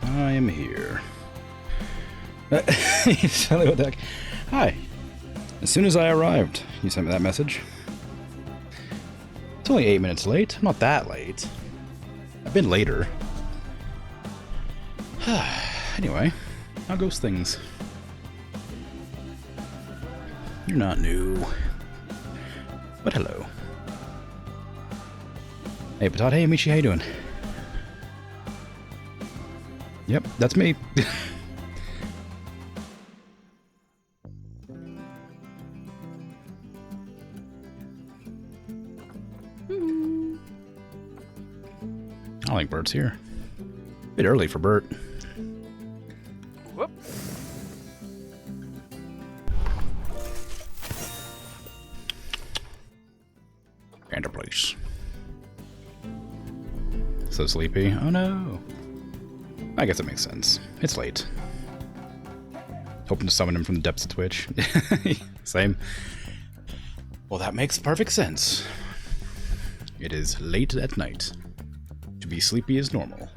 I am here. Hi. As soon as I arrived, you sent me that message. It's only 8 minutes late. I'm not that late. I've been later. Anyway, how goes things? You're not new. But hello. Hey, Patat. Hey, Michi. How you doing? Yep, that's me. I think Bert's here. Bit early for Bert. Whoop. Gander place. So sleepy. Oh no. I guess it makes sense. It's late. Hoping to summon him from the depths of Twitch. Same. Well, that makes perfect sense. It is late at night. To be sleepy is normal.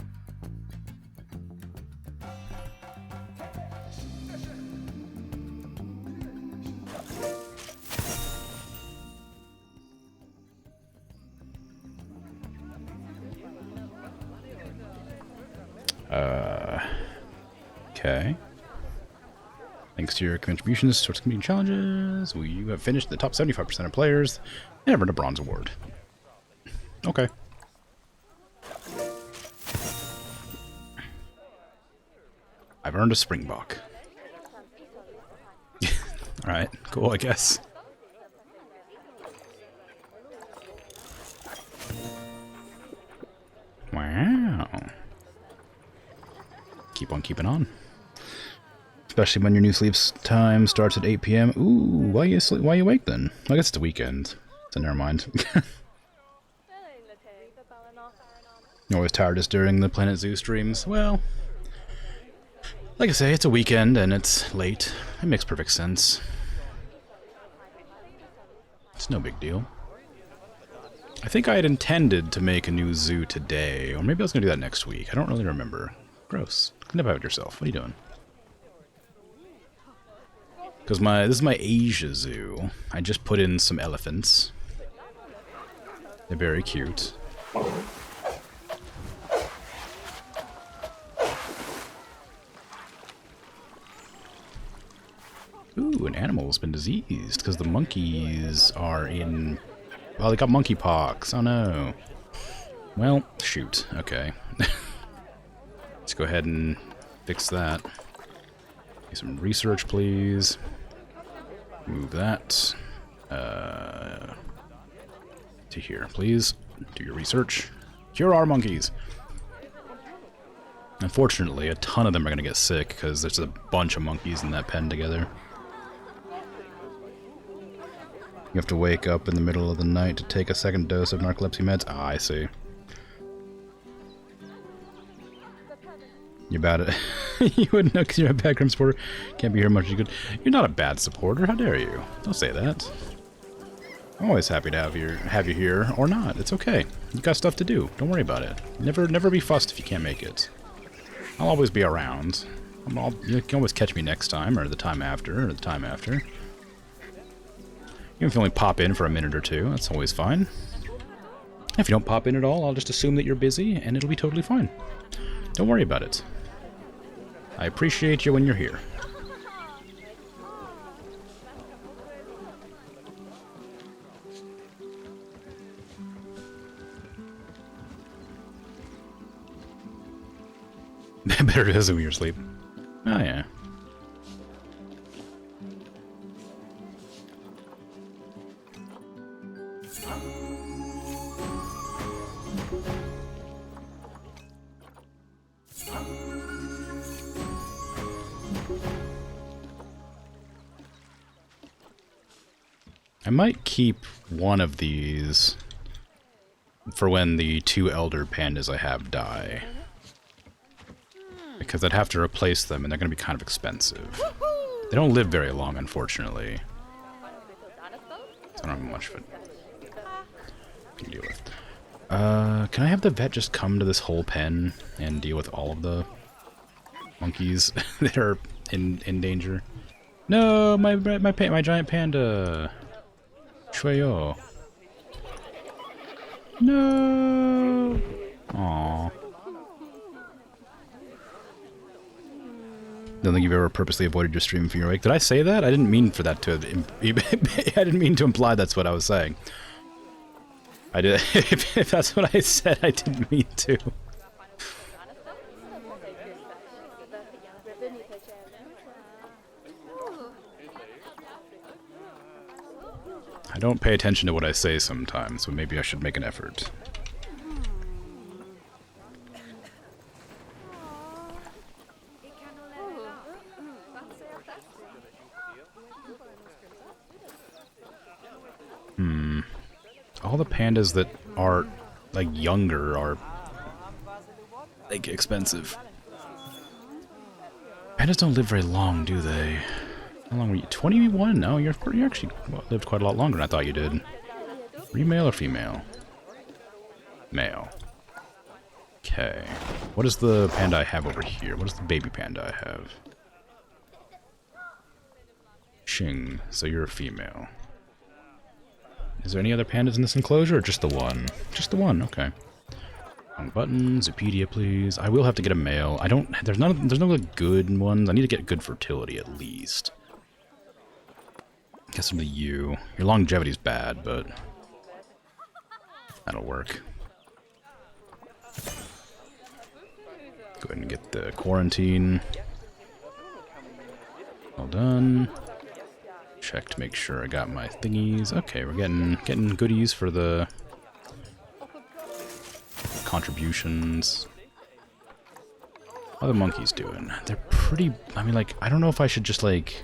Okay. Thanks to your contributions towards community challenges, you have finished the top 75% of players and earned a bronze award. Okay. I've earned a Springbok. Alright, cool, I guess. Wow. Keep on keeping on. Especially when your new sleep time starts at 8 p.m. Ooh, why you awake then? I guess it's a weekend, so never mind. You're always tiredest during the Planet Zoo streams. Well, like I say, it's a weekend and it's late. It makes perfect sense. It's no big deal. I think I had intended to make a new zoo today, or maybe I was going to do that next week. I don't really remember. Gross. Clean up after yourself. What are you doing? Because this is my Asia zoo. I just put in some elephants. They're very cute. Ooh, an animal's been diseased because the monkeys are in... Well, they got monkeypox. Oh no. Well, shoot. Okay. Let's go ahead and fix that. Get some research, please. Move that to here, please. Do your research. Cure our monkeys. Unfortunately, a ton of them are going to get sick because there's a bunch of monkeys in that pen together. You have to wake up in the middle of the night to take a second dose of narcolepsy meds. Ah, I see. You're bad at you wouldn't know because you're a bad Grim supporter. Can't be here much. You're not a bad supporter. How dare you? Don't say that. I'm always happy to have you here or not. It's okay. You got stuff to do. Don't worry about it. Never be fussed if you can't make it. I'll always be around. You can always catch me next time or the time after or the time after. Even if you only pop in for a minute or two, that's always fine. If you don't pop in at all, I'll just assume that you're busy and it'll be totally fine. Don't worry about it. I appreciate you when you're here. Better to assume you're asleep. Oh, yeah. I might keep one of these for when the 2 elder pandas I have die. Because I'd have to replace them, and they're going to be kind of expensive. They don't live very long, unfortunately. So I don't have much of it to deal with. Can I have the vet just come to this whole pen and deal with all of the monkeys that are in danger? No, my giant panda. Shueyo. No. Aww. Don't think you've ever purposely avoided your stream from your wake. Did I say that? I didn't mean for that to. I didn't mean to imply that's what I was saying. I did. If that's what I said, I didn't mean to. I don't pay attention to what I say sometimes, so maybe I should make an effort. All the pandas that are, like, younger are, like, expensive. Pandas don't live very long, do they? How long were you? 21? No, you actually lived quite a lot longer than I thought you did. Were you male or female? Male. Okay. What is the panda I have over here? What is the baby panda I have? Xing. So you're a female. Is there any other pandas in this enclosure, or just the one? Just the one, okay. Wrong button, Zupedia, please. I will have to get a male. I don't. There's no good ones. I need to get good fertility at least. Guess from the U. Your longevity's bad, but that'll work. Go ahead and get the quarantine. Well done. Check to make sure I got my thingies. Okay, we're getting goodies for the contributions. How are the monkeys doing? They're pretty. I mean, like, I don't know if I should just like.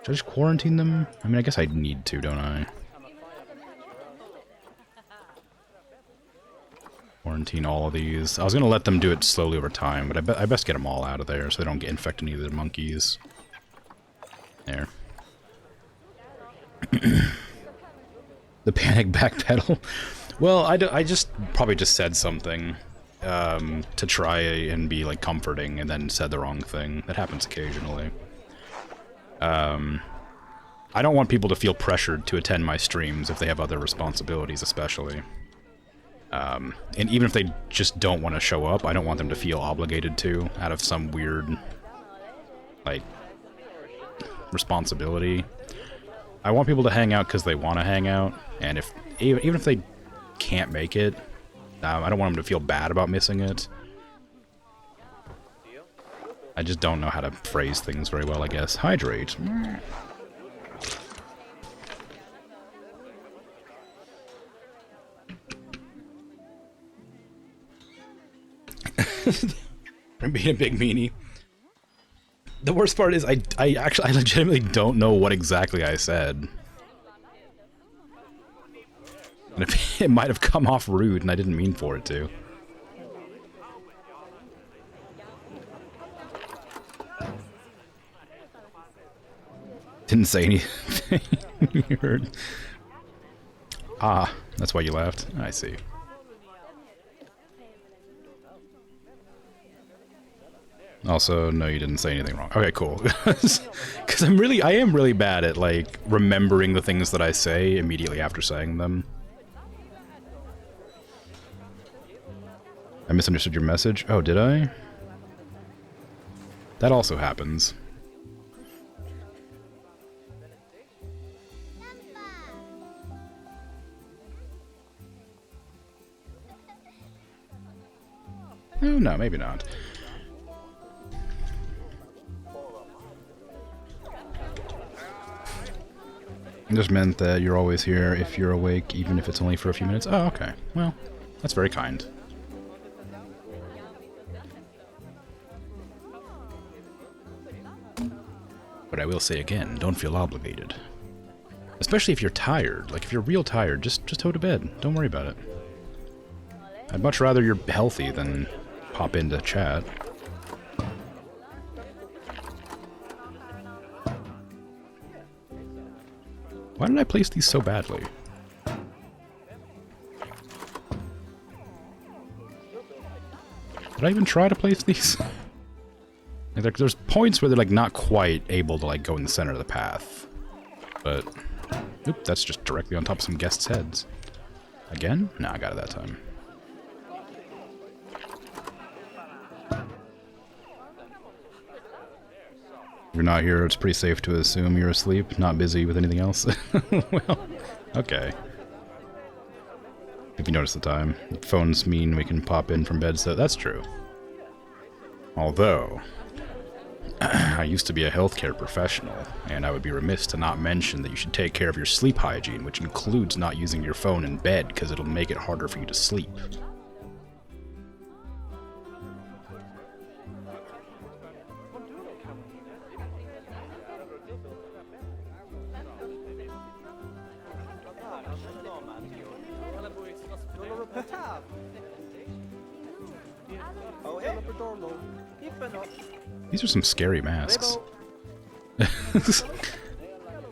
Should I just quarantine them? I mean, I guess I need to, don't I? Quarantine all of these. I was gonna let them do it slowly over time, but I best get them all out of there so they don't get infected any of the monkeys. There. The panic backpedal. Well, I just probably just said something to try and be like comforting, and then said the wrong thing. That happens occasionally. I don't want people to feel pressured to attend my streams if they have other responsibilities, especially. And even if they just don't want to show up, I don't want them to feel obligated to out of some weird, like, responsibility. I want people to hang out because they want to hang out, and even if they can't make it, I don't want them to feel bad about missing it. I just don't know how to phrase things very well, I guess. Hydrate. I'm being a big meanie. The worst part is I legitimately don't know what exactly I said. And it might have come off rude and I didn't mean for it to. Didn't say anything. You heard. Ah, that's why you laughed. I see. Also, no, you didn't say anything wrong. Okay, cool. Because I am really bad at, like, remembering the things that I say immediately after saying them. I misunderstood your message. Oh, did I? That also happens. Oh, no, maybe not. It just meant that you're always here if you're awake, even if it's only for a few minutes. Oh, okay. Well, that's very kind. But I will say again, don't feel obligated. Especially if you're tired. Like, if you're real tired, just go to bed. Don't worry about it. I'd much rather you're healthy than pop into chat. Why did I place these so badly? Did I even try to place these? Like, there's points where they're like not quite able to like go in the center of the path. But, oop, that's just directly on top of some guests' heads. Again? No, I got it that time. If you're not here, it's pretty safe to assume you're asleep, not busy with anything else. Well, okay. If you notice the time. Phones mean we can pop in from bed, so that's true. Although, I used to be a healthcare professional, and I would be remiss to not mention that you should take care of your sleep hygiene, which includes not using your phone in bed, because it'll make it harder for you to sleep. These are some scary masks. I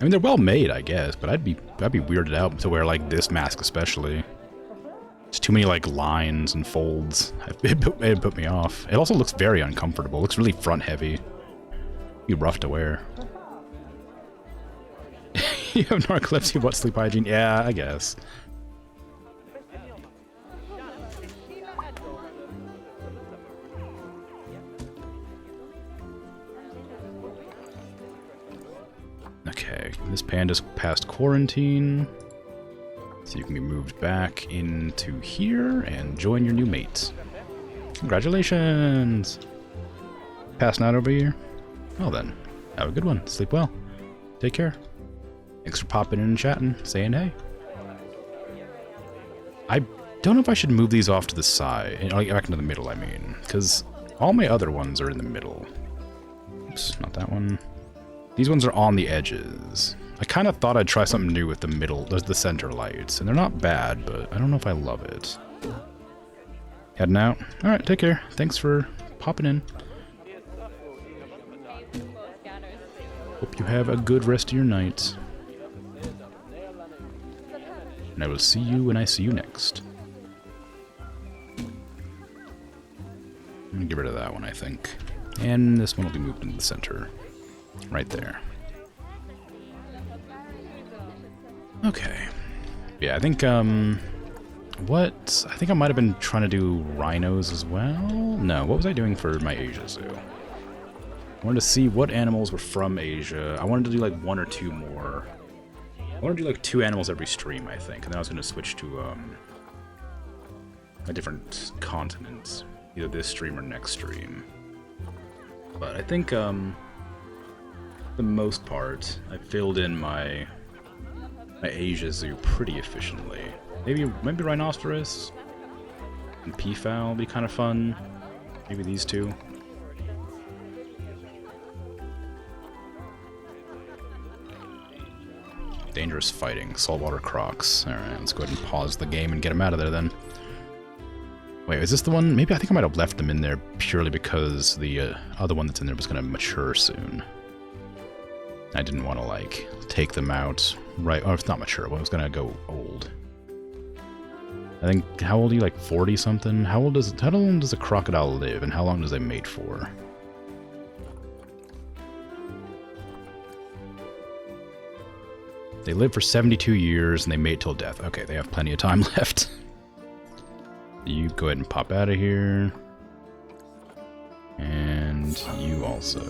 mean, they're well made, I guess, but I'd be weirded out to wear like this mask, especially. It's too many like lines and folds. It'd put me off. It also looks very uncomfortable. It looks really front heavy. Be rough to wear. You have narcolepsy. What sleep hygiene? Yeah, I guess. Okay, this panda's past quarantine, so you can be moved back into here and join your new mates. Congratulations! Passing out over here? Well then, have a good one. Sleep well. Take care. Thanks for popping in and chatting, saying hey. I don't know if I should move these off to the side, like back into the middle, I mean, because all my other ones are in the middle. Oops, not that one. These ones are on the edges. I kind of thought I'd try something new with the middle, there's the center lights, and they're not bad, but I don't know if I love it. Heading out. Alright, take care. Thanks for popping in. Hope you have a good rest of your night. And I will see you when I see you next. I'm gonna get rid of that one, I think. And this one will be moved into the center. Right there. Okay. Yeah, I think, what? I think I might have been trying to do rhinos as well? No, what was I doing for my Asia zoo? I wanted to see what animals were from Asia. I wanted to do like one or two more. I wanted to do like 2 animals every stream, I think. And then I was going to switch to, a different continent. Either this stream or next stream. But I think, for the most part, I filled in my Asia zoo pretty efficiently. Maybe rhinoceros and peafowl would be kind of fun. Maybe these two. Dangerous fighting. Saltwater crocs. Alright, let's go ahead and pause the game and get them out of there then. Wait, is this the one? Maybe I think I might have left them in there purely because the other one that's in there was going to mature soon. I didn't want to, like, take them out right... Oh, it's not mature, but it was going to go old. I think, how old are you? Like 40-something? How long does a crocodile live, and how long does they mate for? They live for 72 years, and they mate till death. Okay, they have plenty of time left. You go ahead and pop out of here. And you also.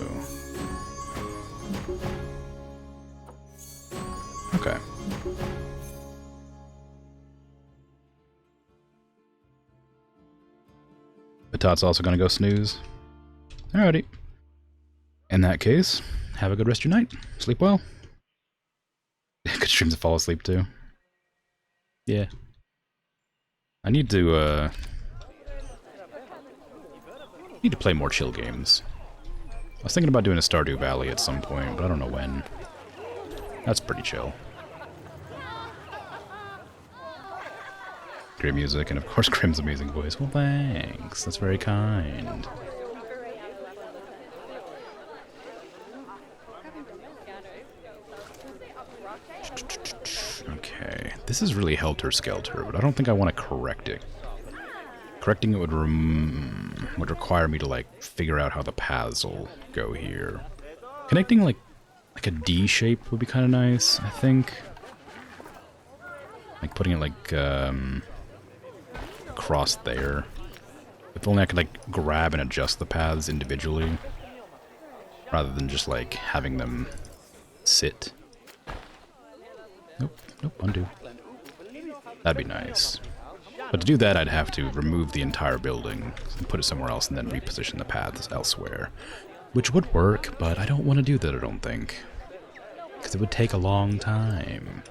Okay. Batat's also gonna go snooze. Alrighty. In that case, have a good rest of your night. Sleep well. Good streams to fall asleep too. Yeah. I need to play more chill games. I was thinking about doing a Stardew Valley at some point, but I don't know when. That's pretty chill. Great music, and of course Grim's amazing voice. Well, thanks. That's very kind. Okay, this is really helter-skelter, but I don't think I want to correct it. Correcting it would require me to, like, figure out how the paths will go here. Connecting, like a D shape would be kind of nice, I think. Like, putting it, like, across there. If only I could, like, grab and adjust the paths individually, rather than just, like, having them sit. Nope, undo. That'd be nice. But to do that, I'd have to remove the entire building and put it somewhere else and then reposition the paths elsewhere. Which would work, but I don't want to do that, I don't think. Because it would take a long time.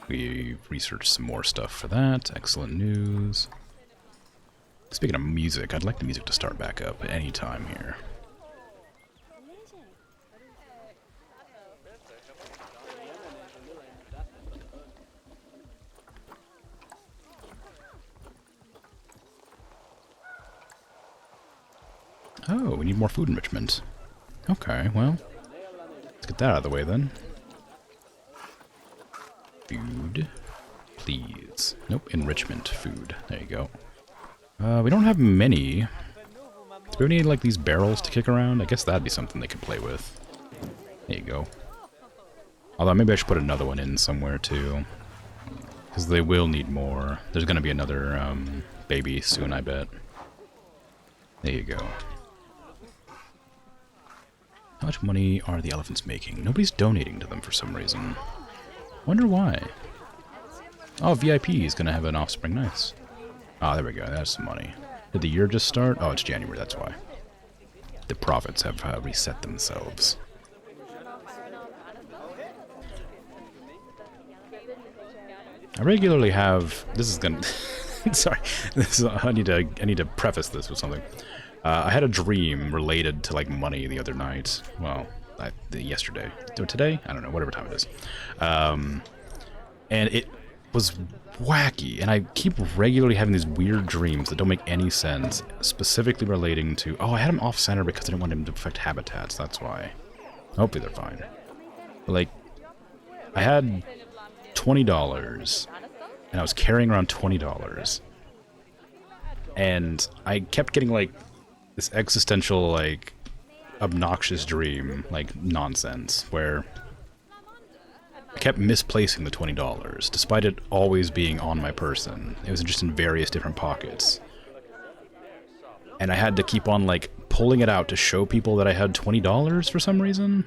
We've researched some more stuff for that. Excellent news. Speaking of music, I'd like the music to start back up at any time here. Oh, we need more food enrichment. Okay, well, let's get that out of the way then. Food, please. Nope, enrichment food. There you go. We don't have many. Do we have any, like, these barrels to kick around? I guess that'd be something they could play with. There you go. Although maybe I should put another one in somewhere too. Because they will need more. There's gonna be another baby soon, I bet. There you go. How much money are the elephants making? Nobody's donating to them for some reason. Wonder why. Oh, VIP is gonna have an offspring. Nice. Ah, there we go. That's some money. Did the year just start? Oh, it's January. That's why. The profits have reset themselves. I regularly have. This is gonna. Sorry. I need to preface this with something. I had a dream related to, like, money the other night. Well, yesterday. Or today? I don't know, whatever time it is. And it was wacky, and I keep regularly having these weird dreams that don't make any sense, specifically relating to... Oh, I had them off-center because I didn't want them to affect habitats, that's why. Hopefully they're fine. But, like, I had $20, and I was carrying around $20. And I kept getting, like, this existential, like, obnoxious dream, like, nonsense, where I kept misplacing the $20, despite it always being on my person. It was just in various different pockets. And I had to keep on, like, pulling it out to show people that I had $20 for some reason.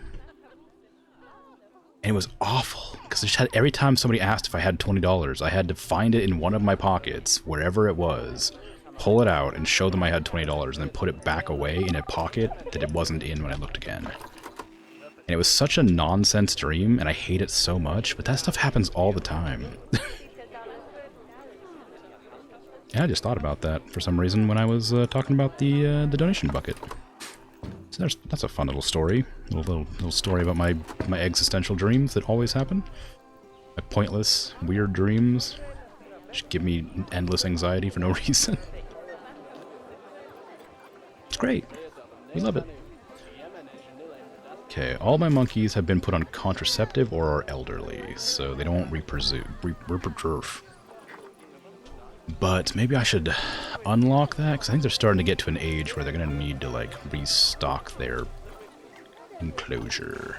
And it was awful, because I just had, every time somebody asked if I had $20, I had to find it in one of my pockets, wherever it was, pull it out and show them I had $20 and then put it back away in a pocket that it wasn't in when I looked again. And it was such a nonsense dream, and I hate it so much, but that stuff happens all the time. Yeah, I just thought about that for some reason when I was talking about the donation bucket. So that's a fun little story. Little story about my existential dreams that always happen. My pointless, weird dreams. Just give me endless anxiety for no reason. It's great. We love it. Okay, all my monkeys have been put on contraceptive or are elderly, so they don't reproduce. But maybe I should unlock that, because I think they're starting to get to an age where they're going to need to, like, restock their enclosure.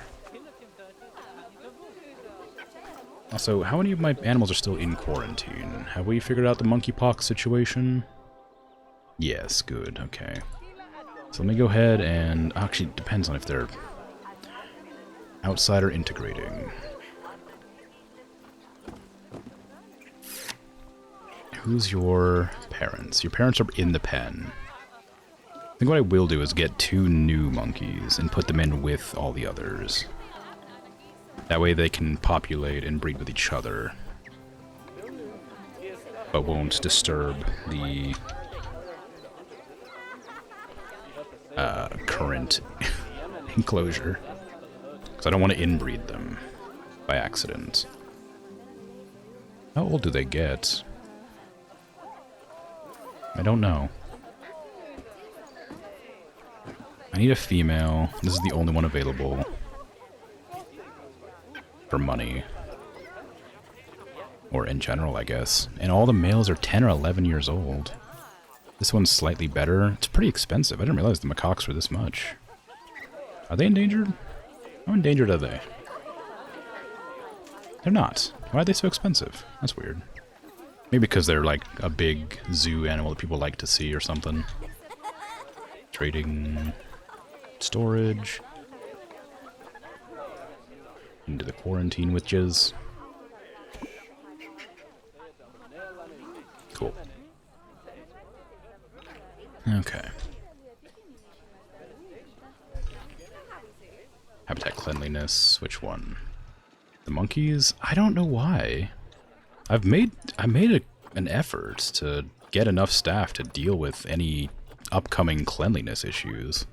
Also, how many of my animals are still in quarantine? Have we figured out the monkeypox situation? Yes, good, okay. So let me go ahead and... Actually, it depends on if they're outside or integrating. Who's your parents? Your parents are in the pen. I think what I will do is get 2 new monkeys and put them in with all the others. That way they can populate and breed with each other. But won't disturb the current enclosure. Because I don't want to inbreed them by accident. How old do they get? I don't know. I need a female. This is the only one available. For money. Or in general, I guess. And all the males are 10 or 11 years old. This one's slightly better. It's pretty expensive. I didn't realize the macaques were this much. Are they endangered? How endangered are they? They're not. Why are they so expensive? That's weird. Maybe because they're like a big zoo animal that people like to see or something. Trading. Storage. Into the quarantine witches. Cool. Okay. Habitat cleanliness. Which one? The monkeys? I don't know why. I made an effort to get enough staff to deal with any upcoming cleanliness issues.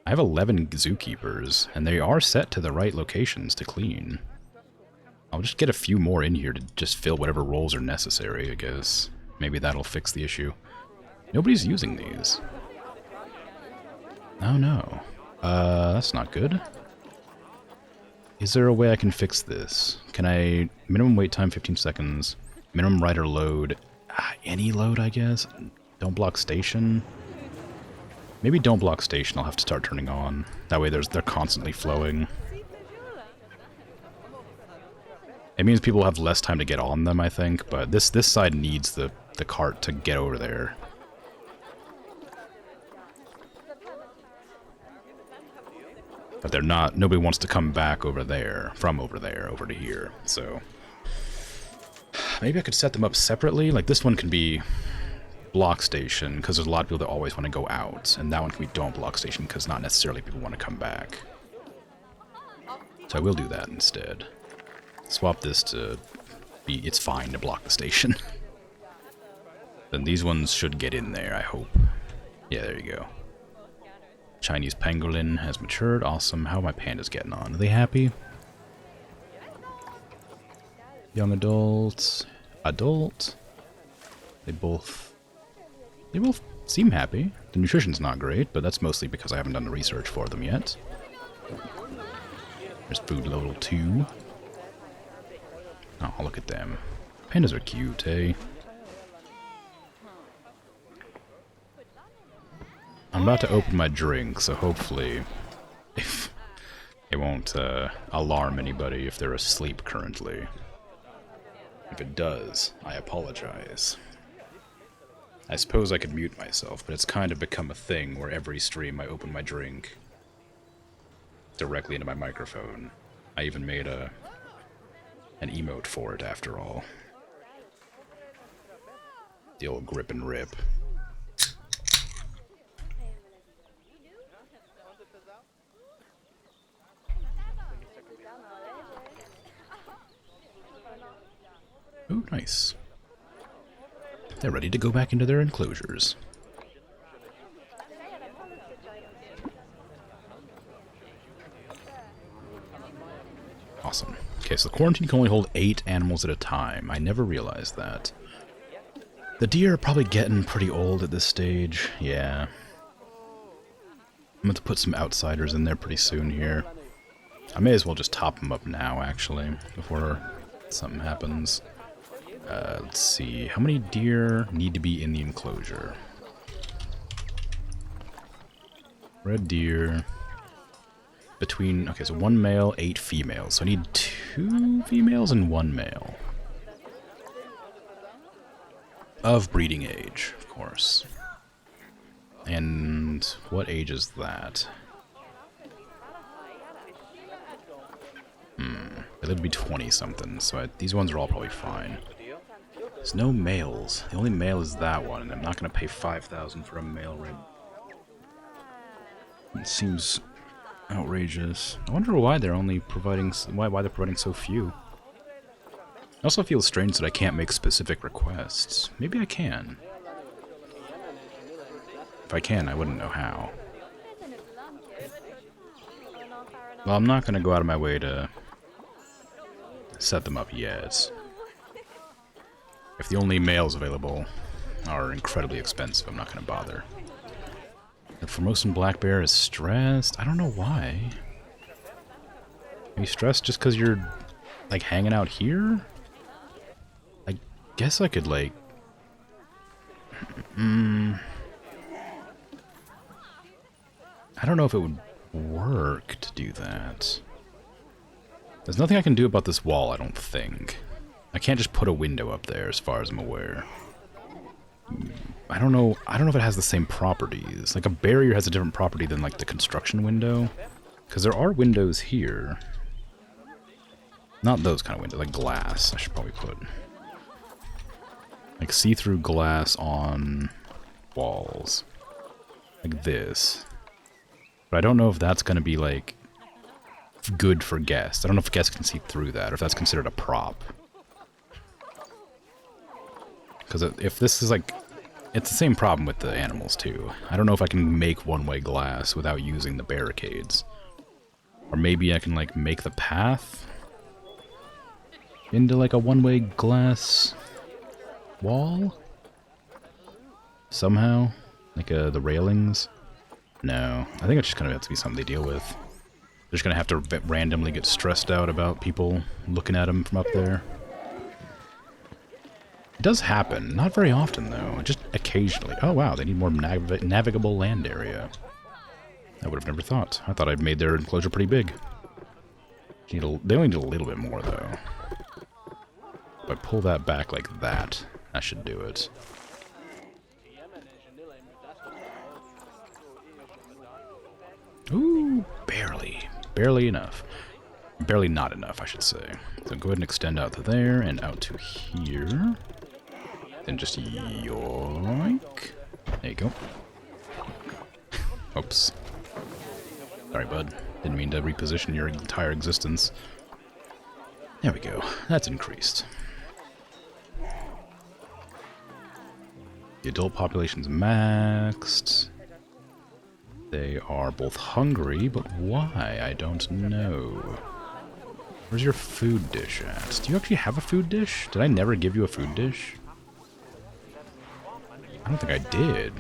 I have 11 zookeepers, and they are set to the right locations to clean. I'll just get a few more in here to just fill whatever roles are necessary, I guess. Maybe that'll fix the issue. Nobody's using these. Oh no. That's not good. Is there a way I can fix this? Can I... Minimum wait time 15 seconds. Minimum rider load. Any load, I guess? Don't block station. Maybe don't block station I'll have to start turning on. That way they're constantly flowing. It means people have less time to get on them, I think, but this side needs the cart to get over there. But they're not... Nobody wants to come back over there, from over there, over to here, so... Maybe I could set them up separately. Like, this one can be block station, because there's a lot of people that always want to go out. And that one can be don't block station, because not necessarily people want to come back. So I will do that instead. Swap this to be... It's fine to block the station. Then these ones should get in there, I hope. Yeah, there you go. Chinese pangolin has matured. Awesome. How are my pandas getting on? Are they happy? Young adults. Adult. They both seem happy. The nutrition's not great, but that's mostly because I haven't done the research for them yet. There's food level 2. Oh, look at them. Pandas are cute, eh? I'm about to open my drink, so hopefully if it won't alarm anybody if they're asleep currently. If it does, I apologize. I suppose I could mute myself, but it's kind of become a thing where every stream I open my drink directly into my microphone. I even made an emote for it after all. The old grip and rip. Ooh, nice. They're ready to go back into their enclosures. Awesome. Okay, so the quarantine can only hold 8 animals at a time. I never realized that. The deer are probably getting pretty old at this stage. Yeah. I'm going to put some outsiders in there pretty soon here. I may as well just top them up now, actually, before something happens. Let's see. How many deer need to be in the enclosure? Red deer. Between... Okay, so 1 male, 8 females. So I need 2 females and 1 male. Of breeding age, of course. And what age is that? They live to be 20-something, so these ones are all probably fine. There's no males. The only male is that one, and I'm not going to pay 5,000 for a male red. It seems outrageous. I wonder why they're only providing... Why they're providing so few. It also feels strange that I can't make specific requests. Maybe I can. If I can, I wouldn't know how. Well, I'm not going to go out of my way to set them up yet. If the only males available are incredibly expensive, I'm not going to bother. The Formosan black bear is stressed. I don't know why. Are you stressed just because you're, like, hanging out here? I guess I could, like... I don't know if it would work to do that. There's nothing I can do about this wall, I don't think. I can't just put a window up there, as far as I'm aware. I don't know if it has the same properties. Like, a barrier has a different property than, like, the construction window. Because there are windows here. Not those kind of windows, like glass, I should probably put. Like, see-through glass on walls. Like this. But I don't know if that's going to be, like, good for guests. I don't know if guests can see through that, or if that's considered a prop. Because if this is, like... It's the same problem with the animals, too. I don't know if I can make one-way glass without using the barricades. Or maybe I can, like, make the path into, like, a one-way glass wall? Somehow? Like, the railings? No. I think it's just going to have to be something they deal with. They're just going to have to randomly get stressed out about people looking at them from up there. It does happen. Not very often, though. Just occasionally. Oh, wow. They need more navigable land area. I would have never thought. I thought I'd made their enclosure pretty big. They only need a little bit more, though. If I pull that back like that, that should do it. Ooh, barely. Barely enough. Barely not enough, I should say. So go ahead and extend out to there and out to here. Then just yoink. There you go. Oops. Sorry, bud. Didn't mean to reposition your entire existence. There we go. That's increased. The adult population's maxed. They are both hungry, but why? I don't know. Where's your food dish at? Do you actually have a food dish? Did I never give you a food dish? I don't think I did.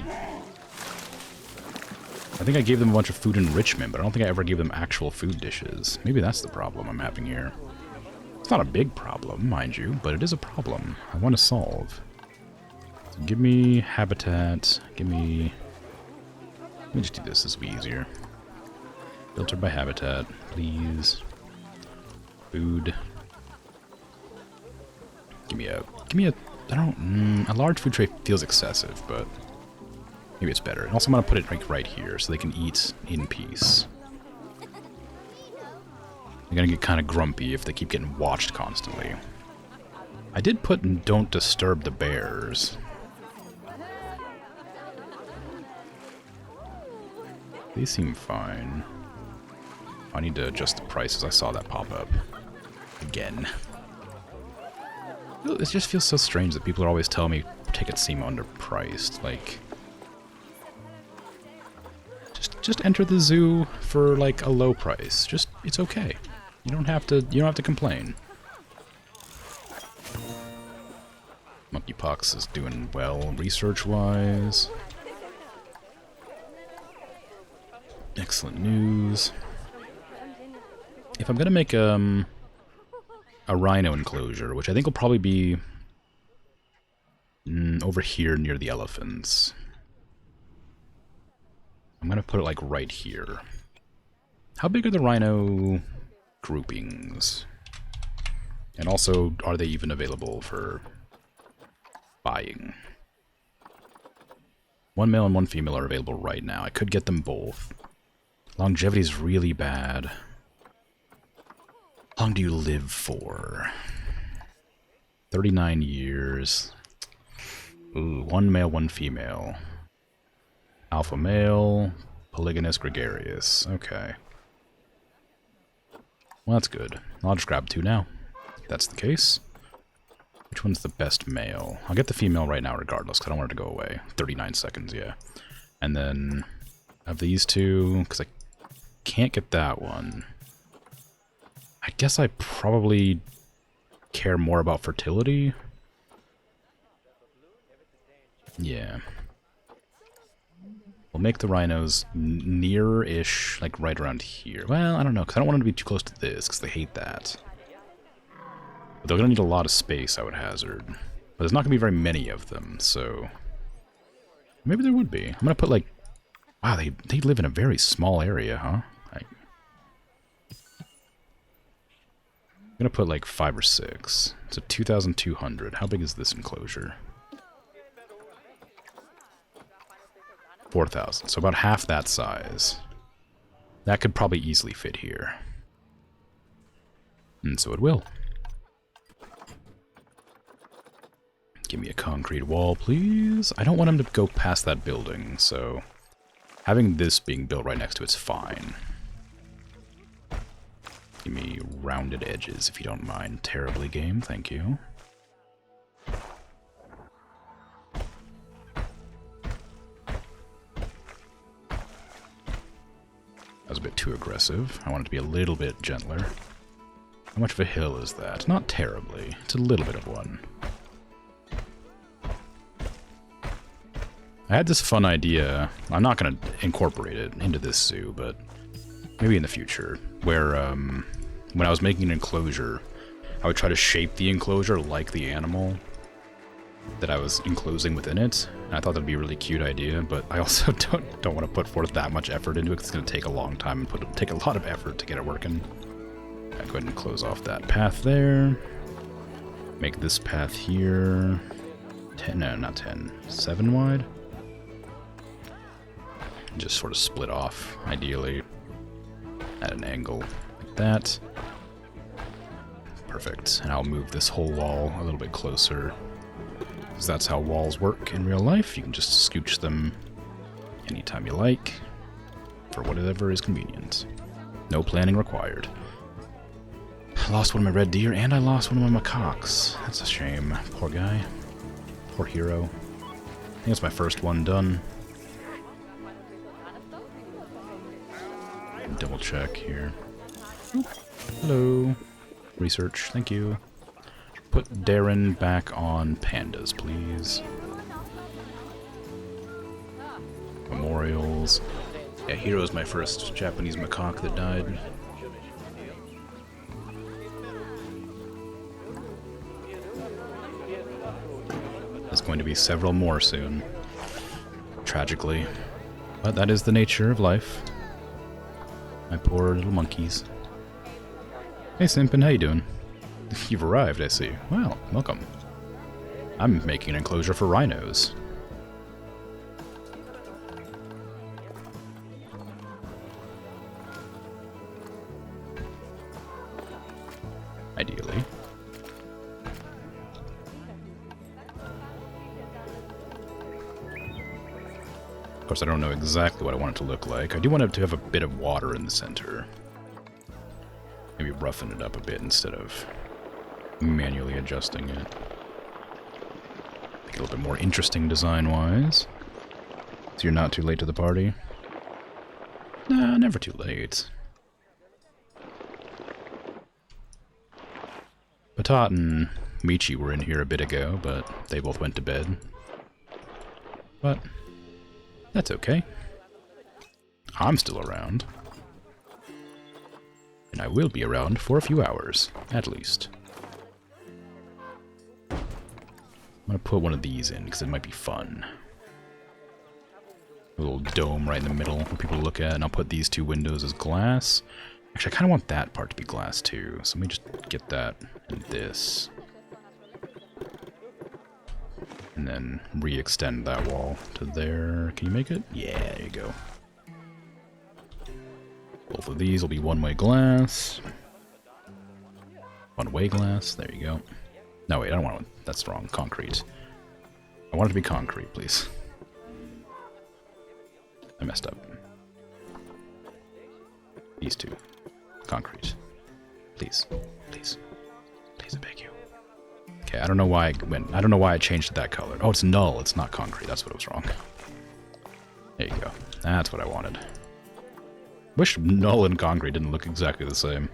I think I gave them a bunch of food enrichment, but I don't think I ever gave them actual food dishes. Maybe that's the problem I'm having here. It's not a big problem, mind you, but it is a problem I want to solve. So give me habitat, give me... Let me just do this will be easier. Filter by habitat, please. Food. Give me a, I don't, a large food tray feels excessive, but maybe it's better. And also I'm gonna put it like right here so they can eat in peace. They're gonna get kind of grumpy if they keep getting watched constantly. I did put in don't disturb the bears. They seem fine. I need to adjust the prices. I saw that pop up. Again. It just feels so strange that people are always telling me tickets seem underpriced. Like, just enter the zoo for like a low price. It's okay. You don't have to complain. Monkeypox is doing well research-wise. Excellent news. If I'm gonna make a rhino enclosure, which I think will probably be over here near the elephants, I'm gonna put it like right here. How big are the rhino groupings? And also, are they even available for buying? One male and one female are available right now. I could get them both. Longevity is really bad. How long do you live for? 39 years. Ooh, one male, one female. Alpha male, polygynous, gregarious. Okay. Well, that's good. I'll just grab 2 now, if that's the case. Which one's the best male? I'll get the female right now regardless, because I don't want her to go away. 39 seconds, yeah. And then, of these 2, because I can't get that one. I guess I probably care more about fertility. Yeah. We'll make the rhinos near-ish, like right around here. Well, I don't know, because I don't want them to be too close to this, because they hate that. But they're going to need a lot of space, I would hazard. But there's not going to be very many of them, so... Maybe there would be. I'm going to put, like... Wow, they live in a very small area, huh? I'm going to put, like, 5 or 6. So 2,200. How big is this enclosure? 4,000. So about half that size. That could probably easily fit here. And so it will. Give me a concrete wall, please. I don't want him to go past that building, so having this being built right next to it's fine. Give me rounded edges, if you don't mind. Terribly, game. Thank you. That was a bit too aggressive. I want it to be a little bit gentler. How much of a hill is that? Not terribly. It's a little bit of one. I had this fun idea. I'm not going to incorporate it into this zoo, but maybe in the future, where when I was making an enclosure, I would try to shape the enclosure like the animal that I was enclosing within it. And I thought that'd be a really cute idea, but I also don't want to put forth that much effort into it, 'cause it's going to take a long time and take a lot of effort to get it working. I'll go ahead and close off that path there. Make this path here 10, no, not 10, 7 wide. Just sort of split off, ideally, at an angle like that. Perfect. And I'll move this whole wall a little bit closer, because that's how walls work in real life. You can just scooch them anytime you like, for whatever is convenient. No planning required. I lost one of my red deer, and I lost one of my macaques. That's a shame. Poor guy. Poor hero. I think it's my first one done. Double check here. Oop. Hello. Research, thank you. Put Darren back on pandas, please. Memorials. Yeah, Hero's my first Japanese macaque that died. There's going to be several more soon. Tragically. But that is the nature of life. My poor little monkeys. Hey Simpin, how you doing? You've arrived, I see. Well, welcome. I'm making an enclosure for rhinos. Ideally. Of course, I don't know exactly what I want it to look like. I do want it to have a bit of water in the center. Maybe roughen it up a bit instead of manually adjusting it. Get a little bit more interesting design-wise. So you're not too late to the party? Nah, never too late. Patat and Michi were in here a bit ago, but they both went to bed. But that's okay. I'm still around. And I will be around for a few hours, at least. I'm gonna put one of these in, because it might be fun. A little dome right in the middle for people to look at, and I'll put these two windows as glass. Actually, I kind of want that part to be glass, too, so let me just get that and this. And then re-extend that wall to there. Can you make it? Yeah, there you go. Both of these will be one-way glass. One-way glass, there you go. No, wait, I don't want it. That's wrong. Concrete. I want it to be concrete, please. I messed up. These two. Concrete. Please. Please. Please, I beg you. Okay, I don't know why I don't know why I changed it that color. Oh, it's null. It's not concrete. That's what was wrong. There you go. That's what I wanted. Wish null and concrete didn't look exactly the same.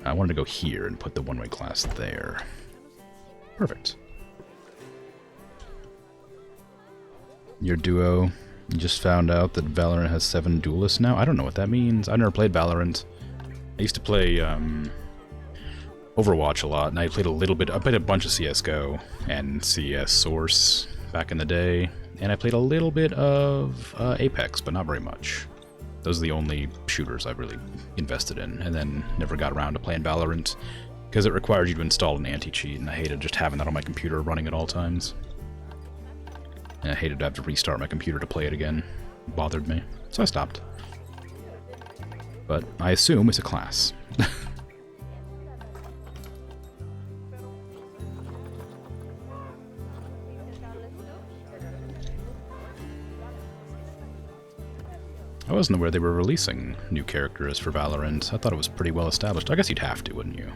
I wanted to go here and put the one-way glass there. Perfect. Your duo, you just found out that Valorant has 7 duelists now? I don't know what that means. I've never played Valorant. I used to play Overwatch a lot, and I played a little bit. I played a bunch of CSGO and CS Source back in the day, and I played a little bit of Apex, but not very much. Those are the only shooters I've really invested in, and then never got around to playing Valorant, because it required you to install an anti-cheat, and I hated just having that on my computer running at all times. And I hated to have to restart my computer to play it again. It bothered me, so I stopped. But I assume it's a class. I wasn't aware they were releasing new characters for Valorant. I thought it was pretty well established. I guess you'd have to, wouldn't you?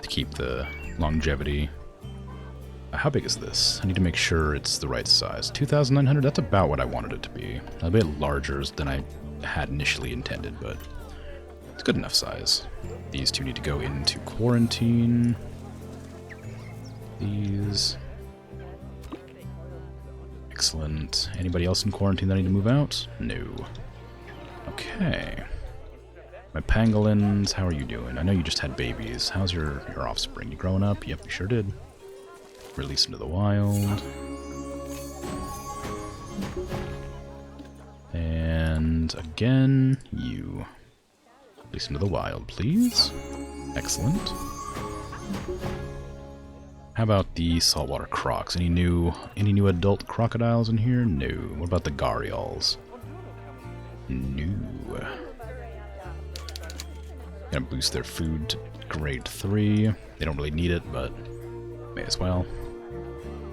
To keep the longevity. How big is this? I need to make sure it's the right size. 2,900? That's about what I wanted it to be. A bit larger than I had initially intended, but it's good enough size. These two need to go into quarantine. These... Excellent. Anybody else in quarantine that I need to move out? No. Okay. My pangolins, how are you doing? I know you just had babies. How's your offspring? You growing up? Yep, you sure did. Release into the wild. And again, you. Release into the wild, please. Excellent. How about the saltwater crocs? Any new adult crocodiles in here? No. What about the gharials? No. Gonna boost their food to grade 3. They don't really need it, but may as well.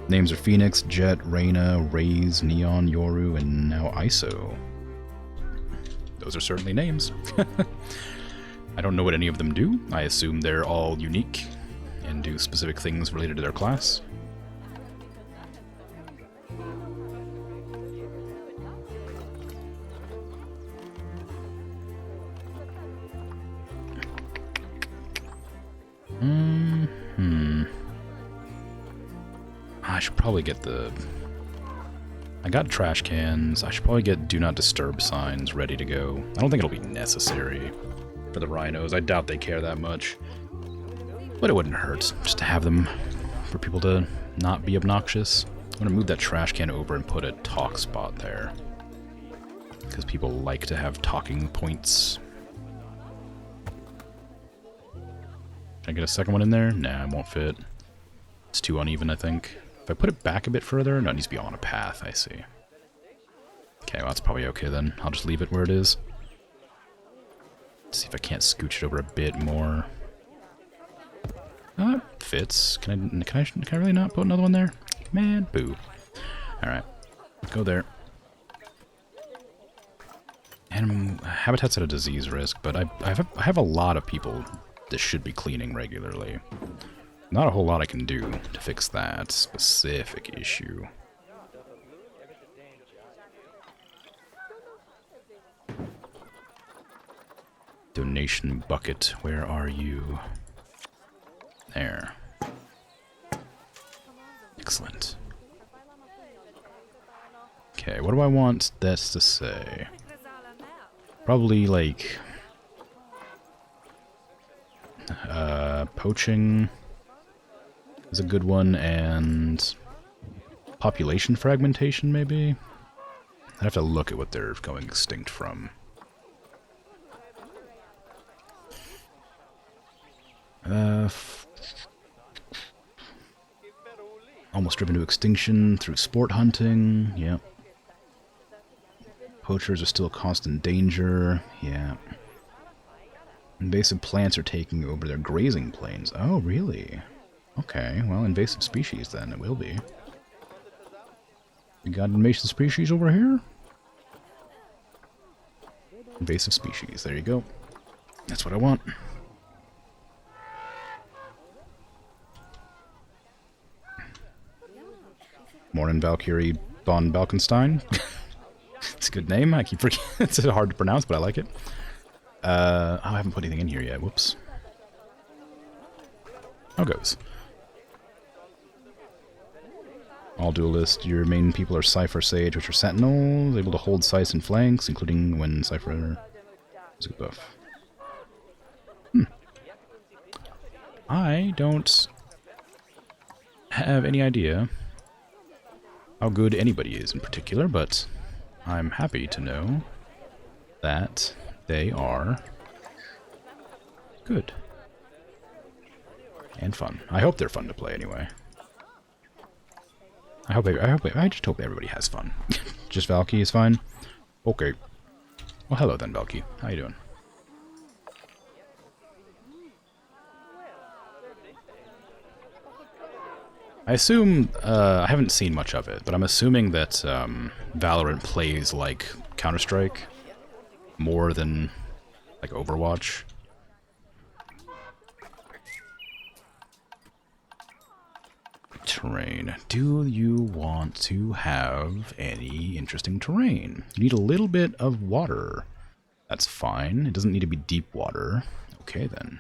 Names are Phoenix, Jet, Reyna, Raze, Neon, Yoru, and now ISO. Those are certainly names. I don't know what any of them do. I assume they're all unique and do specific things related to their class. I should probably get the... I got trash cans. I should probably get Do Not Disturb signs ready to go. I don't think it'll be necessary for the rhinos. I doubt they care that much. But it wouldn't hurt just to have them for people to not be obnoxious. I'm going to move that trash can over and put a talk spot there. Because people like to have talking points. Can I get a second one in there? Nah, it won't fit. It's too uneven, I think. If I put it back a bit further, no, it needs to be on a path, I see. Okay, well that's probably okay then. I'll just leave it where it is. Let's see if I can't scooch it over a bit more. Oh, that fits. Can I really not put another one there? Man, boo. Alright. Go there. Animal habitat's at a disease risk, but I have a lot of people that should be cleaning regularly. Not a whole lot I can do to fix that specific issue. Donation bucket, where are you? There. Excellent. Okay, what do I want this to say? Probably like poaching is a good one, and population fragmentation maybe? I'd have to look at what they're going extinct from. Almost driven to extinction through sport hunting, yep. Poachers are still a constant danger, yeah. Invasive plants are taking over their grazing plains. Oh, really? Okay, well, invasive species then, it will be. We got invasive species over here? Invasive species, there you go. That's what I want. Morning, Valkyrie von Balkenstein. It's a good name. I keep forgetting. It's hard to pronounce, but I like it. Oh, I haven't put anything in here yet. Whoops. How goes? All duelist. Your main people are Cypher, Sage, which are Sentinels, able to hold sights and flanks, including when Cypher is a good buff. I don't have any idea how good anybody is in particular, but I'm happy to know that they are good. And fun. I hope they're fun to play anyway. I just hope everybody has fun. Just Valky is fine? Okay. Well, hello then, Valky. How you doing? I assume, I haven't seen much of it, but I'm assuming that Valorant plays like Counter-Strike more than like Overwatch. Terrain. Do you want to have any interesting terrain? You need a little bit of water. That's fine. It doesn't need to be deep water. Okay then.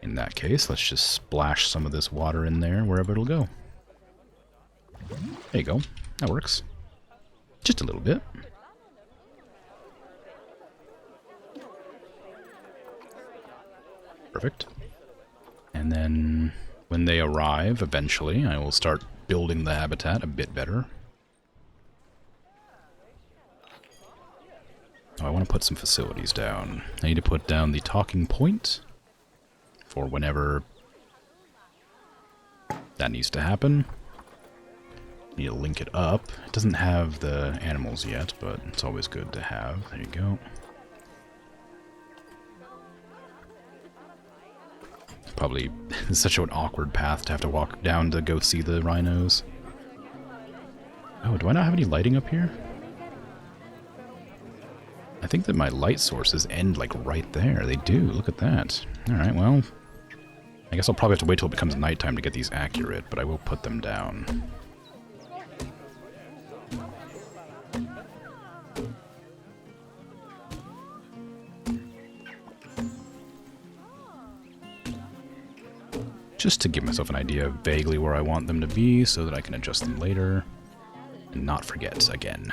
In that case, let's just splash some of this water in there, wherever it'll go. There you go. That works. Just a little bit. Perfect. And then when they arrive, eventually, I will start building the habitat a bit better. Oh, I want to put some facilities down. I need to put down the talking point for whenever that needs to happen. Need to link it up. It doesn't have the animals yet, but it's always good to have. There you go. Probably such an awkward path to have to walk down to go see the rhinos. Oh, do I not have any lighting up here? I think that my light sources end like right there. They do. Look at that. Alright, well, I guess I'll probably have to wait till it becomes nighttime to get these accurate, but I will put them down. Just to give myself an idea of vaguely where I want them to be so that I can adjust them later and not forget again.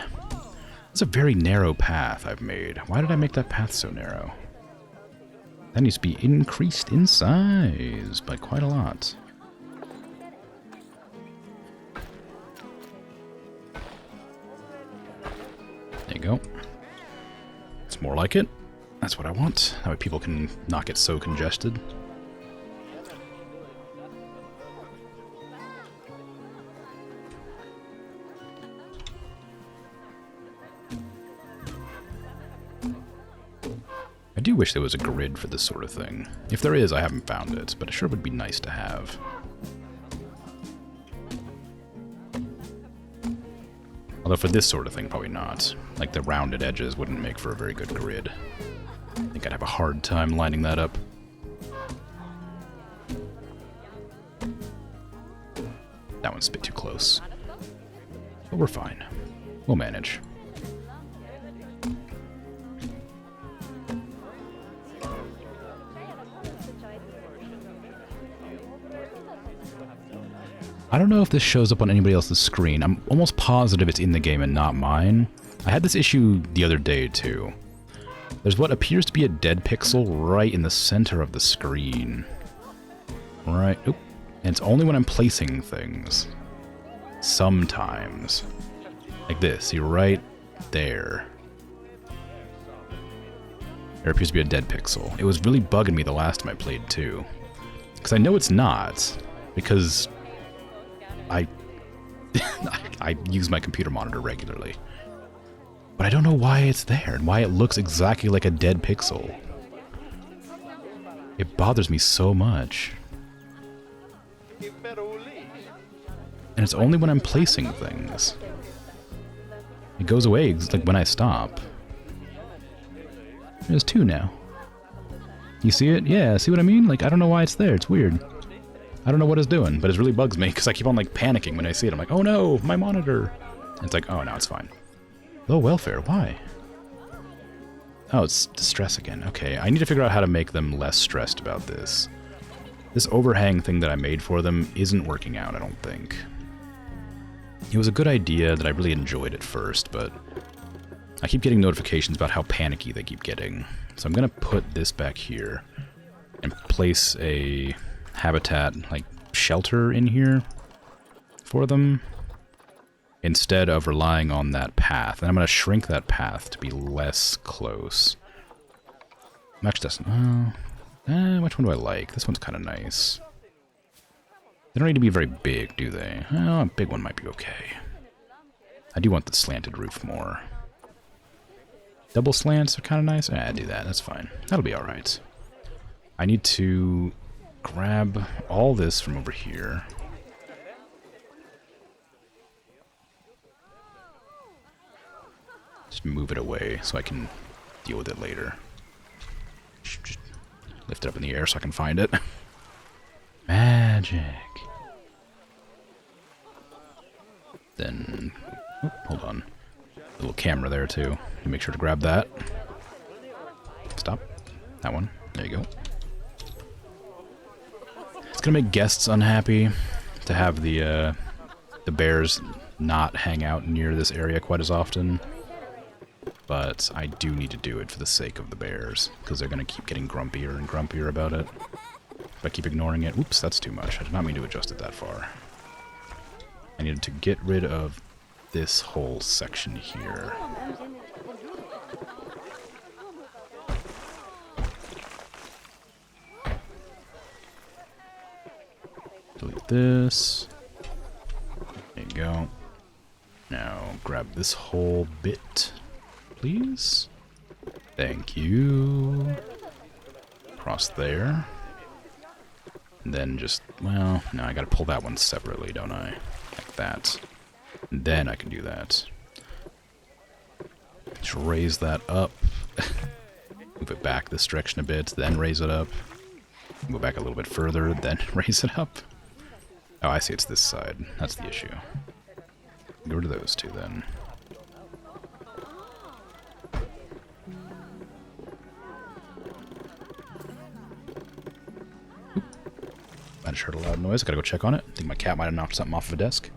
It's a very narrow path I've made. Why did I make that path so narrow? That needs to be increased in size by quite a lot. There you go. It's more like it. That's what I want. That way people can not get so congested. I do wish there was a grid for this sort of thing. If there is, I haven't found it, but it sure would be nice to have. Although for this sort of thing, probably not. Like the rounded edges wouldn't make for a very good grid. I think I'd have a hard time lining that up. That one's a bit too close. But we're fine. We'll manage. I don't know if this shows up on anybody else's screen. I'm almost positive it's in the game and not mine. I had this issue the other day, too. There's what appears to be a dead pixel right in the center of the screen. Right. Oop. And it's only when I'm placing things. Sometimes. Like this. See, right there. There appears to be a dead pixel. It was really bugging me the last time I played, too. Because I know it's not. Because I use my computer monitor regularly. But I don't know why it's there and why it looks exactly like a dead pixel. It bothers me so much. And it's only when I'm placing things. It goes away like when I stop. There's 2 now. You see it? Yeah, see what I mean? Like, I don't know why it's there. It's weird. I don't know what it's doing, but it really bugs me because I keep on like panicking when I see it. I'm like, oh no, my monitor. And it's like, oh, no, it's fine. Low welfare, why? Oh, it's distress again. Okay, I need to figure out how to make them less stressed about this. This overhang thing that I made for them isn't working out, I don't think. It was a good idea that I really enjoyed at first, but I keep getting notifications about how panicky they keep getting. So I'm going to put this back here and place a habitat, like, shelter in here for them instead of relying on that path. And I'm going to shrink that path to be less close. Actually, doesn't. Which one do I like? This one's kind of nice. They don't need to be very big, do they? Oh, a big one might be okay. I do want the slanted roof more. Double slants are kind of nice. Yeah, do that. That's fine. That'll be alright. I need to grab all this from over here. Just move it away so I can deal with it later. Just lift it up in the air so I can find it. Magic. Then, oh, hold on. A little camera there too. You make sure to grab that. Stop. That one. There you go. It's gonna make guests unhappy to have the bears not hang out near this area quite as often. But I do need to do it for the sake of the bears, because they're gonna keep getting grumpier and grumpier about it. If I keep ignoring it, oops, that's too much. I did not mean to adjust it that far. I needed to get rid of this whole section here. Delete this. There you go. Now grab this whole bit, please. Thank you. Cross there. And then just, well, no, I gotta pull that one separately, don't I? Like that. And then I can do that. Just raise that up. Move it back this direction a bit, then raise it up. Go back a little bit further, then raise it up. Oh, I see, it's this side. That's the issue. Get rid of those two, then. Oop. I just heard a loud noise. Gotta go check on it. I think my cat might have knocked something off of a desk.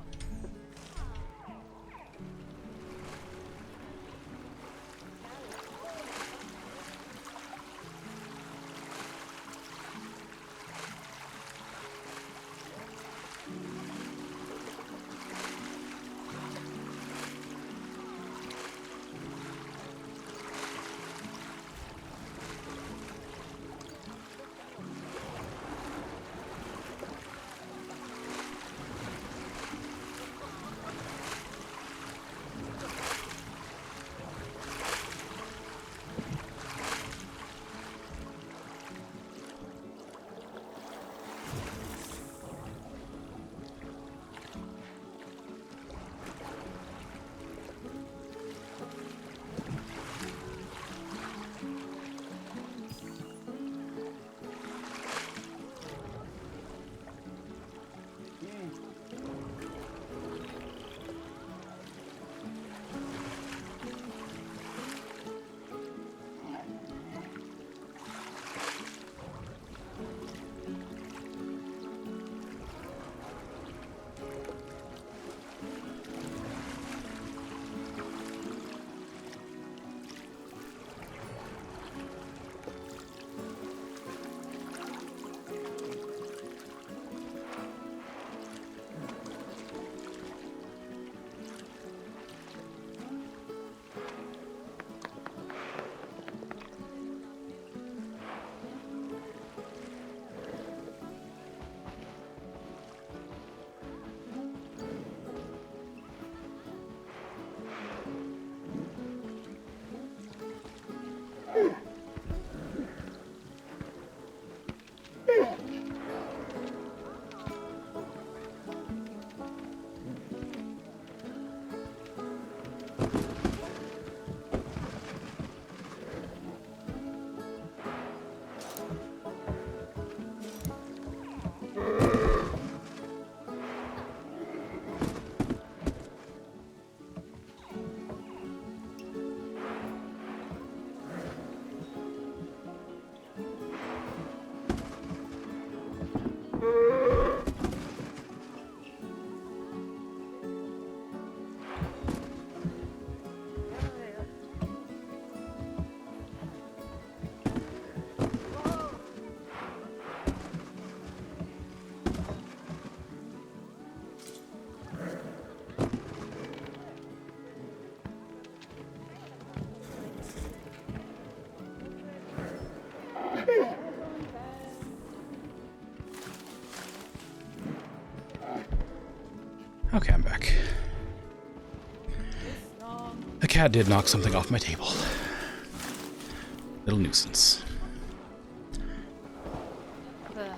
cat did knock something off my table. Little nuisance. Ugh.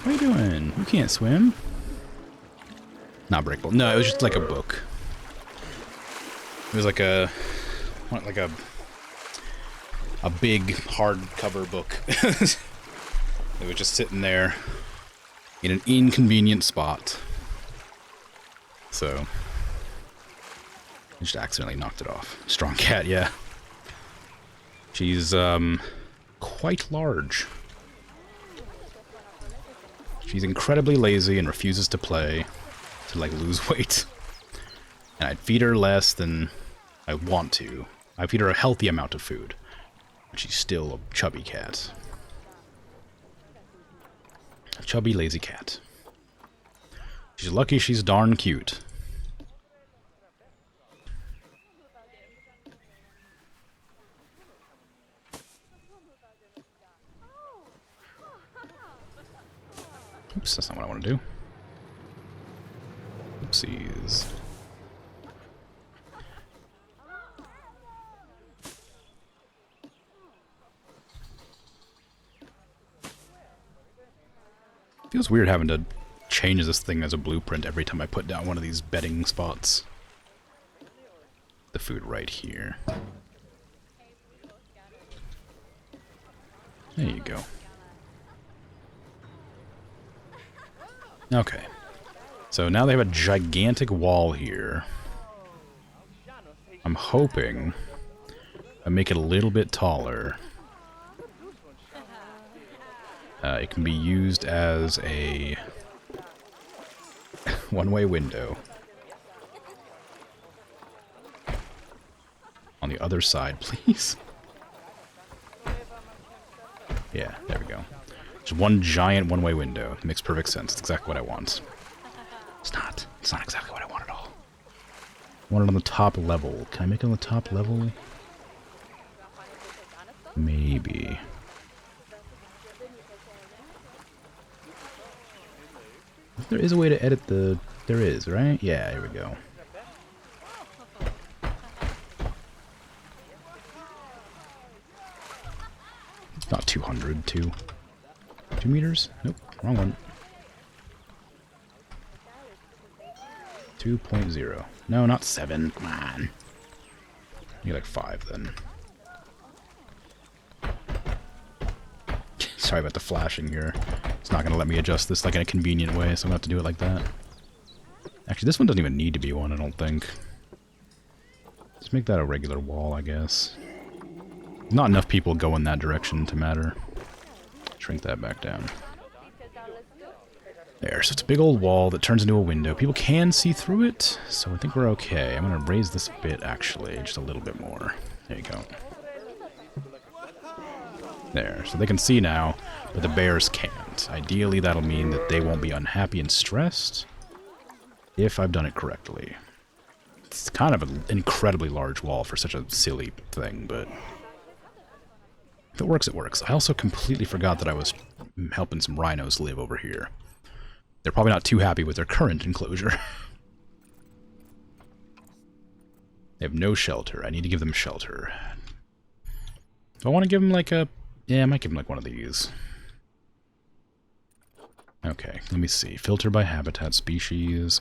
What are you doing? You can't swim. Not breakable. No, it was just like a book. It was like a big hardcover book. It was just sitting there in an inconvenient spot. So I just accidentally knocked it off. Strong cat, yeah. She's quite large. She's incredibly lazy and refuses to play to like lose weight. And I'd feed her less than I want to. I feed her a healthy amount of food. But she's still a chubby cat. A chubby, lazy cat. She's lucky she's darn cute. Oops, that's not what I want to do. Oopsies. Feels weird having to change this thing as a blueprint every time I put down one of these bedding spots. The food right here. There you go. Okay. So now they have a gigantic wall here. I'm hoping I make it a little bit taller. It can be used as a one-way window. On the other side, please. Yeah, there we go. Just one giant one-way window. It makes perfect sense. It's exactly what I want. It's not. It's not exactly what I want at all. I want it on the top level. Can I make it on the top level? Maybe. There is a way to edit the... There is, right? Yeah, here we go. It's not 200, 2 meters? Nope, wrong one. 2.0. No, not 7. Come on. You're like 5 then. Sorry about the flashing here. It's not going to let me adjust this like in a convenient way, so I'm going to have to do it like that. Actually, this one doesn't even need to be one, I don't think. Just make that a regular wall, I guess. Not enough people go in that direction to matter. Shrink that back down. There, so it's a big old wall that turns into a window. People can see through it, so I think we're okay. I'm going to raise this bit, actually, just a little bit more. There you go. There, so they can see now, but the bears can't. Ideally, that'll mean that they won't be unhappy and stressed, if I've done it correctly. It's kind of an incredibly large wall for such a silly thing, but if it works, it works. I also completely forgot that I was helping some rhinos live over here. They're probably not too happy with their current enclosure. They have no shelter. I need to give them shelter. Do I want to give them like a... Yeah, I might give them like one of these. Okay, let me see. Filter by habitat species.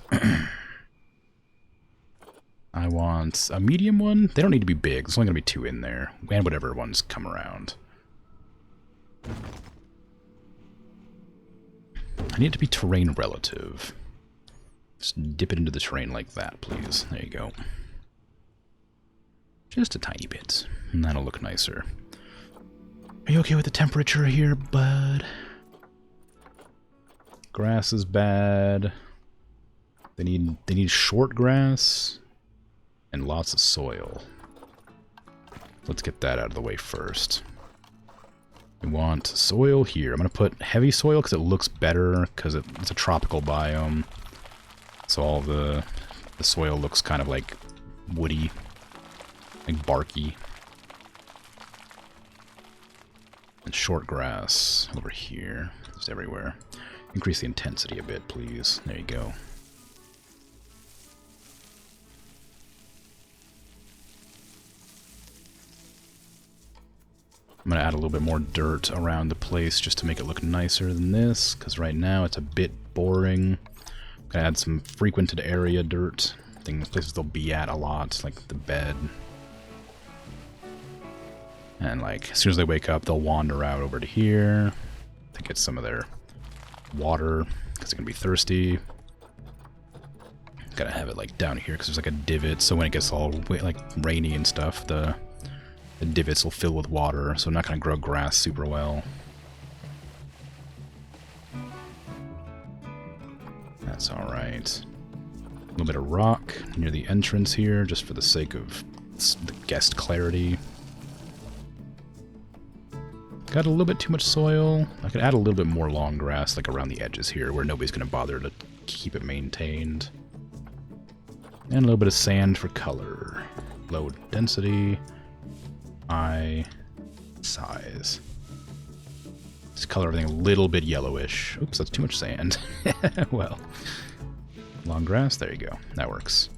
I want a medium one. They don't need to be big. There's only going to be 2 in there. And whatever ones come around. I need it to be terrain relative. Just dip it into the terrain like that, please. There you go. Just a tiny bit. And that'll look nicer. Are you okay with the temperature here, bud? Grass is bad. They need short grass and lots of soil. Let's get that out of the way first. We want soil here. I'm going to put heavy soil because it looks better because it's a tropical biome. So all the soil looks kind of like woody, like barky. And short grass over here. Just everywhere. Increase the intensity a bit, please. There you go. I'm going to add a little bit more dirt around the place just to make it look nicer than this, because right now it's a bit boring. I'm going to add some frequented area dirt, places they'll be at a lot, like the bed. And like, as soon as they wake up, they'll wander out over to here to get some of their water, because they're going to be thirsty. Gotta have it like down here, because there's like a divot, so when it gets all like rainy and stuff, the divots will fill with water, so I'm not going to grow grass super well. That's alright. A little bit of rock near the entrance here, just for the sake of the guest clarity. Got a little bit too much soil. I could add a little bit more long grass, like around the edges here, where nobody's going to bother to keep it maintained. And a little bit of sand for color. Low density. High size. Just color everything a little bit yellowish. Oops, that's too much sand. Well, long grass, there you go. That works.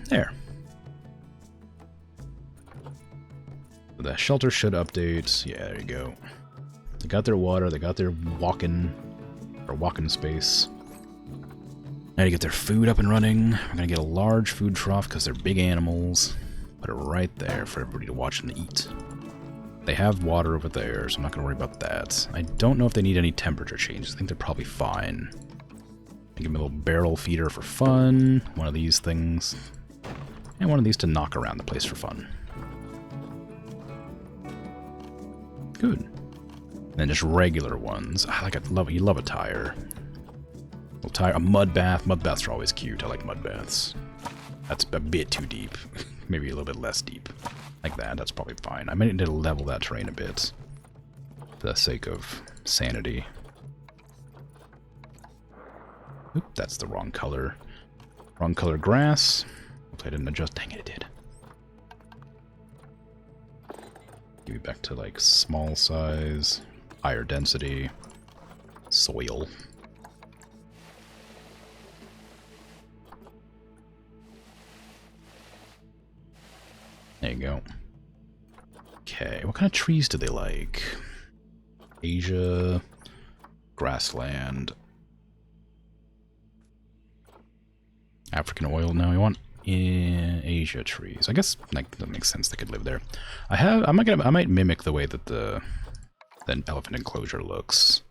There. The shelter should update. Yeah, there you go. They got their water, they got their walk-in space. Now to get their food up and running. We're gonna get a large food trough because they're big animals. Put it right there for everybody to watch and eat. They have water over there, so I'm not going to worry about that. I don't know if they need any temperature changes. I think they're probably fine. Give them a little barrel feeder for fun. One of these things. And one of these to knock around the place for fun. Good. And then just regular ones. You love a tire. A mud bath. Mud baths are always cute. I like mud baths. That's a bit too deep. Maybe a little bit less deep. Like that, that's probably fine. I might need to level that terrain a bit. For the sake of sanity. Oop, that's the wrong color. Wrong color grass. Hopefully I didn't adjust. Dang it, it did. Give it back to like small size. Higher density. Soil. There you go. Okay, what kind of trees do they like? Asia, grassland, African oil. No, we want Asia trees. I guess like that makes sense. They could live there. I might mimic the way that the elephant enclosure looks.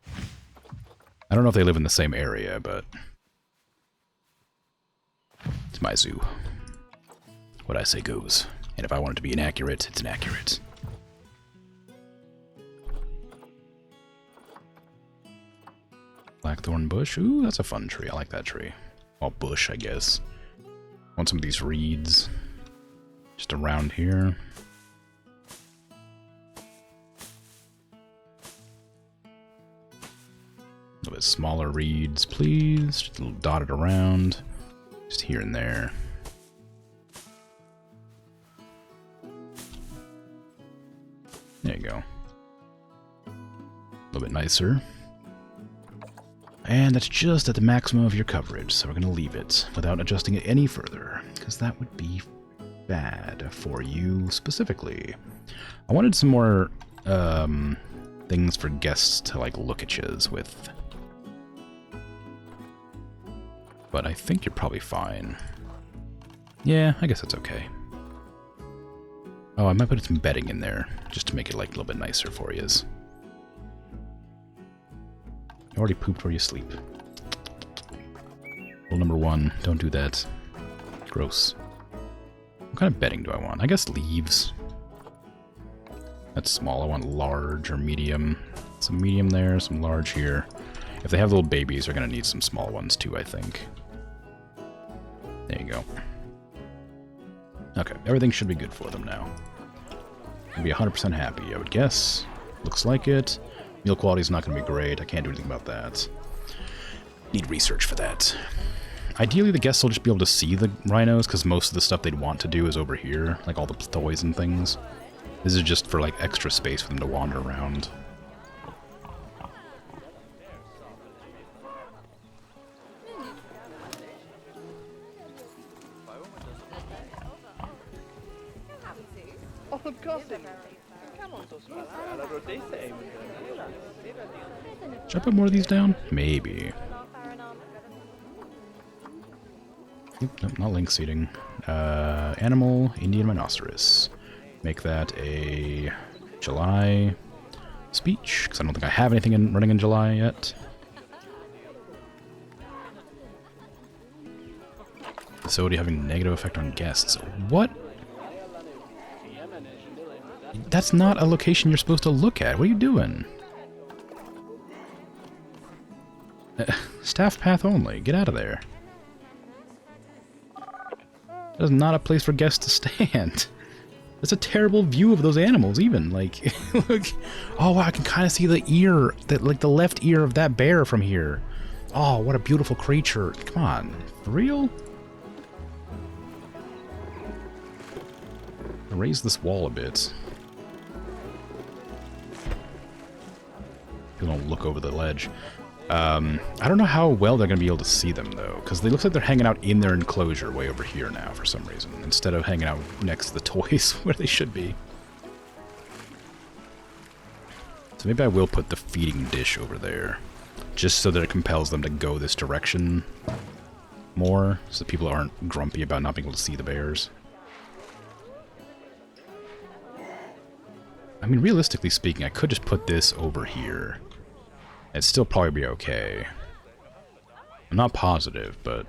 I don't know if they live in the same area, but it's my zoo. What I say goes. And if I want it to be inaccurate, it's inaccurate. Blackthorn bush. Ooh, that's a fun tree. I like that tree. Well, bush, I guess. Want some of these reeds. Just around here. A little bit smaller reeds, please. Just a little dotted around. Just here and there. There you go. A little bit nicer. And that's just at the maximum of your coverage, so we're going to leave it without adjusting it any further, because that would be bad for you specifically. I wanted some more things for guests to like look at yous with. But I think you're probably fine. Yeah, I guess that's okay. Oh, I might put some bedding in there, just to make it like a little bit nicer for you. You already pooped where you sleep. Rule number 1, don't do that. Gross. What kind of bedding do I want? I guess leaves. That's small. I want large or medium. Some medium there, some large here. If they have little babies, they're going to need some small ones too, I think. There you go. Okay, everything should be good for them now. I'll be 100% happy, I would guess. Looks like it. Meal quality is not going to be great. I can't do anything about that. Need research for that. Ideally, the guests will just be able to see the rhinos, because most of the stuff they'd want to do is over here, like all the toys and things. This is just for like extra space for them to wander around. Should I put more of these down? Maybe. Oop, nope, not link seating. Animal, Indian rhinoceros. Make that a July speech, because I don't think I have anything running in July yet. Facility having negative effect on guests. What? That's not a location you're supposed to look at. What are you doing? Staff path only. Get out of there. That is not a place for guests to stand. That's a terrible view of those animals, even. Like, look. Oh, wow, I can kind of see the ear, like the left ear of that bear from here. Oh, what a beautiful creature. Come on. For real? Raise this wall a bit. People don't look over the ledge. I don't know how well they're going to be able to see them, though, because they look like they're hanging out in their enclosure way over here now, for some reason, instead of hanging out next to the toys where they should be. So maybe I will put the feeding dish over there, just so that it compels them to go this direction more, so people aren't grumpy about not being able to see the bears. I mean, realistically speaking, I could just put this over here. It'd still probably be okay. I'm not positive, but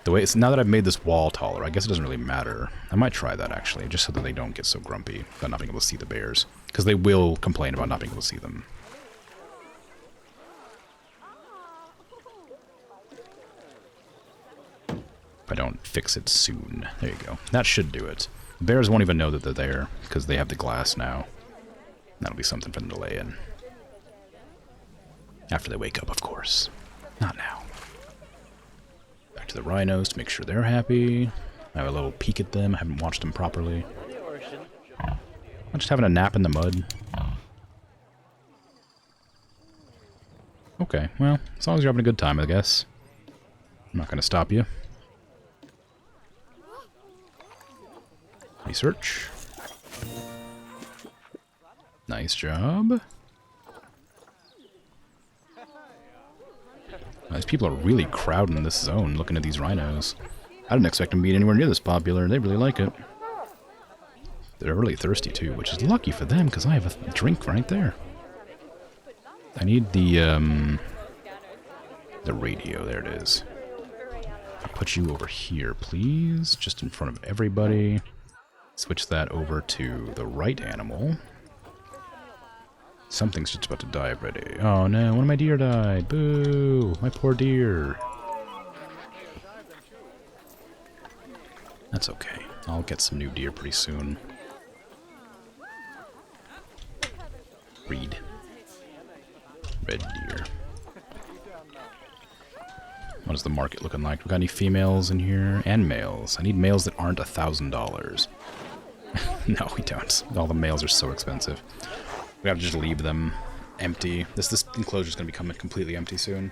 the way it's now that I've made this wall taller, I guess it doesn't really matter. I might try that actually, just so that they don't get so grumpy about not being able to see the bears, because they will complain about not being able to see them. If I don't fix it soon. There you go. That should do it. Bears won't even know that they're there, because they have the glass now. That'll be something for them to lay in. After they wake up, of course. Not now. Back to the rhinos to make sure they're happy. I have a little peek at them. I haven't watched them properly. I'm just having a nap in the mud. Okay, well, as long as you're having a good time, I guess. I'm not going to stop you. Research. Nice job. These people are really crowding this zone looking at these rhinos. I didn't expect them to be anywhere near this popular. They really like it. They're really thirsty too, which is lucky for them because I have a drink right there. I need the radio. There it is. I'll put you over here, please. Just in front of everybody. Switch that over to the right animal. Something's just about to die already. Oh no, one of my deer died. Boo! My poor deer. That's okay. I'll get some new deer pretty soon. Reed. Red deer. What is the market looking like? We got any females in here? And males. I need males that aren't $1,000. No, we don't. All the males are so expensive. We have to just leave them empty. This enclosure is going to become completely empty soon.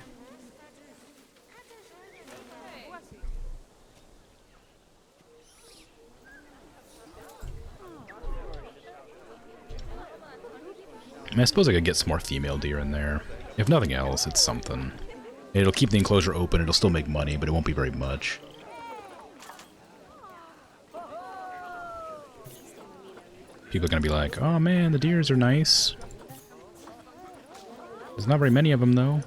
I mean, I suppose I could get some more female deer in there. If nothing else, it's something. It'll keep the enclosure open, it'll still make money, but it won't be very much. People are going to be like, oh man, the deers are nice. There's not very many of them, though.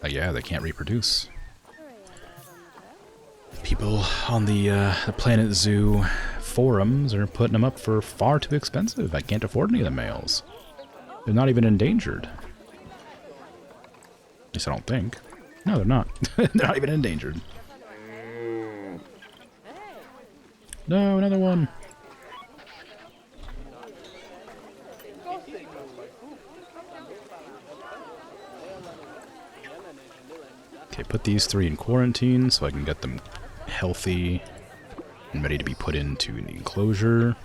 Yeah, they can't reproduce. People on the Planet Zoo forums are putting them up for far too expensive. I can't afford any of the males. They're not even endangered. At least I don't think. No, they're not. They're not even endangered. No, another one. Okay, put these 3 in quarantine so I can get them healthy and ready to be put into the enclosure.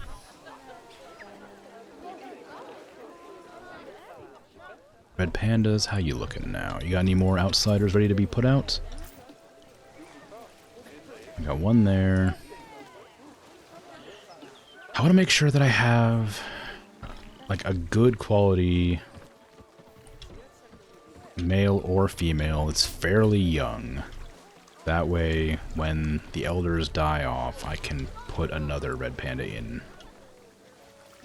Red pandas, how you looking now? You got any more outsiders ready to be put out? I got one there. I want to make sure that I have like a good quality male or female that's fairly young. That way, when the elders die off, I can put another red panda in.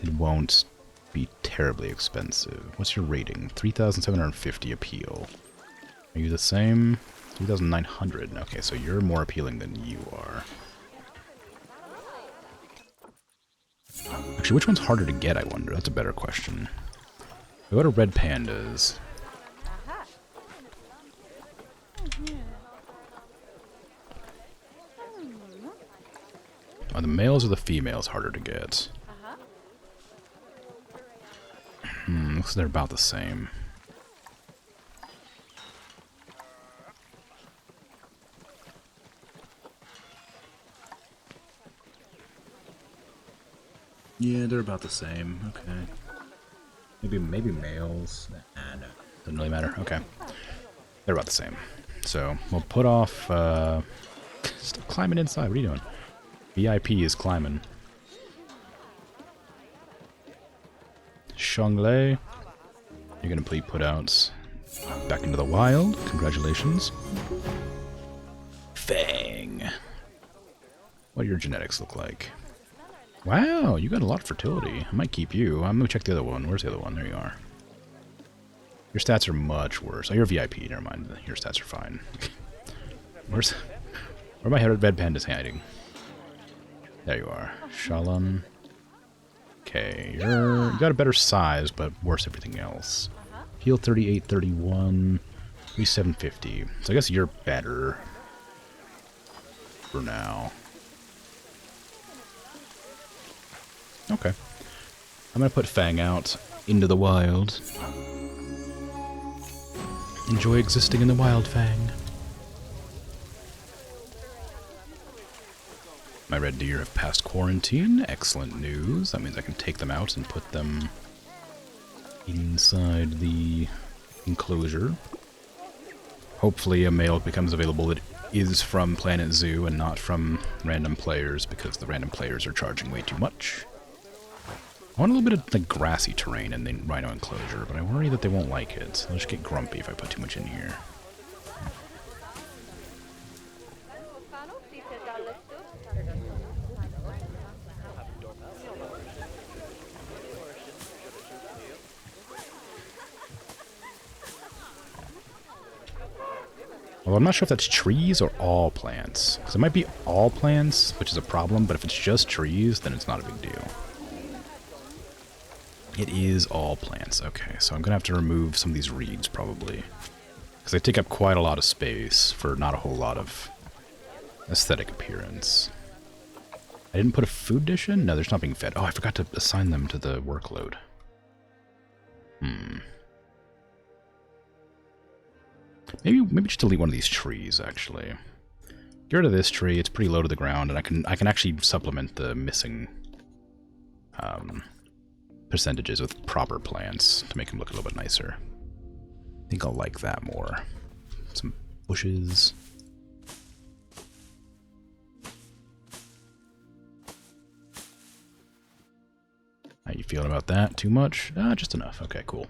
It won't be terribly expensive. What's your rating? 3,750 appeal. Are you the same? 3,900. Okay, so you're more appealing than you are. Actually, which one's harder to get, I wonder? That's a better question. We go to red pandas. Are the males or the females harder to get? Looks like they're about the same. Yeah, they're about the same. Okay. Maybe males. Nah, no. Doesn't really matter. Okay. They're about the same. So, we'll put off, still climbing inside. What are you doing? VIP is climbing. Shanglei, you're gonna be put out back into the wild. Congratulations. Fang. What do your genetics look like? Wow, you got a lot of fertility. I might keep you. I'm gonna check the other one. Where's the other one? There you are. Your stats are much worse. Oh, you're VIP. Never mind. Your stats are fine. Where are my red pandas hiding? There you are. Shalom. Okay, you got a better size, but worse everything else. Heal 38, 31, 3750. So I guess you're better for now. Okay. I'm gonna put Fang out into the wild. Enjoy existing in the wild, Fang. My red deer have passed quarantine. Excellent news. That means I can take them out and put them inside the enclosure. Hopefully a male becomes available that is from Planet Zoo and not from random players, because the random players are charging way too much. I want a little bit of like grassy terrain in the rhino enclosure, but I worry that they won't like it. They'll just get grumpy if I put too much in here. Well, I'm not sure if that's trees or all plants. Because it might be all plants, which is a problem, but if it's just trees, then it's not a big deal. It is all plants. Okay, so I'm going to have to remove some of these reeds, probably. Because they take up quite a lot of space for not a whole lot of aesthetic appearance. I didn't put a food dish in? No, they're not being fed. Oh, I forgot to assign them to the workload. Maybe just delete one of these trees, actually. Get rid of this tree, it's pretty low to the ground, and I can actually supplement the missing percentages with proper plants to make them look a little bit nicer. I think I'll like that more. Some bushes. How you feeling about that? Too much? Just enough. Okay, cool.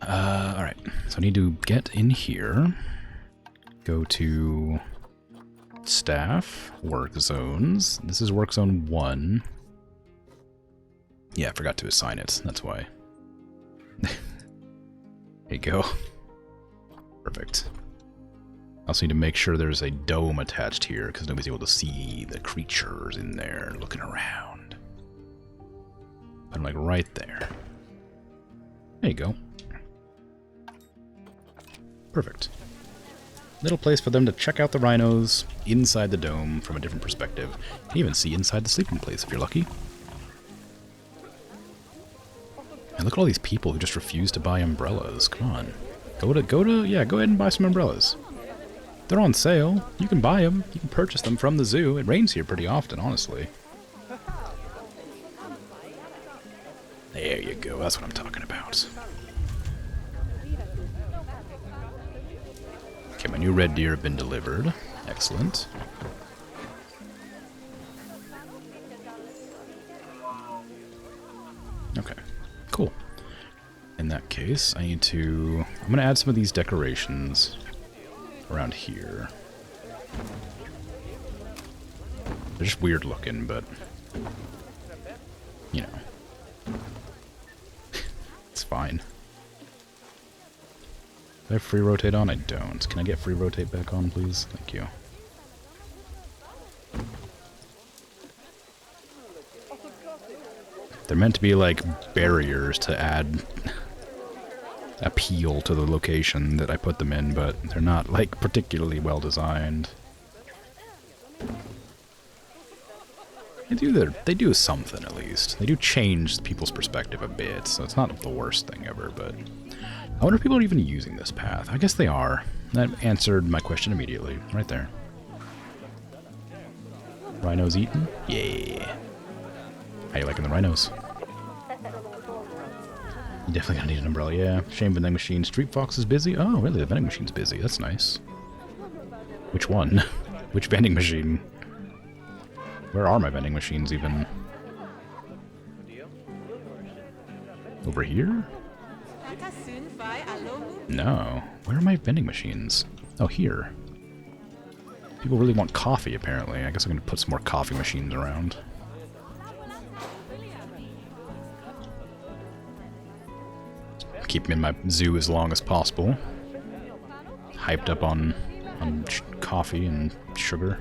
Alright, so I need to get in here, go to staff, work zones. This is work zone 1. Yeah, I forgot to assign it, that's why. There you go. Perfect. I also need to make sure there's a dome attached here, because nobody's able to see the creatures in there looking around. Put them like right there. There you go. Perfect. Little place for them to check out the rhinos inside the dome from a different perspective. You can even see inside the sleeping place if you're lucky. And look at all these people who just refuse to buy umbrellas. Come on. Go ahead and buy some umbrellas. They're on sale. You can buy them. You can purchase them from the zoo. It rains here pretty often, honestly. There you go. That's what I'm talking about. Okay, my new red deer have been delivered. Excellent. case, I need to... I'm going to add some of these decorations around here. They're just weird looking, but... you know. It's fine. Do I have free rotate on? I don't. Can I get free rotate back on, please? Thank you. They're meant to be like barriers to add appeal to the location that I put them in, but they're not like particularly well designed. They do something at least. They do change people's perspective a bit, so it's not the worst thing ever, but I wonder if people are even using this path. I guess they are. That answered my question immediately, right there. Rhinos eaten? Yeah. How you liking the rhinos? You definitely gonna need an umbrella, yeah. Shame vending machine. Street Fox is busy? Oh, really? The vending machine's busy. That's nice. Which one? Which vending machine? Where are my vending machines even? Over here? No. Where are my vending machines? Oh, here. People really want coffee, apparently. I guess I'm going to put some more coffee machines around. Keep them in my zoo as long as possible. Hyped up on coffee and sugar.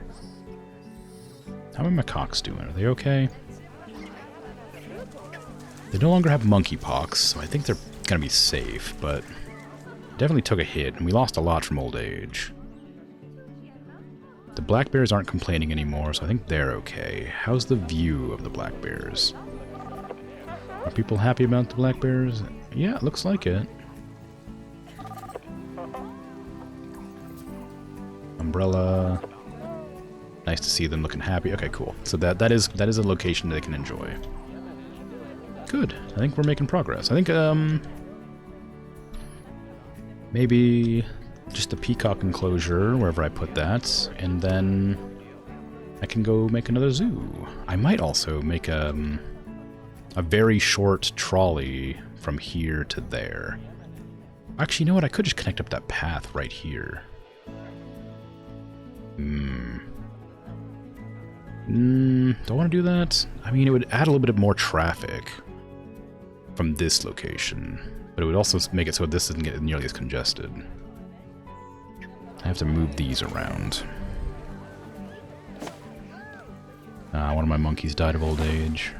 How are my cocks doing? Are they okay? They no longer have monkeypox, so I think they're going to be safe, but definitely took a hit, and we lost a lot from old age. The black bears aren't complaining anymore, so I think they're okay. How's the view of the black bears? Are people happy about the black bears? Yeah, it looks like it. Umbrella. Nice to see them looking happy. Okay, cool. So that is a location they can enjoy. Good. I think we're making progress. I think maybe just the peacock enclosure wherever I put that, and then I can go make another zoo. I might also make a very short trolley from here to there. Actually, you know what? I could just connect up that path right here. Do I want to do that? I mean, it would add a little bit more traffic from this location, but it would also make it so this doesn't get nearly as congested. I have to move these around. One of my monkeys died of old age.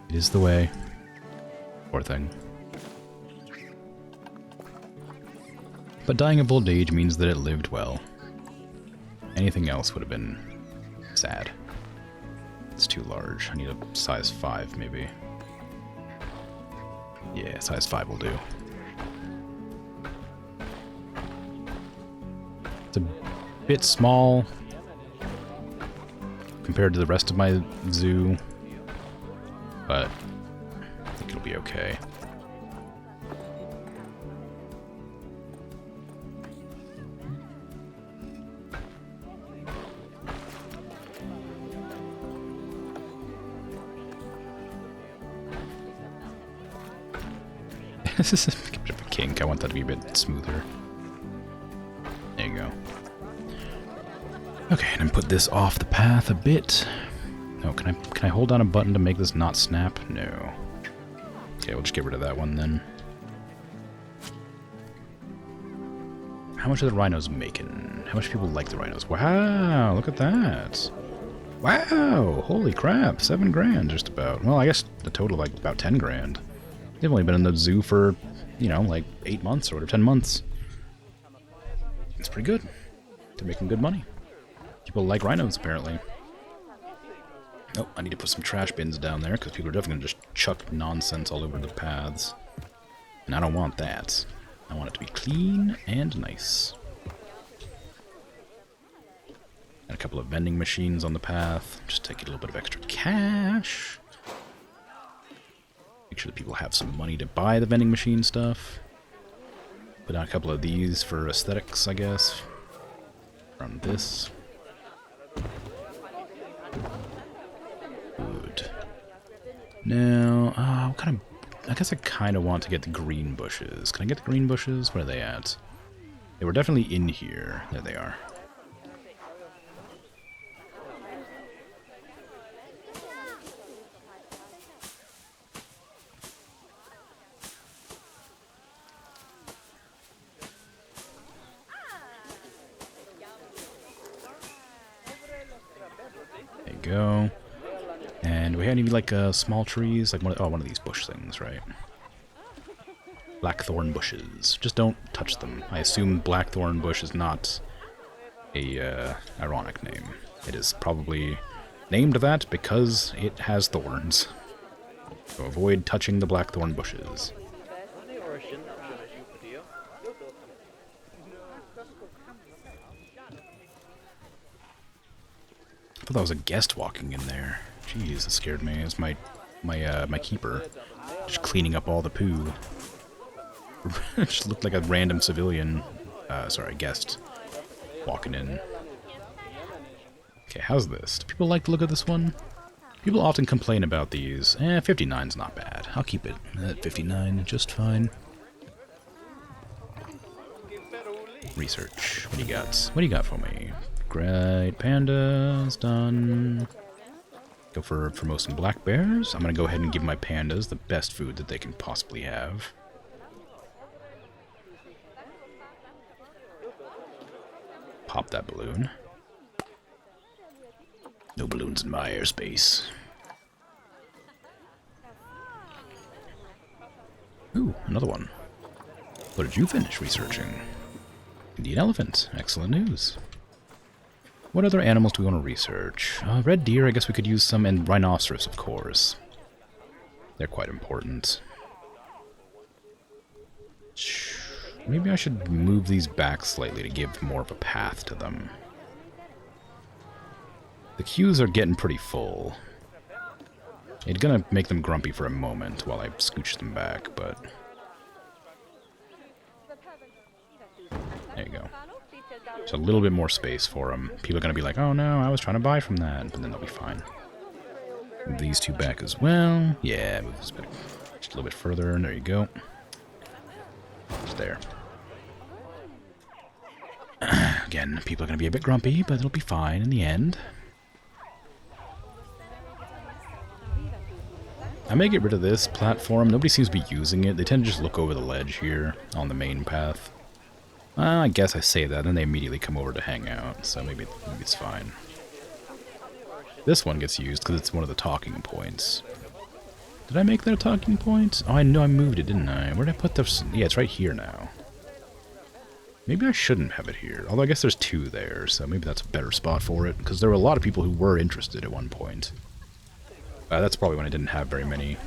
It is the way. Poor thing. But dying of old age means that it lived well. Anything else would have been sad. It's too large. I need a size 5, maybe. Yeah, size 5 will do. It's a bit small compared to the rest of my zoo, but I think it'll be okay. This is a bit of a kink. I want that to be a bit smoother. There you go. Okay, and then put this off the path a bit. No, can I hold down a button to make this not snap? No. Okay, we'll just get rid of that one then. How much are the rhinos making? How much people like the rhinos? Wow, look at that. Wow, holy crap, 7 grand just about. Well, I guess the total like about 10 grand. They've only been in the zoo for, you know, like 8 months or whatever, 10 months. It's pretty good. They're making good money. People like rhinos, apparently. Oh, I need to put some trash bins down there, because people are definitely going to just chuck nonsense all over the paths. And I don't want that. I want it to be clean and nice. And a couple of vending machines on the path. Just take a little bit of extra cash. Make sure that people have some money to buy the vending machine stuff. Put down a couple of these for aesthetics, I guess. Run this. Good. Now, what kind of I guess I kind of want to get the green bushes. Can I get the green bushes? Where are they at? They were definitely in here. There they are. There you go. And we had any like small trees, like one of these bush things, right? Blackthorn bushes. Just don't touch them. I assume blackthorn bush is not a ironic name. It is probably named that because it has thorns. So avoid touching the blackthorn bushes. I thought that was a guest walking in there. Jeez, that scared me. It was my keeper. Just cleaning up all the poo. Just looked like a random civilian, guest walking in. Okay, how's this? Do people like to look at this one? People often complain about these. 59's not bad. I'll keep it at 59, just fine. Research. What do you got? What do you got for me? Great, pandas, done. Go for most some black bears. I'm gonna go ahead and give my pandas the best food that they can possibly have. Pop that balloon. No balloons in my airspace. Ooh, another one. What did you finish researching? Indeed, elephant. Excellent news. What other animals do we want to research? Red deer, I guess we could use some, and rhinoceros, of course. They're quite important. Maybe I should move these back slightly to give more of a path to them. The queues are getting pretty full. It's gonna make them grumpy for a moment while I scooch them back, but... There you go. Just a little bit more space for them. People are gonna be like, oh no, I was trying to buy from that, but then they'll be fine. Move these two back as well. Yeah, move this back just a little bit further, and there you go. Just there. Again, people are going to be a bit grumpy, but it'll be fine in the end. I may get rid of this platform. Nobody seems to be using it. They tend to just look over the ledge here on the main path. I guess I say that, then they immediately come over to hang out, so maybe it's fine. This one gets used because it's one of the talking points. Did I make that a talking point? Oh, I know I moved it, didn't I? Where did I put this? Yeah, it's right here now. Maybe I shouldn't have it here. Although I guess there's two there, so maybe that's a better spot for it. Because there were a lot of people who were interested at one point. That's probably when I didn't have very many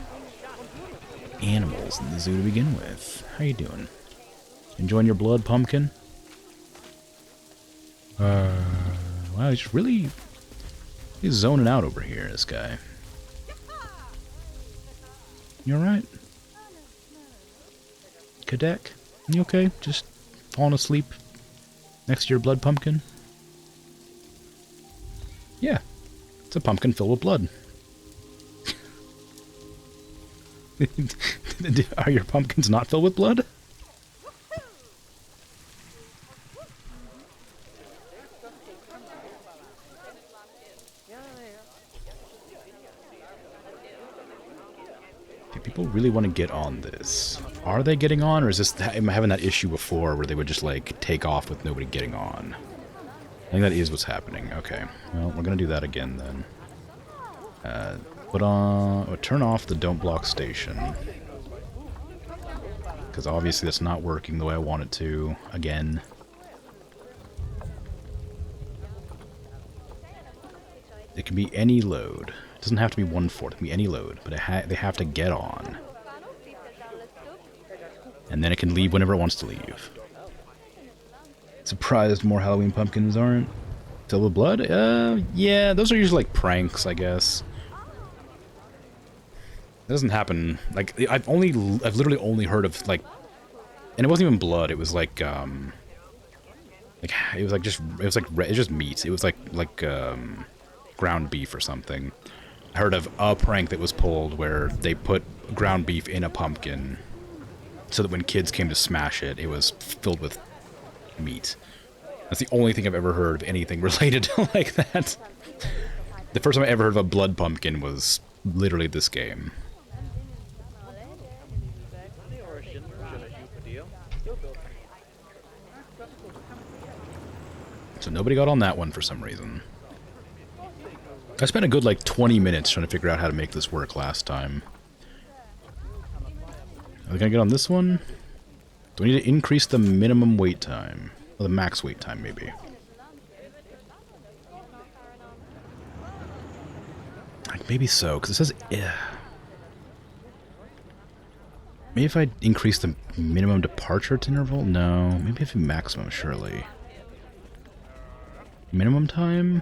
animals in the zoo to begin with. How you doing? Enjoying your blood, pumpkin? Wow, he's zoning out over here, this guy. You alright? Kadek? You okay? Just falling asleep next to your blood pumpkin? Yeah. It's a pumpkin filled with blood. Are your pumpkins not filled with blood? People really want to get on this. Are they getting on, or is this... Am I having that issue before where they would just, like, take off with nobody getting on? I think that is what's happening. Okay. Well, we're going to do that again, then. Turn off the don't block station. Because obviously that's not working the way I want it to. Again. It can be any load. It doesn't have to be 1/4. It can be any load. But they have to get on. And then it can leave whenever it wants to leave. Surprised more Halloween pumpkins aren't filled with blood? Yeah, those are usually like pranks, I guess. That doesn't happen. Like, I've literally only heard of, like, and it wasn't even blood. It was like it was just meat. It was like ground beef or something. I heard of a prank that was pulled where they put ground beef in a pumpkin so that when kids came to smash it, it was filled with meat. That's the only thing I've ever heard of anything related to like that. The first time I ever heard of a blood pumpkin was literally this game. So nobody got on that one for some reason. I spent a good like 20 minutes trying to figure out how to make this work last time. Are we gonna get on this one? Do we need to increase the minimum wait time? Or the max wait time, maybe? Like, maybe so, because it says... Maybe if I increase the minimum departure interval? No. Maybe if maximum, surely. Minimum time?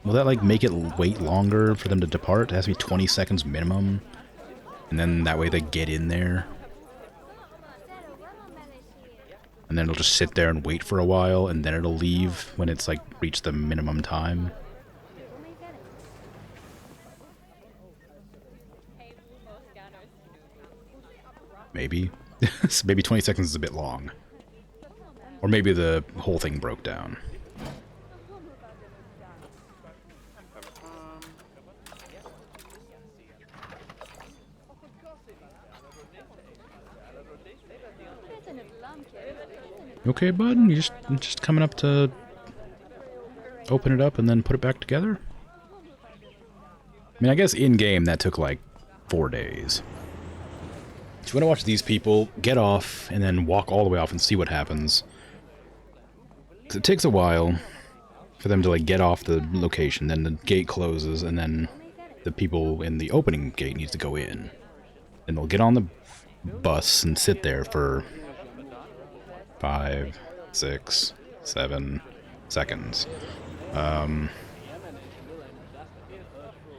Will that, like, make it wait longer for them to depart? It has to be 20 seconds minimum. And then that way they get in there. And then it'll just sit there and wait for a while, and then it'll leave when it's, like, reached the minimum time. Maybe. So maybe 20 seconds is a bit long. Or maybe the whole thing broke down. Okay, bud? You just coming up to open it up and then put it back together? I mean, I guess in-game that took like 4 days. So you want to watch these people get off and then walk all the way off and see what happens. Because it takes a while for them to like get off the location, then the gate closes, and then the people in the opening gate needs to go in. And they'll get on the bus and sit there for 5, 6, 7 seconds.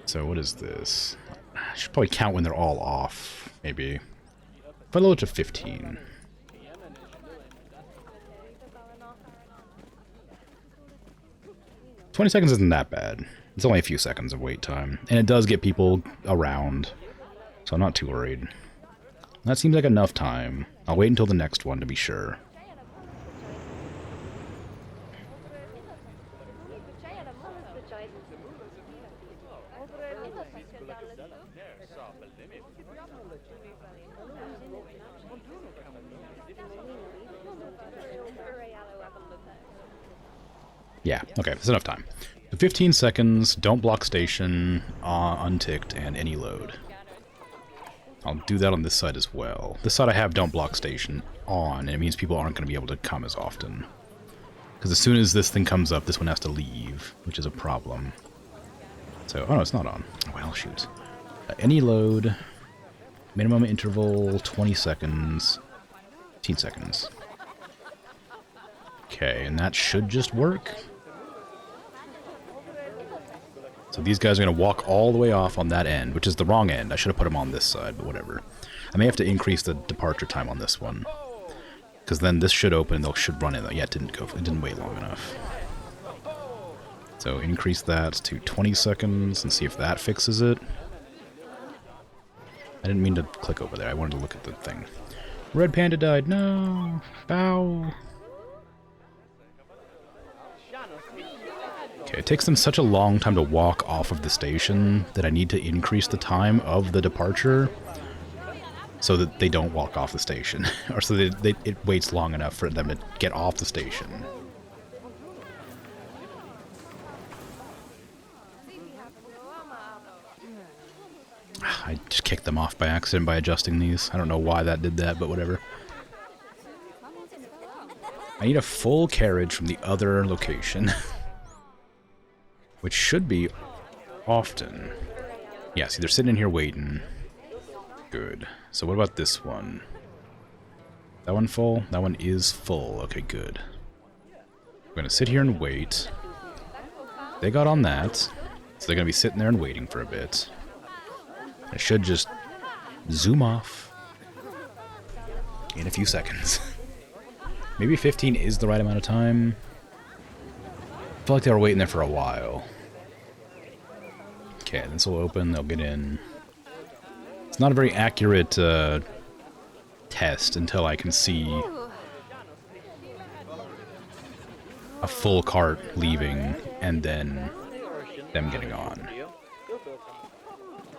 So what is this? I should probably count when they're all off, maybe. If I load it to 15. "20 seconds isn't that bad. It's only a few seconds of wait time. And it does get people around, so I'm not too worried. That seems like enough time. I'll wait until the next one to be sure. Yeah, okay, that's enough time. 15 seconds, don't block station, unticked, and any load. I'll do that on this side as well. This side I have don't block station on, and it means people aren't going to be able to come as often. Because as soon as this thing comes up, this one has to leave, which is a problem. So, oh no, it's not on. Well, shoot. Any load, minimum interval, 20 seconds, 15 seconds. Okay, and that should just work. So these guys are going to walk all the way off on that end, which is the wrong end. I should have put them on this side, but whatever. I may have to increase the departure time on this one. Because then this should open and they should run in. Yeah, it didn't wait long enough. So increase that to 20 seconds and see if that fixes it. I didn't mean to click over there. I wanted to look at the thing. Red Panda died. No. Bow. Okay, it takes them such a long time to walk off of the station that I need to increase the time of the departure so that they don't walk off the station, or so that it waits long enough for them to get off the station. I just kicked them off by accident by adjusting these. I don't know why that did that, but whatever. I need a full carriage from the other location. Which should be often. Yeah, see, they're sitting in here waiting. Good. So what about this one? That one full? That one is full. Okay, good. We're going to sit here and wait. They got on that. So they're going to be sitting there and waiting for a bit. I should just zoom off in a few seconds. Maybe 15 is the right amount of time. I feel like they were waiting there for a while. Okay, this will open, they'll get in. It's not a very accurate test until I can see a full cart leaving and then them getting on.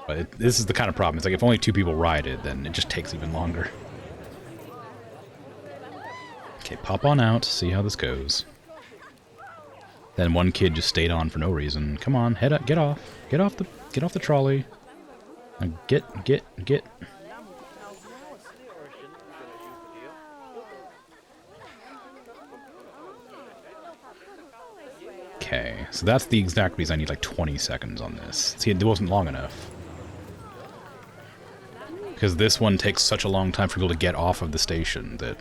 But this is the kind of problem. It's like if only 2 people ride it, then it just takes even longer. Okay, pop on out, see how this goes. Then one kid just stayed on for no reason. Come on, head up, get off the trolley. Now get. Okay, so that's the exact reason I need like 20 seconds on this. See, it wasn't long enough. Because this one takes such a long time for people to get off of the station that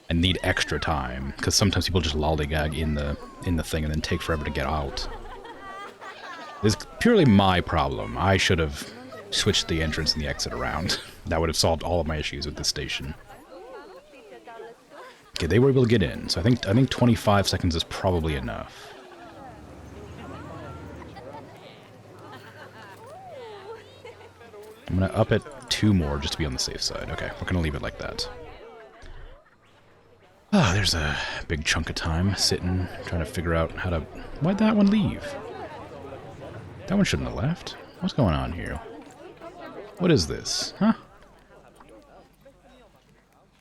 I need extra time. Because sometimes people just lollygag in the thing and then take forever to get out. This is purely my problem. I should have switched the entrance and the exit around. That would have solved all of my issues with this station. Okay, they were able to get in, so I think 25 seconds is probably enough. I'm gonna up it 2 more just to be on the safe side. Okay, we're gonna leave it like that. Ah, there's a big chunk of time sitting, trying to figure out how to... Why'd that one leave? That one shouldn't have left. What's going on here? What is this? Huh?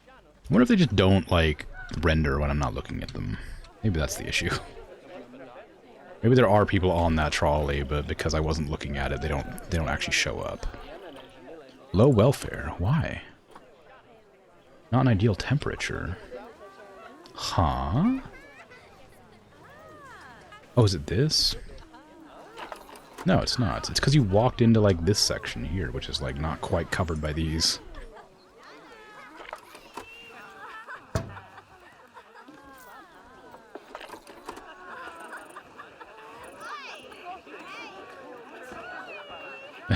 I wonder if they just don't, like, render when I'm not looking at them. Maybe that's the issue. Maybe there are people on that trolley, but because I wasn't looking at it, they don't actually show up. Low welfare. Why? Not an ideal temperature. Huh? Oh, is it this? No, it's not. It's because you walked into, like, this section here, which is, like, not quite covered by these.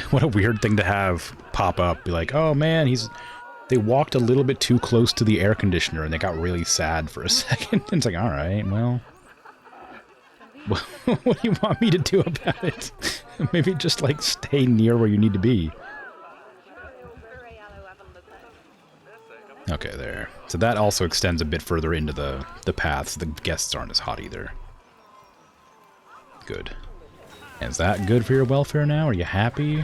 What a weird thing to have pop up. Be like, oh man, they walked a little bit too close to the air conditioner and they got really sad for a second. It's like, alright, well... What do you want me to do about it? Maybe just, like, stay near where you need to be. Okay, there. So that also extends a bit further into the path, so the guests aren't as hot either. Good. Is that good for your welfare now? Are you happy?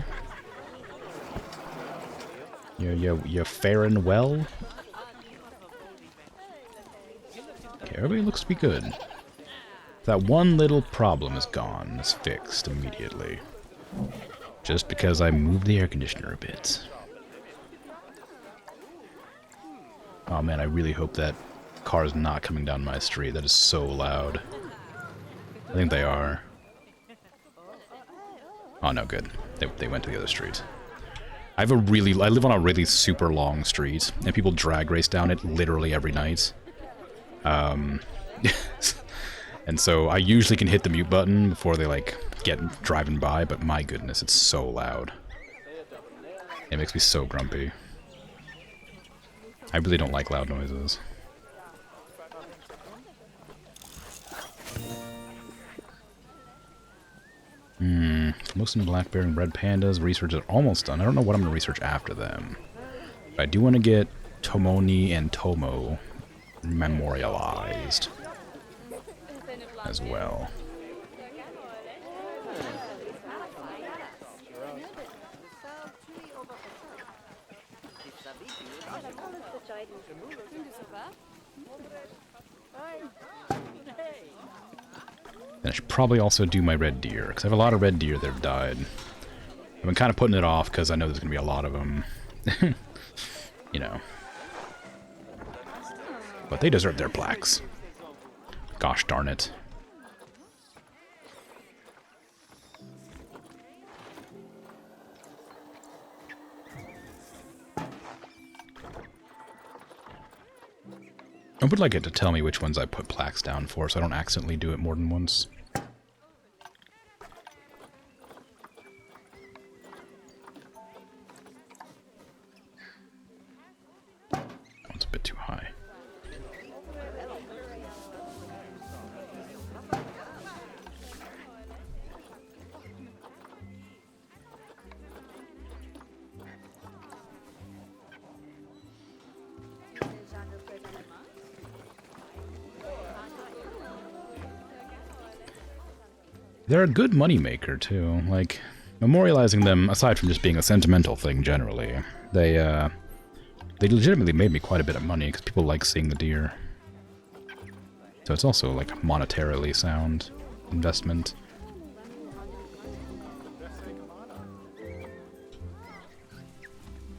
You're faring well? Okay, everybody looks to be good. That one little problem is gone. It's fixed immediately. Just because I moved the air conditioner a bit. Oh man, I really hope that car is not coming down my street. That is so loud. I think they are. Oh no, good. They went to the other street. I live on a really super long street, and people drag race down it literally every night. And so I usually can hit the mute button before they, like, get driving by, but my goodness, it's so loud. It makes me so grumpy. I really don't like loud noises. Most black bear and red pandas. Research is almost done. I don't know what I'm going to research after them. But I do want to get Tomoni and Tomo memorialized as well. And I should probably also do my red deer, because I have a lot of red deer that have died. I've been kind of putting it off because I know there's going to be a lot of them. You know. But they deserve their plaques. Gosh darn it. I would like it to tell me which ones I put plaques down for, so I don't accidentally do it more than once. That one's a bit too high. They're a good moneymaker, too. Like, memorializing them, aside from just being a sentimental thing generally, they legitimately made me quite a bit of money, because people like seeing the deer. So it's also, like, monetarily sound investment.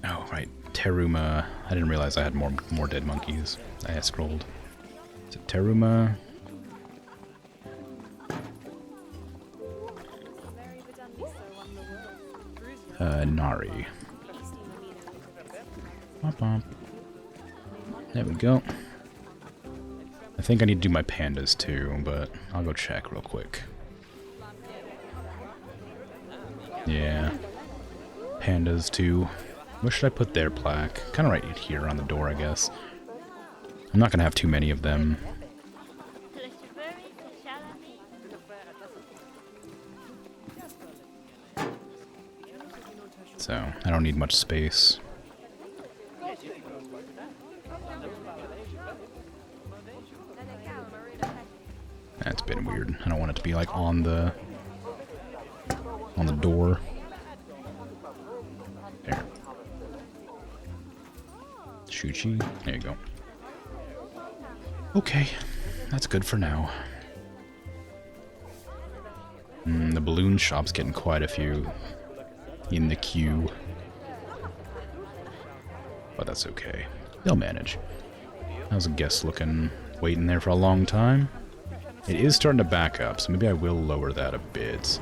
Oh, right. Teruma. I didn't realize I had more dead monkeys. I had scrolled. Is it Teruma? Nari. Bop, bop. There we go. I think I need to do my pandas too, but I'll go check real quick. Yeah. Pandas too. Where should I put their plaque? Kind of right here on the door, I guess. I'm not going to have too many of them. So, I don't need much space. That's been weird. I don't want it to be like on the door. There. Shuchi. There you go. Okay, that's good for now. The balloon shop's getting quite a few in the queue. But that's okay. They'll manage. How's a guest looking? Waiting there for a long time? It is starting to back up, so maybe I will lower that a bit.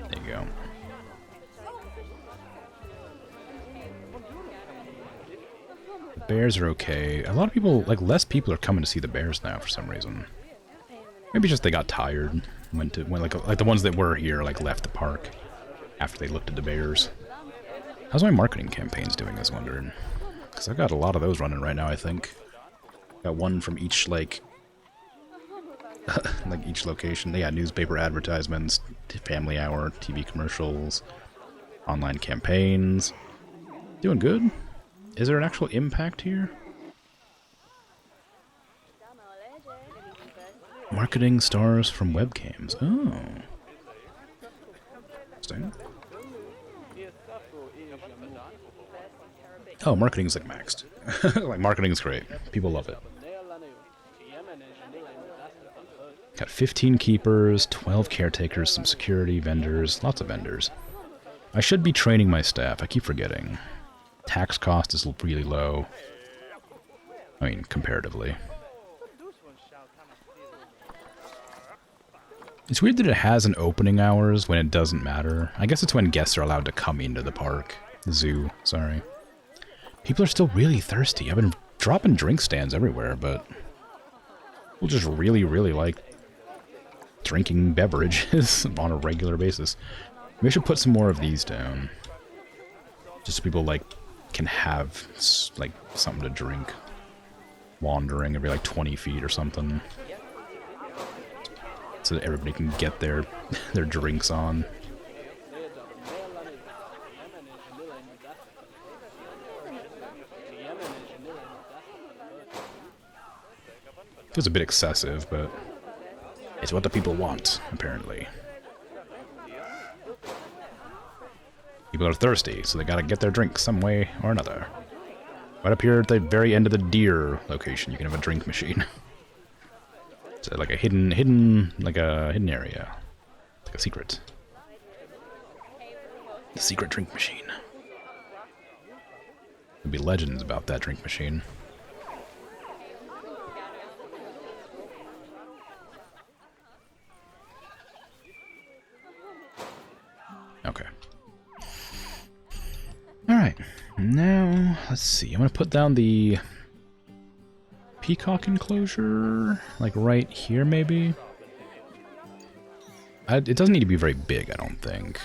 There you go. The bears are okay. A lot of people, like, less people are coming to see the bears now for some reason. Maybe just they got tired. Went like the ones that were here, like, left the park after they looked at the bears. How's my marketing campaigns doing, I was wondering? Because I've got a lot of those running right now, I think. Got one from each, like, like each location. They got newspaper advertisements, family hour, TV commercials, online campaigns. Doing good. Is there an actual impact here? Marketing stars from webcams. Oh. Interesting. Oh, marketing's like maxed. Like, marketing's great. People love it. Got 15 keepers, 12 caretakers, some security, vendors, lots of vendors. I should be training my staff. I keep forgetting. Tax cost is really low. I mean, comparatively. It's weird that it has an opening hours when it doesn't matter. I guess it's when guests are allowed to come into the park. The zoo, sorry. People are still really thirsty. I've been dropping drink stands everywhere, but people just really, really like drinking beverages on a regular basis. Maybe I should put some more of these down. Just so people, like, can have, like, something to drink. Wandering every, like, 20 feet or something. So that everybody can get their drinks on. Feels a bit excessive, but it's what the people want, apparently. People are thirsty, so they gotta get their drink some way or another. Right up here at the very end of the deer location, you can have a drink machine. It's like a hidden area. Like a secret. The secret drink machine. There'll be legends about that drink machine. Okay. Alright. Now, let's see. I'm going to put down the peacock enclosure, like right here, maybe? It doesn't need to be very big, I don't think.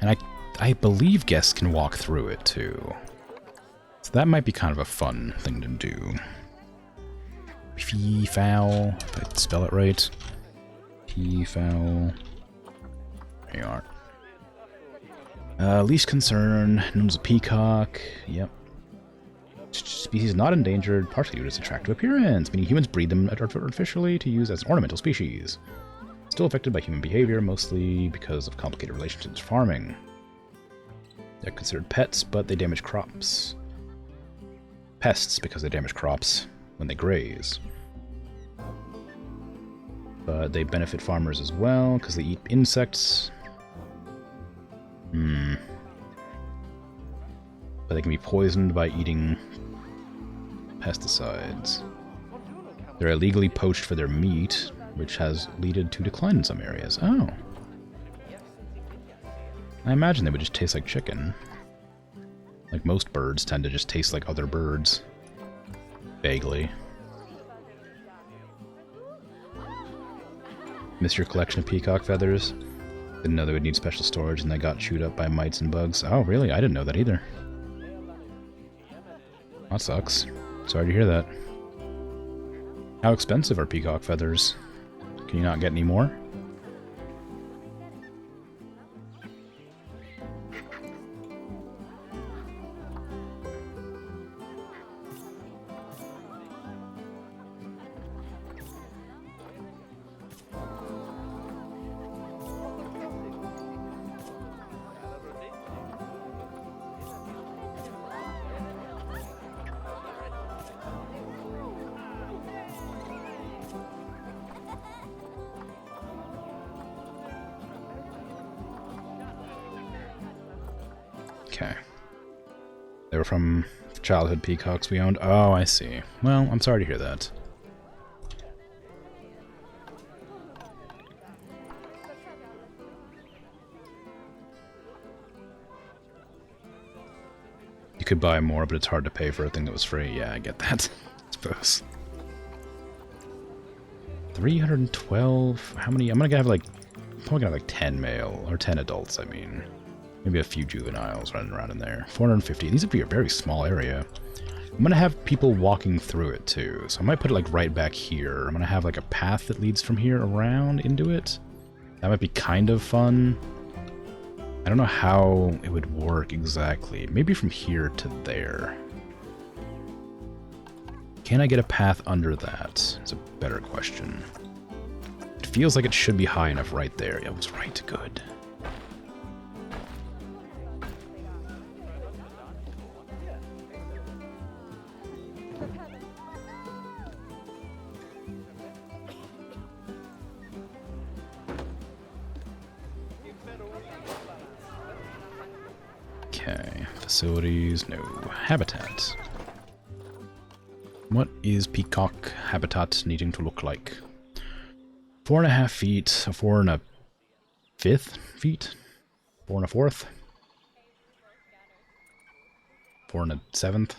And I believe guests can walk through it, too. So that might be kind of a fun thing to do. Peafowl, if I spell it right. Peafowl. There you are. Least concern, known as a peacock. Yep. Species not endangered, partially due to its attractive appearance, meaning humans breed them artificially to use as ornamental species. Still affected by human behavior, mostly because of complicated relationships with farming. They're considered pets, but they damage crops. Pests, because they damage crops when they graze. But they benefit farmers as well, because they eat insects. But they can be poisoned by eating pesticides. They're illegally poached for their meat, which has led to decline in some areas. Oh. I imagine they would just taste like chicken. Like most birds tend to just taste like other birds. Vaguely. Miss your collection of peacock feathers? Didn't know they would need special storage and they got chewed up by mites and bugs. Oh, really? I didn't know that either. That sucks. Sorry to hear that. How expensive are peacock feathers? Can you not get any more? Okay. They were from childhood peacocks we owned. Oh, I see. Well, I'm sorry to hear that. You could buy more, but it's hard to pay for a thing that was free. Yeah, I get that. I suppose. 312? How many? I'm gonna have like... probably gonna have like 10 male, or 10 adults, I mean. Maybe a few juveniles running around in there. 450. These would be a very small area. I'm gonna have people walking through it too, so I might put it like right back here. I'm gonna have like a path that leads from here around into it. That might be kind of fun. I don't know how it would work exactly. Maybe from here to there. Can I get a path under that? It's a better question. It feels like it should be high enough right there. It was right. Good. Okay, facilities, no. Habitat. What is peacock habitat needing to look like? 4.5 feet, 4 1/5 feet, 4 1/4, 4 1/7,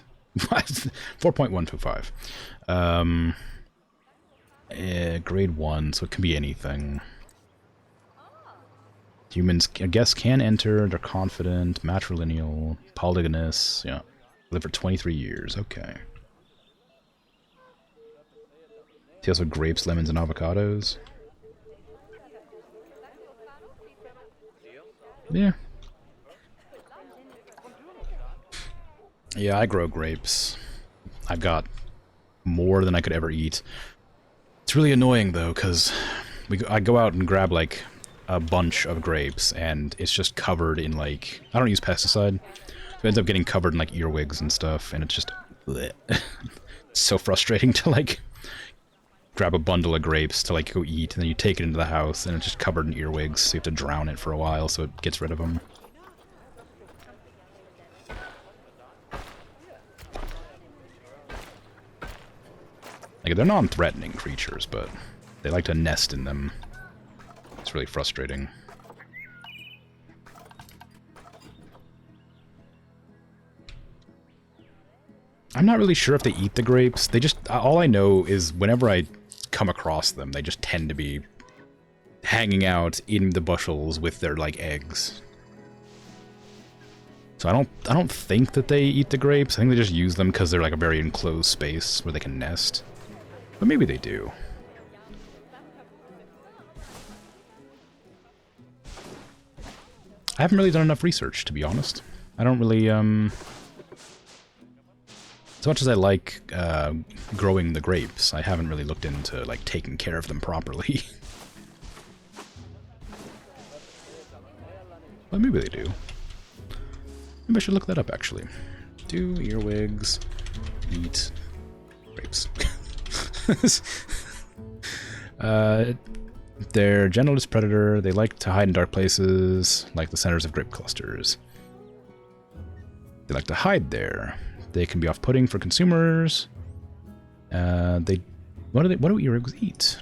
4.125. Grade 1, so it can be anything. Humans, I guess, can enter. They're confident, matrilineal, polygamous. Yeah, live for 23 years. Okay. See also grapes, lemons, and avocados. Yeah. Yeah, I grow grapes. I've got more than I could ever eat. It's really annoying though, because I go out and grab like a bunch of grapes, and it's just covered in like, I don't use pesticide, so it ends up getting covered in like earwigs and stuff, and it's just bleh. It's so frustrating to like grab a bundle of grapes to like go eat, and then you take it into the house, and it's just covered in earwigs, so you have to drown it for a while so it gets rid of them. Like, they're non-threatening creatures, but they like to nest in them. It's really frustrating. I'm not really sure if they eat the grapes. They just... all I know is whenever I come across them, they just tend to be hanging out in the bushels with their, like, eggs. So I don't think that they eat the grapes. I think they just use them because they're, like, a very enclosed space where they can nest. But maybe they do. I haven't really done enough research, to be honest. I don't really, As much as I like growing the grapes, I haven't really looked into like taking care of them properly. Well, maybe they do. Maybe I should look that up, actually. Do earwigs eat grapes? They're generalist predator. They like to hide in dark places, like the centers of grape clusters. They like to hide there. They can be off-putting for consumers. What do earwigs eat?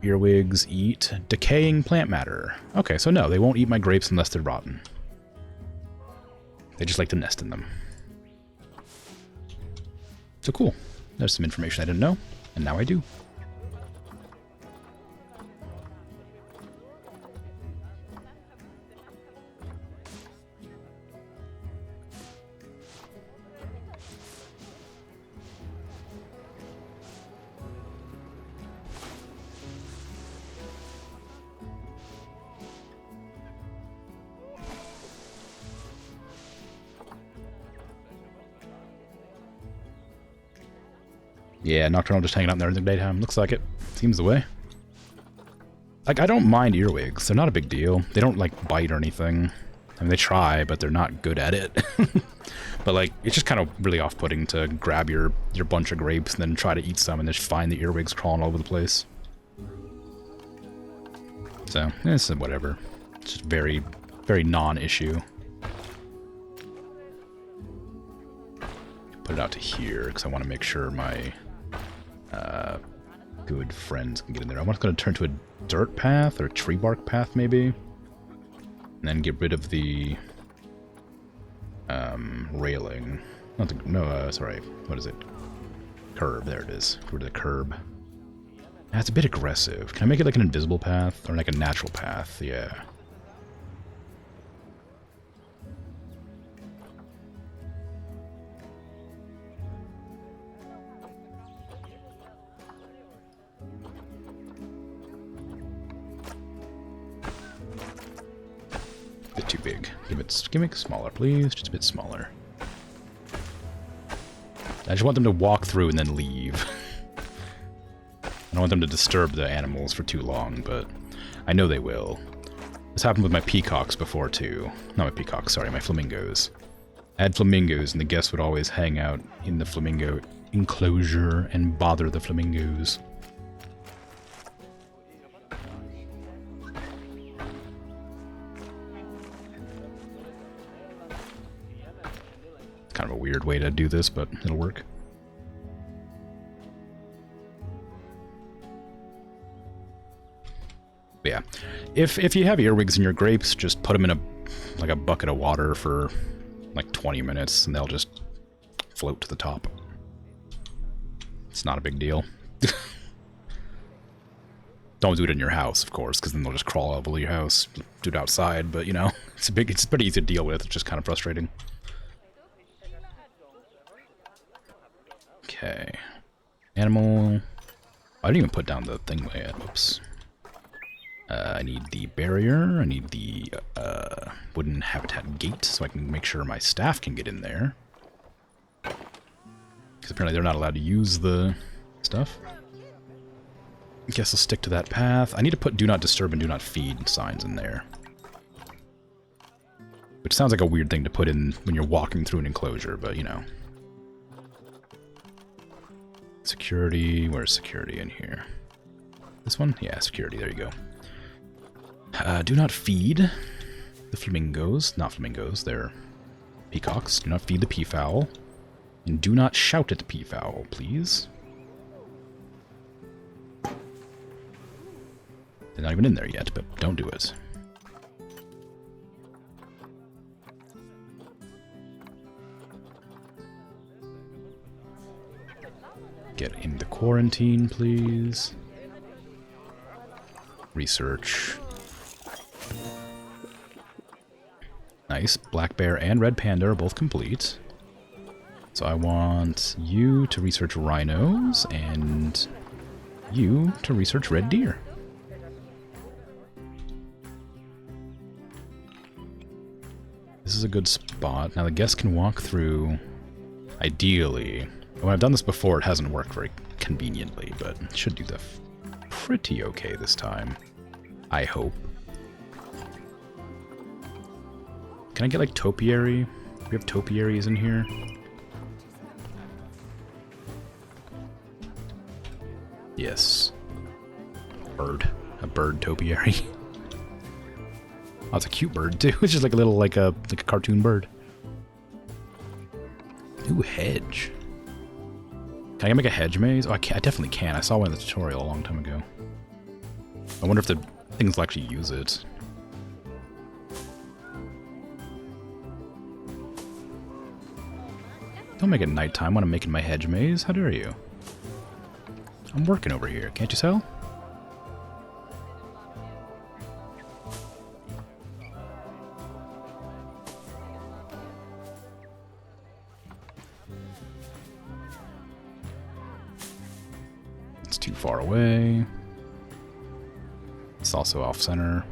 Earwigs eat decaying plant matter. Okay, so no, they won't eat my grapes unless they're rotten. They just like to nest in them. So cool. There's some information I didn't know, and now I do. Yeah, Nocturnal just hanging out in there in the daytime. Looks like it. Seems the way. Like, I don't mind earwigs. They're not a big deal. They don't, like, bite or anything. I mean, they try, but they're not good at it. But, like, it's just kind of really off-putting to grab your bunch of grapes and then try to eat some and just find the earwigs crawling all over the place. So, it's whatever. It's just very, very non-issue. Put it out to here, because I want to make sure my good friends can get in there. I'm just going to turn to a dirt path, or a tree bark path, maybe. And then get rid of the railing. Sorry. What is it? Curb. There it is. Get rid of the curb. That's a bit aggressive. Can I make it like an invisible path? Or like a natural path? Yeah. Bit too big. Give it smaller, please. Just a bit smaller. I just want them to walk through and then leave. I don't want them to disturb the animals for too long, but I know they will. This happened with my peacocks before, too. Not my peacocks, sorry, my flamingos. I had flamingos, and the guests would always hang out in the flamingo enclosure and bother the flamingos. Kind of a weird way to do this, but it'll work. But yeah, if you have earwigs in your grapes, just put them in a bucket of water for like 20 minutes, and they'll just float to the top. It's not a big deal. Don't do it in your house, of course, because then they'll just crawl all over your house. Do it outside, but you know, it's pretty easy to deal with. It's just kind of frustrating. Okay. Animal. I didn't even put down the thing yet. Whoops. I need the barrier. I need the wooden habitat gate so I can make sure my staff can get in there. Because apparently they're not allowed to use the stuff. I guess I'll stick to that path. I need to put do not disturb and do not feed signs in there. Which sounds like a weird thing to put in when you're walking through an enclosure, but you know. Security, where's security in here? This one? Yeah, security, there you go. Do not feed the flamingos. Not flamingos, they're peacocks. Do not feed the peafowl. And do not shout at the peafowl, please. They're not even in there yet, but don't do it. Get in the quarantine, please. Research. Nice. Black bear and red panda are both complete. So I want you to research rhinos and you to research red deer. This is a good spot. Now the guest can walk through, ideally. When I've done this before, it hasn't worked very conveniently, but it should do that pretty okay this time. I hope. Can I get like topiary? Do we have topiaries in here? Yes. Bird. A bird topiary. Oh, it's a cute bird too. It's just like a little like a cartoon bird. Ooh, hedge. Can I make a hedge maze? Oh, I definitely can. I saw one in the tutorial a long time ago. I wonder if the things will actually use it. Don't make it nighttime when I'm making my hedge maze. How dare you? I'm working over here. Can't you tell? It's too far away. It's also off center.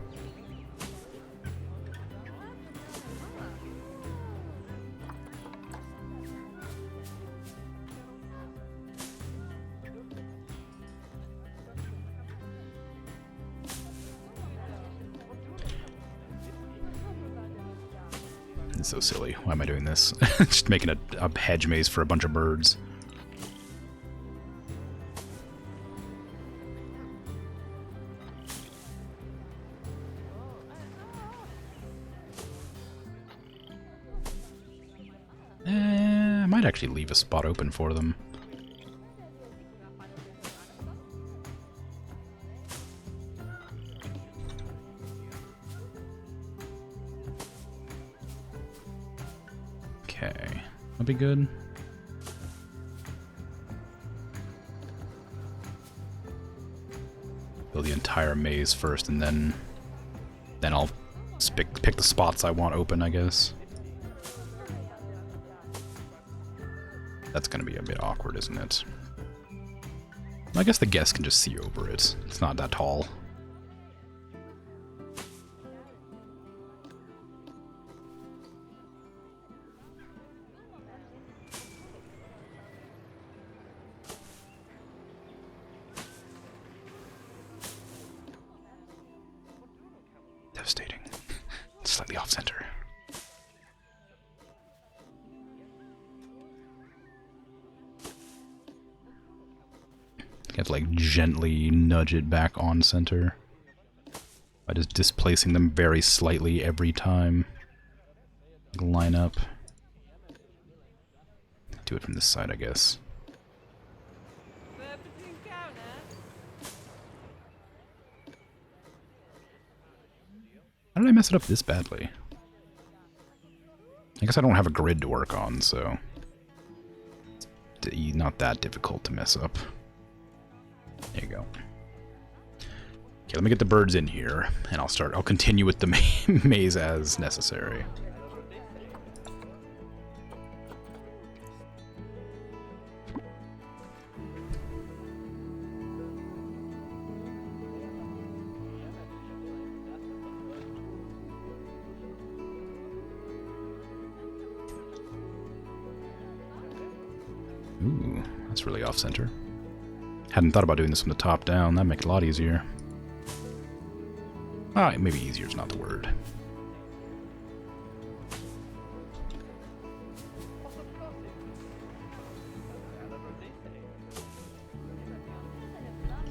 It's so silly. Why am I doing this? Just making a hedge maze for a bunch of birds. I might actually leave a spot open for them. Okay, that'll be good. Build the entire maze first, and then I'll pick the spots I want open, I guess. That's gonna be a bit awkward, isn't it? I guess the guest can just see over it. It's not that tall. Devastating. Slightly off center. You have to like gently nudge it back on center by just displacing them very slightly every time. Line up. Do it from this side, I guess. How did I mess it up this badly? I guess I don't have a grid to work on, so it's not that difficult to mess up. There you go. Okay, let me get the birds in here, and I'll continue with the maze as necessary. Ooh, that's really off-center. Hadn't thought about doing this from the top down. That'd make it a lot easier. Alright, maybe easier is not the word.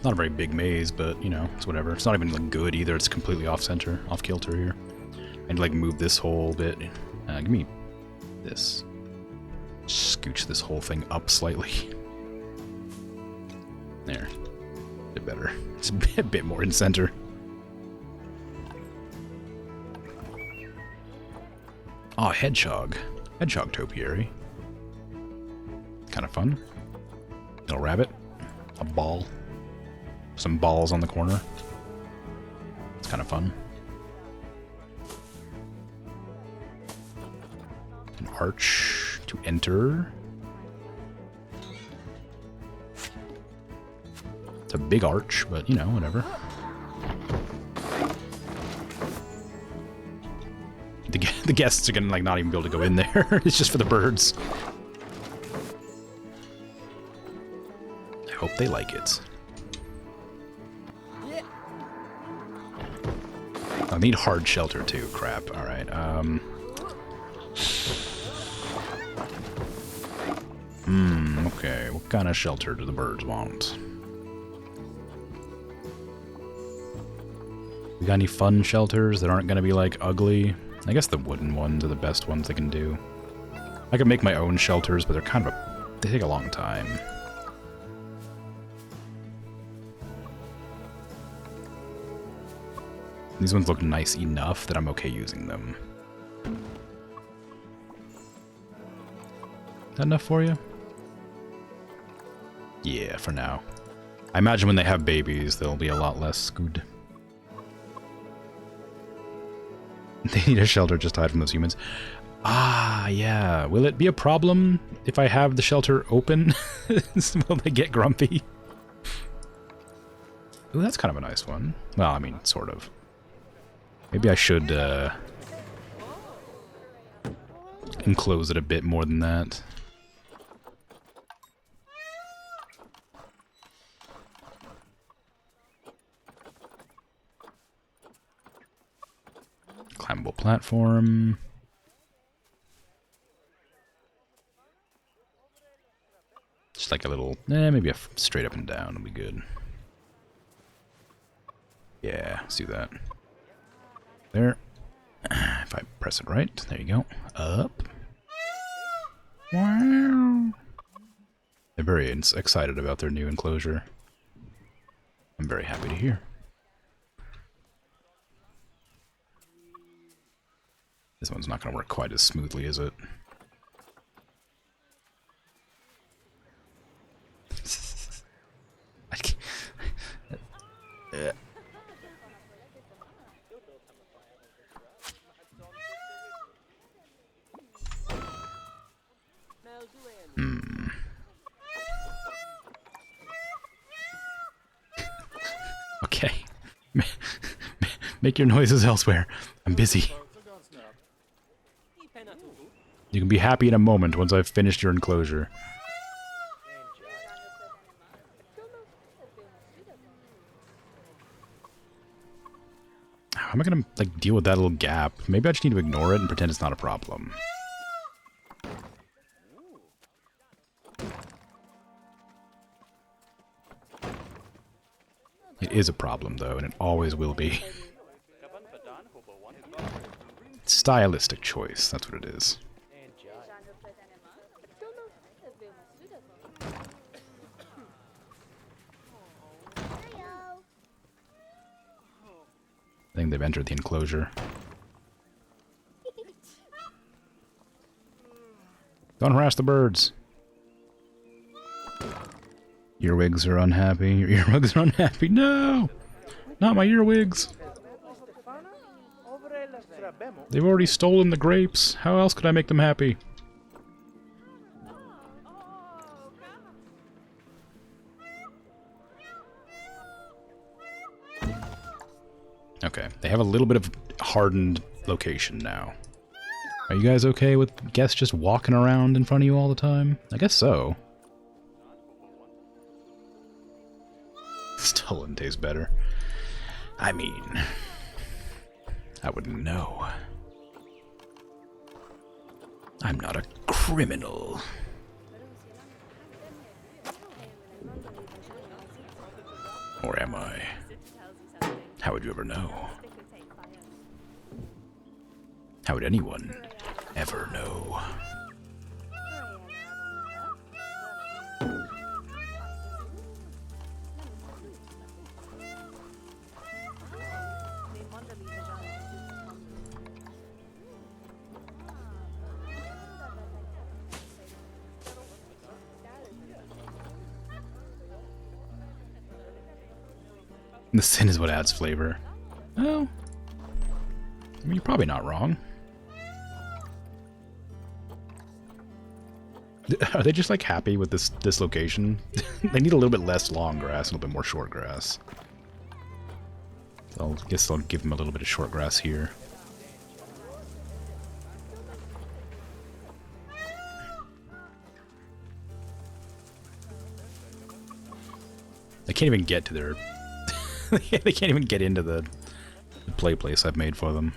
Not a very big maze, but, you know, it's whatever. It's not even like good either. It's completely off-center, off-kilter here. And like move this whole bit. Give me this. Scooch this whole thing up slightly. There. A bit better. It's a bit more in center. Oh, hedgehog. Hedgehog topiary. Kind of fun. Little rabbit. A ball. Some balls on the corner. It's kind of fun. An arch to enter. It's a big arch, but you know, whatever. the guests are gonna like not even be able to go in there. It's just for the birds. I hope they like it. I'll need hard shelter too. Crap. All right. Okay. What kind of shelter do the birds want? We got any fun shelters that aren't going to be, like, ugly? I guess the wooden ones are the best ones they can do. I could make my own shelters, but they're kind of they take a long time. These ones look nice enough that I'm okay using them. Is that enough for you? Yeah, for now. I imagine when they have babies, they'll be a lot less good. They need a shelter just to hide from those humans. Ah, yeah. Will it be a problem if I have the shelter open? Will they get grumpy? Ooh, that's kind of a nice one. Well, I mean, sort of. Maybe I should enclose it a bit more than that. Climbable platform. Just like a little, maybe a straight up and down will be good. Yeah, let's do that. There. If I press it right, there you go. Up. Wow. They're very excited about their new enclosure. I'm very happy to hear. This one's not going to work quite as smoothly, is it? I can't. Okay. Make your noises elsewhere. I'm busy. You can be happy in a moment once I've finished your enclosure. How am I gonna, like, deal with that little gap? Maybe I just need to ignore it and pretend it's not a problem. It is a problem, though, and it always will be. Stylistic choice, that's what it is. I think they've entered the enclosure. Don't harass the birds. Earwigs are unhappy. Your earwigs are unhappy. No! Not my earwigs! They've already stolen the grapes. How else could I make them happy? Okay, they have a little bit of hardened location now. Are you guys okay with guests just walking around in front of you all the time? I guess so. Stolen tastes better. I mean, I wouldn't know. I'm not a criminal. Or am I? How would you ever know? How would anyone ever know? The sin is what adds flavor. Well, I mean, you're probably not wrong. Are they just like happy with this location? They need a little bit less long grass, a little bit more short grass. So I guess I'll give them a little bit of short grass here. They can't even get to their... they can't even get into the play place I've made for them.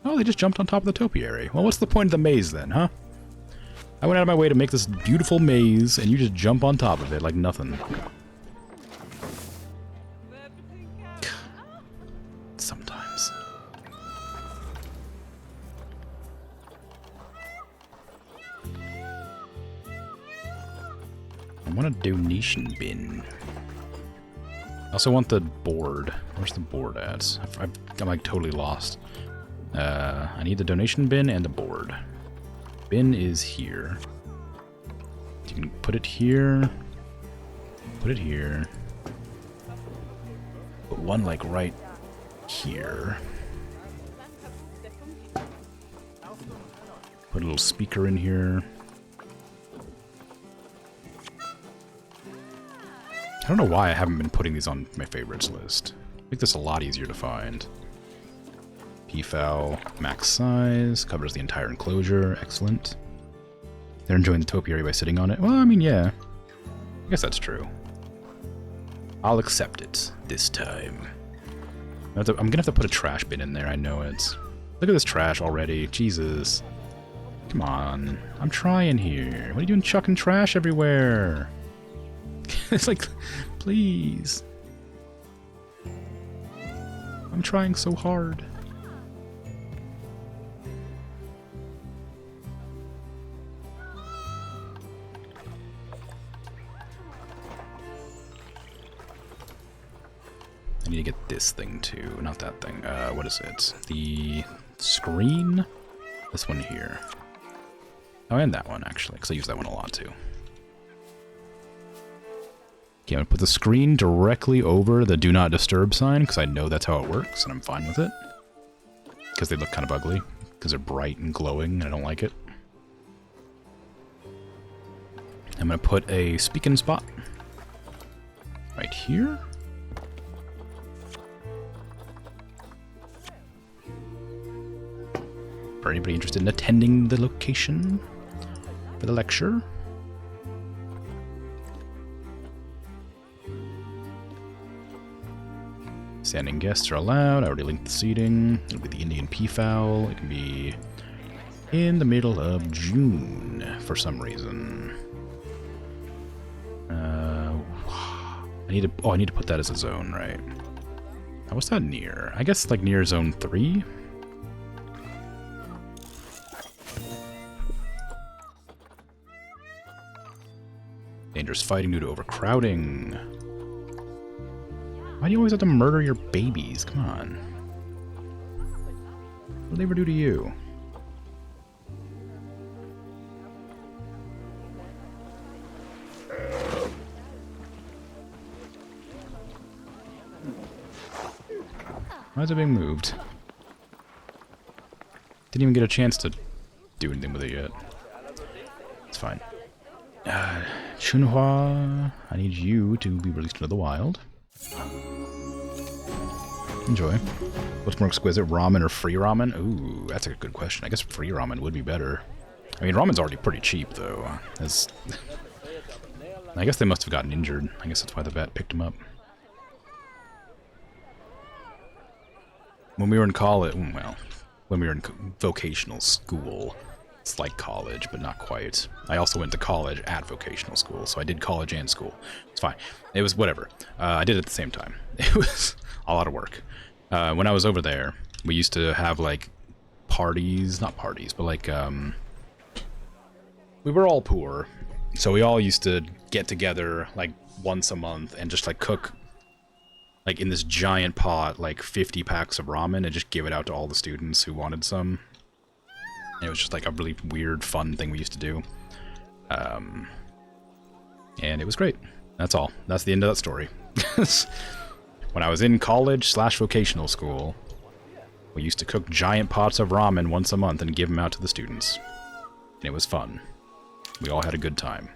Oh, they just jumped on top of the topiary. Well, what's the point of the maze then, huh? I went out of my way to make this beautiful maze, and you just jump on top of it like nothing. Sometimes. I want a donation bin. I also want the board. Where's the board at? I'm like totally lost. I need the donation bin and the board. Bin is here. You can put it here. Put it here. Put one like right here. Put a little speaker in here. I don't know why I haven't been putting these on my favorites list. Make this a lot easier to find. PFAL, max size, covers the entire enclosure, excellent. They're enjoying the topiary by sitting on it. Well, I mean, yeah. I guess that's true. I'll accept it this time. I'm gonna have to put a trash bin in there, I know it. Look at this trash already, Jesus. Come on, I'm trying here. What are you doing chucking trash everywhere? It's like, please. I'm trying so hard. I need to get this thing too, not that thing. What is it? The screen? This one here. Oh, and that one actually, because I use that one a lot too. Okay, I'm gonna put the screen directly over the do not disturb sign, because I know that's how it works, and I'm fine with it. Because they look kind of ugly, because they're bright and glowing, and I don't like it. I'm gonna put a speaking spot right here. For anybody interested in attending the location for the lecture. Standing guests are allowed. I already linked the seating. It'll be the Indian PFAL. It can be in the middle of June for some reason. I need to put that as a zone, right? What's that near? I guess like near zone 3. Dangerous fighting due to overcrowding. Why do you always have to murder your babies? Come on. What did they ever do to you? Why is it being moved? Didn't even get a chance to do anything with it yet. It's fine. Chunhua, I need you to be released into the wild. Enjoy. What's more exquisite, ramen or free ramen? Ooh, that's a good question. I guess free ramen would be better. I mean, ramen's already pretty cheap, though. I guess they must have gotten injured. I guess that's why the vet picked him up. When we were in college, well, when we were in vocational school, it's like college, but not quite. I also went to college at vocational school, so I did college and school. It's fine. It was whatever. I did it at the same time. It was a lot of work. When I was over there, we used to have, like, parties, not parties, but, like, we were all poor, so we all used to get together, like, once a month and just, like, cook, like, in this giant pot, like, 50 packs of ramen and just give it out to all the students who wanted some. And it was just, like, a really weird, fun thing we used to do. And it was great. That's all. That's the end of that story. When I was in college/vocational school, we used to cook giant pots of ramen once a month and give them out to the students. And it was fun. We all had a good time.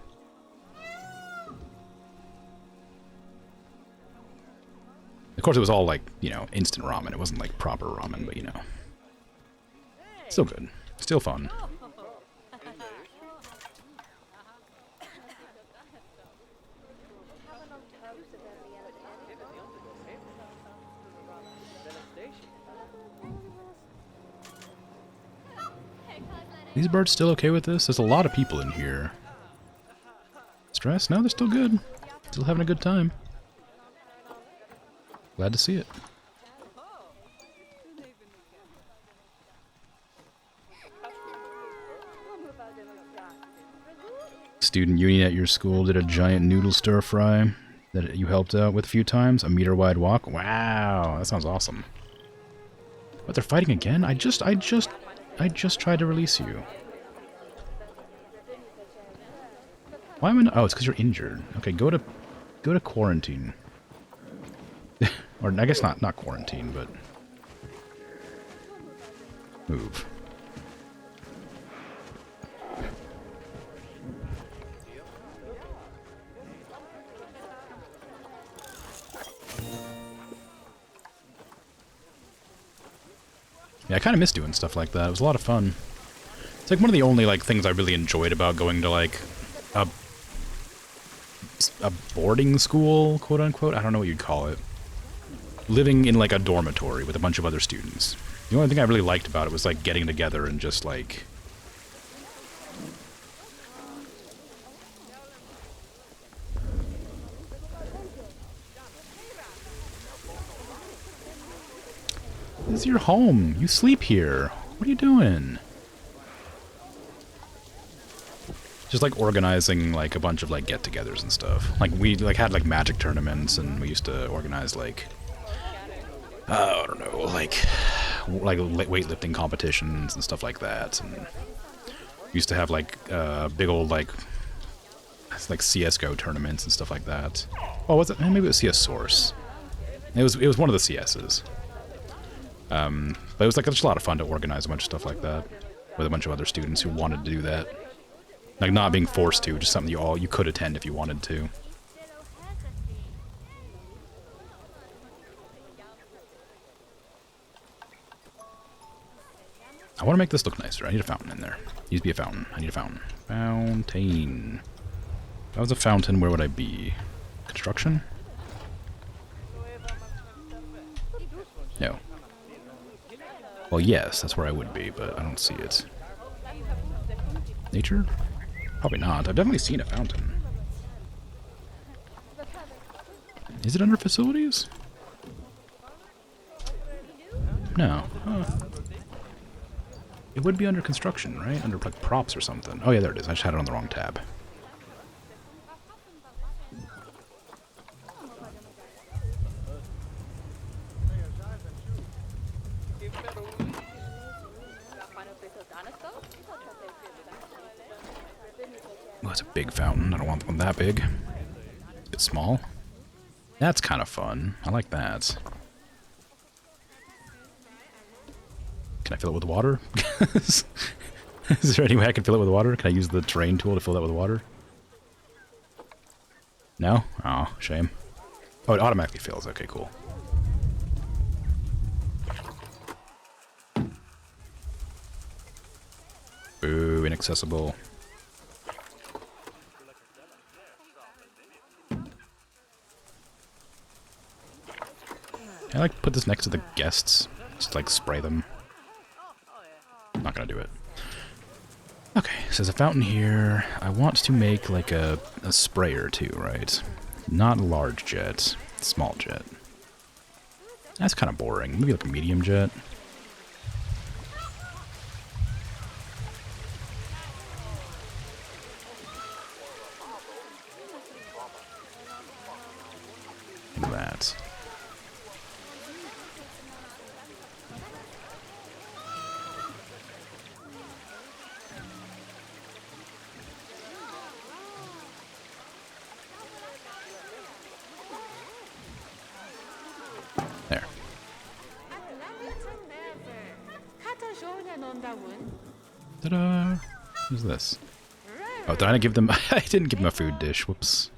Of course, it was all, like, you know, instant ramen. It wasn't, like, proper ramen, but, you know. Still good. Still fun. These birds still okay with this? There's a lot of people in here. Stress? No, they're still good. Still having a good time. Glad to see it. Student union at your school did a giant noodle stir fry that you helped out with a few times. A meter-wide walk. Wow, that sounds awesome. But they're fighting again? I just tried to release you. Why am I not? Oh, it's because you're injured. Okay, go to quarantine. Or I guess not quarantine, but move. Yeah, I kind of miss doing stuff like that. It was a lot of fun. It's like one of the only like things I really enjoyed about going to like a boarding school, quote unquote. I don't know what you'd call it. Living in like a dormitory with a bunch of other students. The only thing I really liked about it was like getting together and just like this is your home. You sleep here. What are you doing? Just like organizing like a bunch of like get-togethers and stuff. Like we like had like magic tournaments, and we used to organize like I don't know, like weightlifting competitions and stuff like that. And we used to have like big old like CS:GO tournaments and stuff like that. Oh, was it? Maybe it was CS Source. It was one of the CSs. But it was like just a lot of fun to organize a bunch of stuff like that with a bunch of other students who wanted to do that. Like not being forced to, just something you could attend if you wanted to. I want to make this look nicer. I need a fountain in there. Needs to be a fountain. I need a fountain. Fountain. If I was a fountain, where would I be? Construction? No. Well, yes, that's where I would be, but I don't see it. Nature? Probably not. I've definitely seen a fountain. Is it under facilities? No. Huh. It would be under construction, right? Under like props or something. Oh yeah, there it is. I just had it on the wrong tab. Oh, it's a big fountain. I don't want one that big. It's a bit small. That's kind of fun. I like that. Can I fill it with water? Is there any way I can fill it with water? Can I use the terrain tool to fill that with water? No? Oh, shame. Oh, it automatically fills. Okay, cool. Boo, inaccessible. Can I like put this next to the guests? Just like spray them. Not gonna do it. Okay, so there's a fountain here. I want to make like a sprayer too, right? Not a large jet, small jet. That's kind of boring. Maybe like a medium jet. Like that. There. Ta-da! Who's this? Oh, did I not give them... I didn't give them a food dish. Whoops.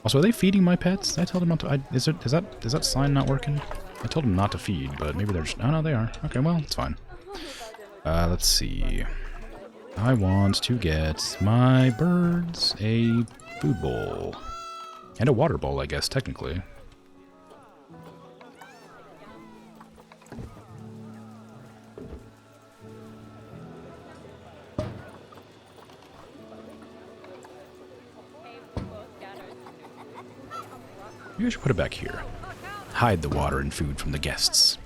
Also, are they feeding my pets? I told them not to... is that sign not working? I told them not to feed, but maybe they're just... Oh, no, they are. Okay, well, it's fine. Let's see. I want to get my birds a food bowl. And a water bowl, I guess, technically. Maybe I should put it back here. Hide the water and food from the guests,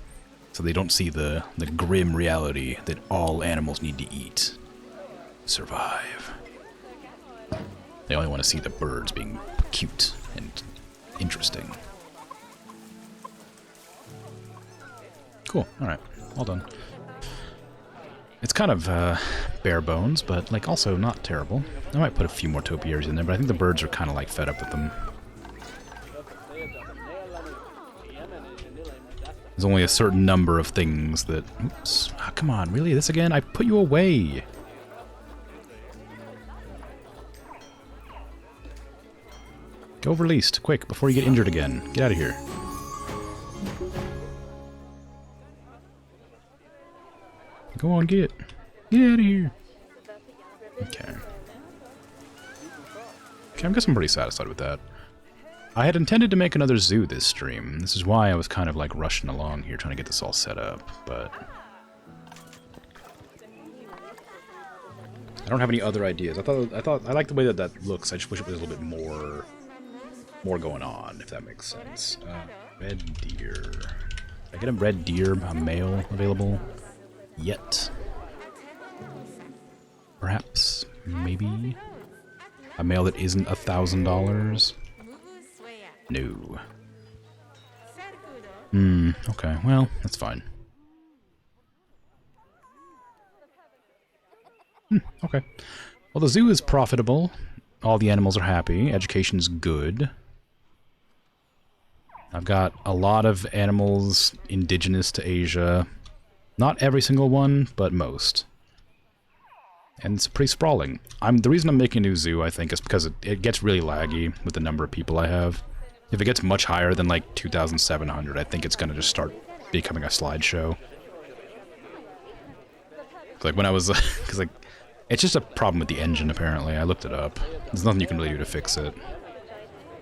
so they don't see the grim reality that all animals need to eat to survive. They only want to see the birds being cute and interesting. Cool. Alright. All done. It's kind of bare bones, but like also not terrible. I might put a few more topiaries in there, but I think the birds are kind of like fed up with them. There's only a certain number of things that... Oops. Oh, come on, really? This again? I put you away! Go released, quick, before you get injured again. Get out of here. Go on, get. Get out of here. Okay. Okay, I guess I'm pretty satisfied with that. I had intended to make another zoo this stream. This is why I was kind of like rushing along here trying to get this all set up, but... I don't have any other ideas. I like the way that that looks. I just wish it was a little bit more going on, if that makes sense. Red deer. Did I get a red deer, a male available yet? Perhaps, maybe a male that isn't $1,000. No. Okay, well, that's fine. Okay. Well, the zoo is profitable. All the animals are happy. Education's good. I've got a lot of animals indigenous to Asia. Not every single one, but most. And it's pretty sprawling. The reason I'm making a new zoo, I think, is because it gets really laggy with the number of people I have. If it gets much higher than like 2,700, I think it's going to just start becoming a slideshow. Like when I was, because like, it's just a problem with the engine apparently. I looked it up. There's nothing you can really do to fix it.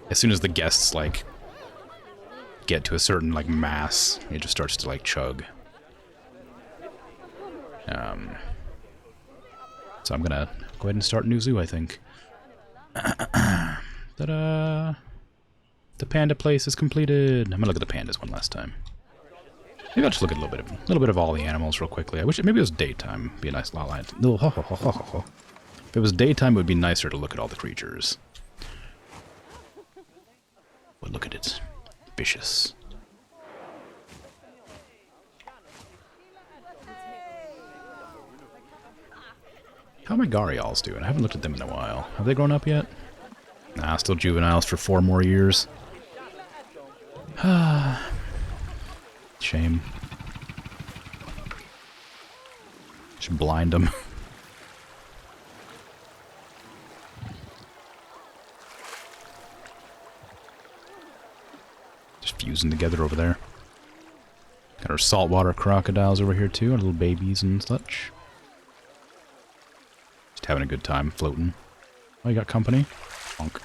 As soon as the guests like get to a certain like mass, it just starts to like chug. So I'm gonna go ahead and start a new zoo, I think. Ta-da! The panda place is completed. I'm gonna look at the pandas one last time. Maybe I'll just look at a little bit of all the animals real quickly. I wish maybe it was daytime. It'd be a nice lot line. If it was daytime, it would be nicer to look at all the creatures. But look at it, vicious. How are my Gharials doing? I haven't looked at them in a while. Have they grown up yet? Nah, still juveniles for 4 more years. Shame. Should blind them. Just fusing together over there. Got our saltwater crocodiles over here too, our little babies and such. Just having a good time floating. Oh, you got company? Bonk.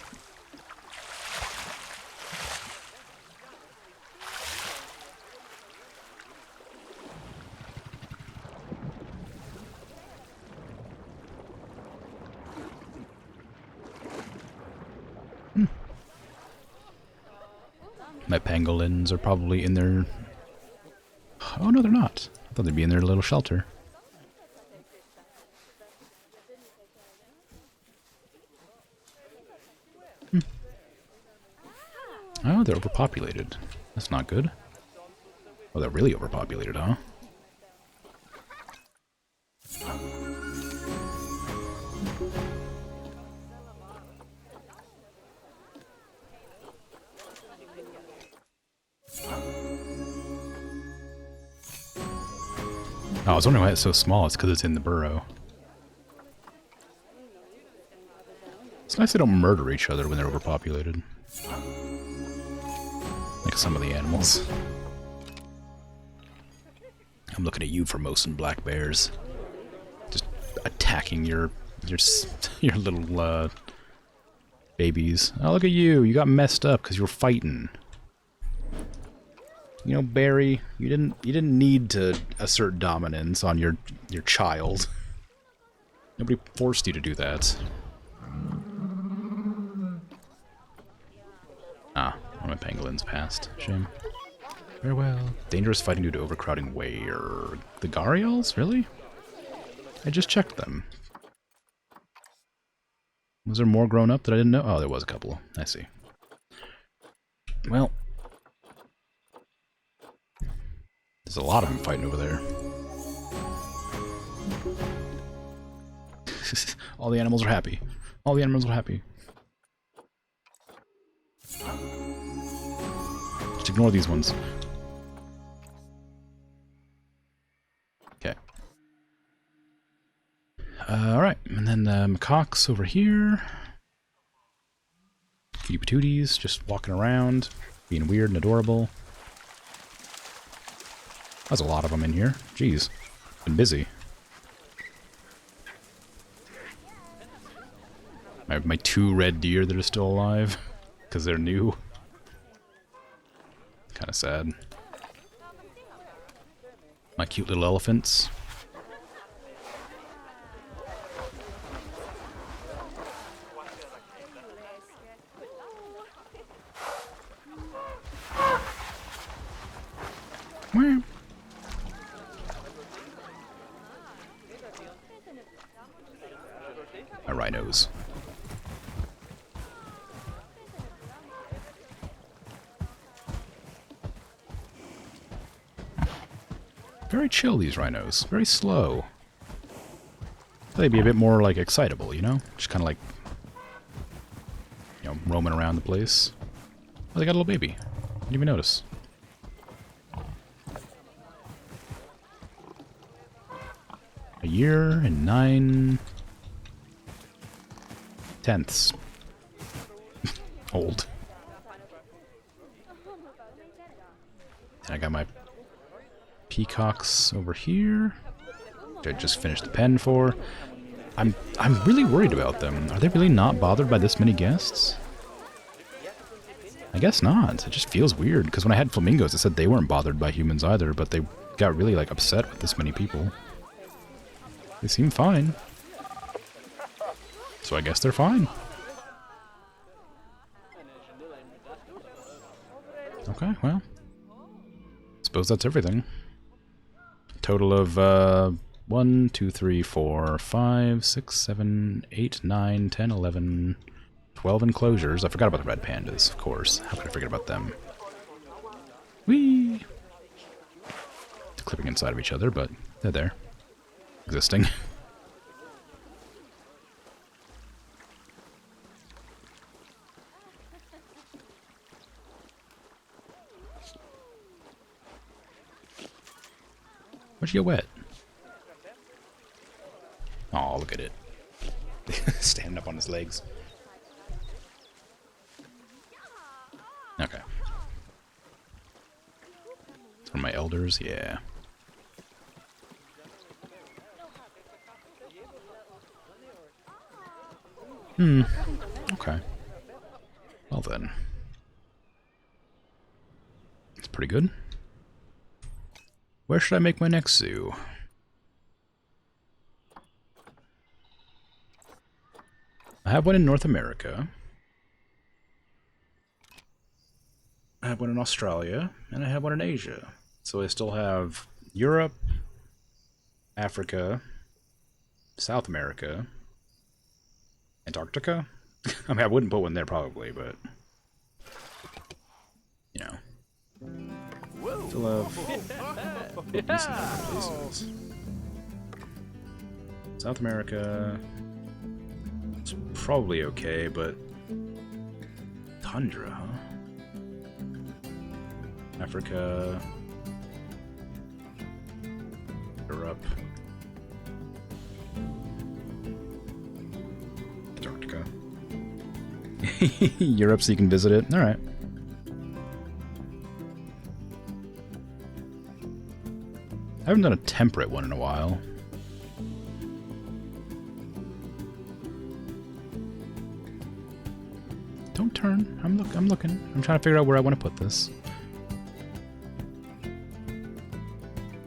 My pangolins are probably in their... Oh, no, they're not. I thought they'd be in their little shelter. Oh, they're overpopulated. That's not good. Oh, they're really overpopulated, huh? Oh, I was wondering why it's so small. It's because it's in the burrow. It's nice they don't murder each other when they're overpopulated. Like some of the animals. I'm looking at you, Formosan black bears. Just attacking your little babies. Oh, look at you. You got messed up because you were fighting. You know, Barry, you didn't need to assert dominance on your child. Nobody forced you to do that. Ah, One of my pangolins passed. Shame. Farewell. Dangerous fighting due to overcrowding where? The Gharials? Really? I just checked them. Was there more grown up that I didn't know? Oh, there was a couple. I see. Well, there's a lot of them fighting over there. All the animals are happy. All the animals are happy. Just ignore these ones. Okay. Alright, and then the macaques over here. Cutie patooties, just walking around, being weird and adorable. There's a lot of them in here. Jeez, been busy. I have my 2 red deer that are still alive, because they're new. Kind of sad. My cute little elephants. My rhinos. Very chill, these rhinos. Very slow. They'd be a bit more, like, excitable, you know? Just kind of like, you know, roaming around the place. Oh, they got a little baby. Didn't even notice. A year and 9 tenths. Old. And I got my peacocks over here, which I just finished the pen for. I'm really worried about them. Are they really not bothered by this many guests? I guess not. It just feels weird, because when I had flamingos, it said they weren't bothered by humans either, but they got really, like, upset with this many people. They seem fine. So I guess they're fine. Okay, well. Suppose that's everything. Total of 1, 2, 3, 4, 5, 6, 7, 8, 9, 10, 11, 12 enclosures. I forgot about the red pandas, of course. How could I forget about them? Whee! They're clipping inside of each other, but they're there. Existing. What'd you get wet? Oh, look at it. Standing up on his legs. Okay. One of my elders, yeah. Okay. Well then. It's pretty good. Where should I make my next zoo? I have one in North America. I have one in Australia, and I have one in Asia. So I still have Europe, Africa, South America, Antarctica. I mean, I wouldn't put one there probably, but you know. Still have decent other places. South America, it's probably okay, but tundra, huh? Africa, Europe, Antarctica. Europe, so you can visit it. All right. I haven't done a temperate one in a while. Don't turn. I'm looking. I'm trying to figure out where I want to put this.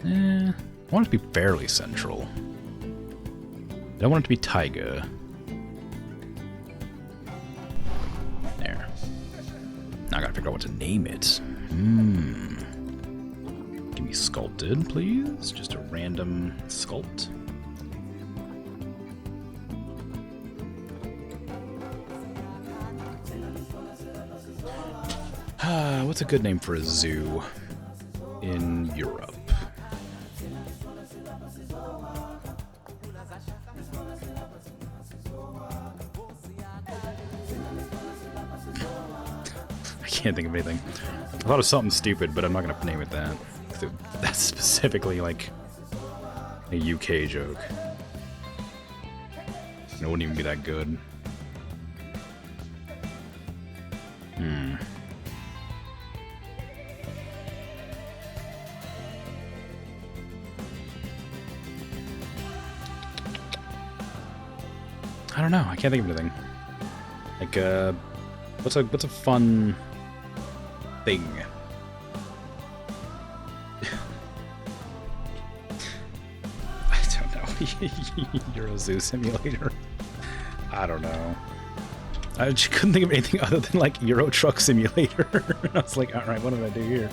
I want it to be fairly central. I don't want it to be taiga. There. I got trying to figure out what to name it. Give me sculpted, please. Just a random sculpt. What's a good name for a zoo in Europe? I can't think of anything. I thought of something stupid, but I'm not gonna name it that. That's specifically like a UK joke. It wouldn't even be that good. I don't know. I can't think of anything. Like, what's a fun thing? I don't know. Euro Zoo Simulator. I don't know. I just couldn't think of anything other than like Euro Truck Simulator. I was like, all right, what did I do here?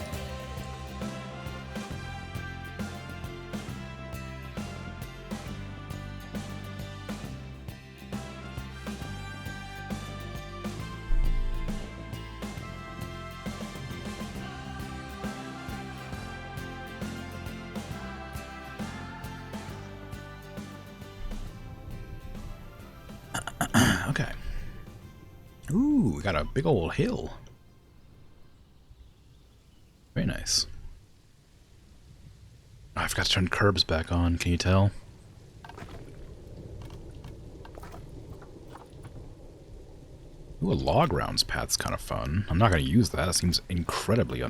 Okay. Ooh, we got a big old hill. Very nice. Oh, I forgot to turn curbs back on. Can you tell? Ooh, a log rounds path's kind of fun. I'm not going to use that. It seems incredibly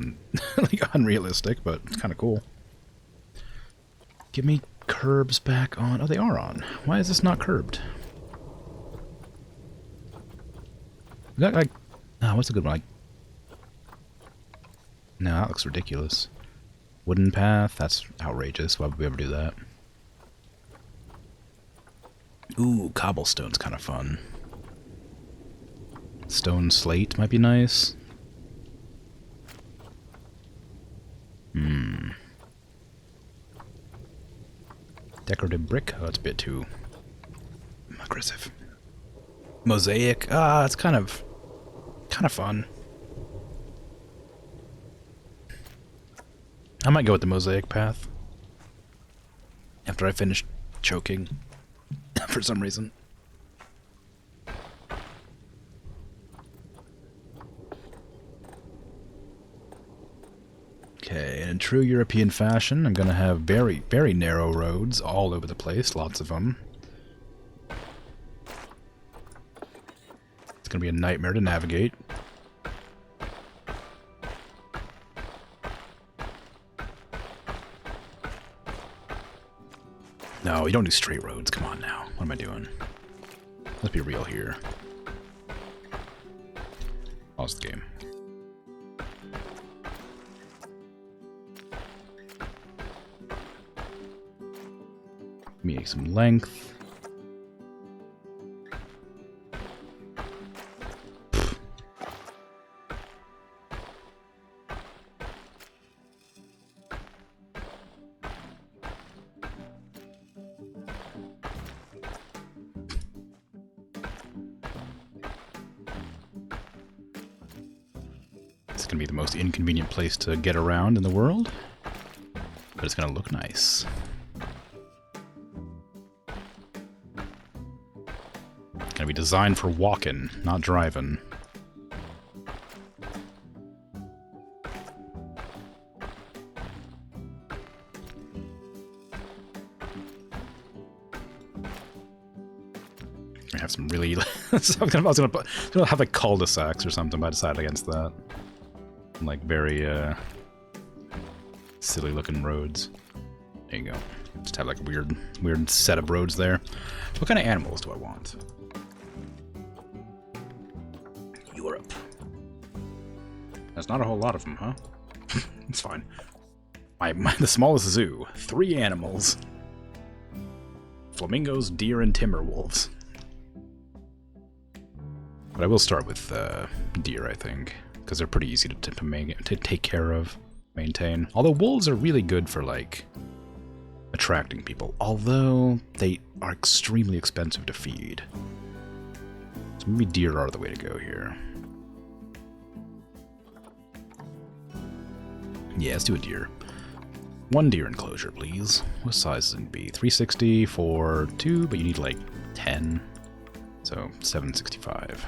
like unrealistic, but it's kind of cool. Give me curbs back on. Oh, they are on. Why is this not curbed? We got like, what's a good one? Like, no, that looks ridiculous. Wooden path, that's outrageous. Why would we ever do that? Ooh, cobblestone's kind of fun. Stone slate might be nice. Decorative brick? Oh, that's a bit too aggressive. Mosaic? It's kind of fun. I might go with the mosaic path after I finish choking for some reason. Okay, in true European fashion, I'm gonna have very, very narrow roads all over the place, lots of them. It's gonna be a nightmare to navigate. No, you don't do straight roads. Come on now. What am I doing? Let's be real here. Pause the game. Make some length. It's gonna be the most inconvenient place to get around in the world, but it's gonna look nice. It's gonna be designed for walking, not driving. I have some really. I was gonna have like cul-de-sacs or something, but I decided against that. Like very silly looking roads. There you go. Just have like a weird set of roads there. What kind of animals do I want? Europe. There's not a whole lot of them, huh? It's fine. The smallest zoo. 3 animals. Flamingos, deer, and timber wolves. But I will start with deer, I think. because they're pretty easy to take care of, maintain. Although wolves are really good for like attracting people, although they are extremely expensive to feed. So maybe deer are the way to go here. Yeah, let's do a deer. 1 deer enclosure, please. What size is it be? 360 for 2, but you need like 10. So 765.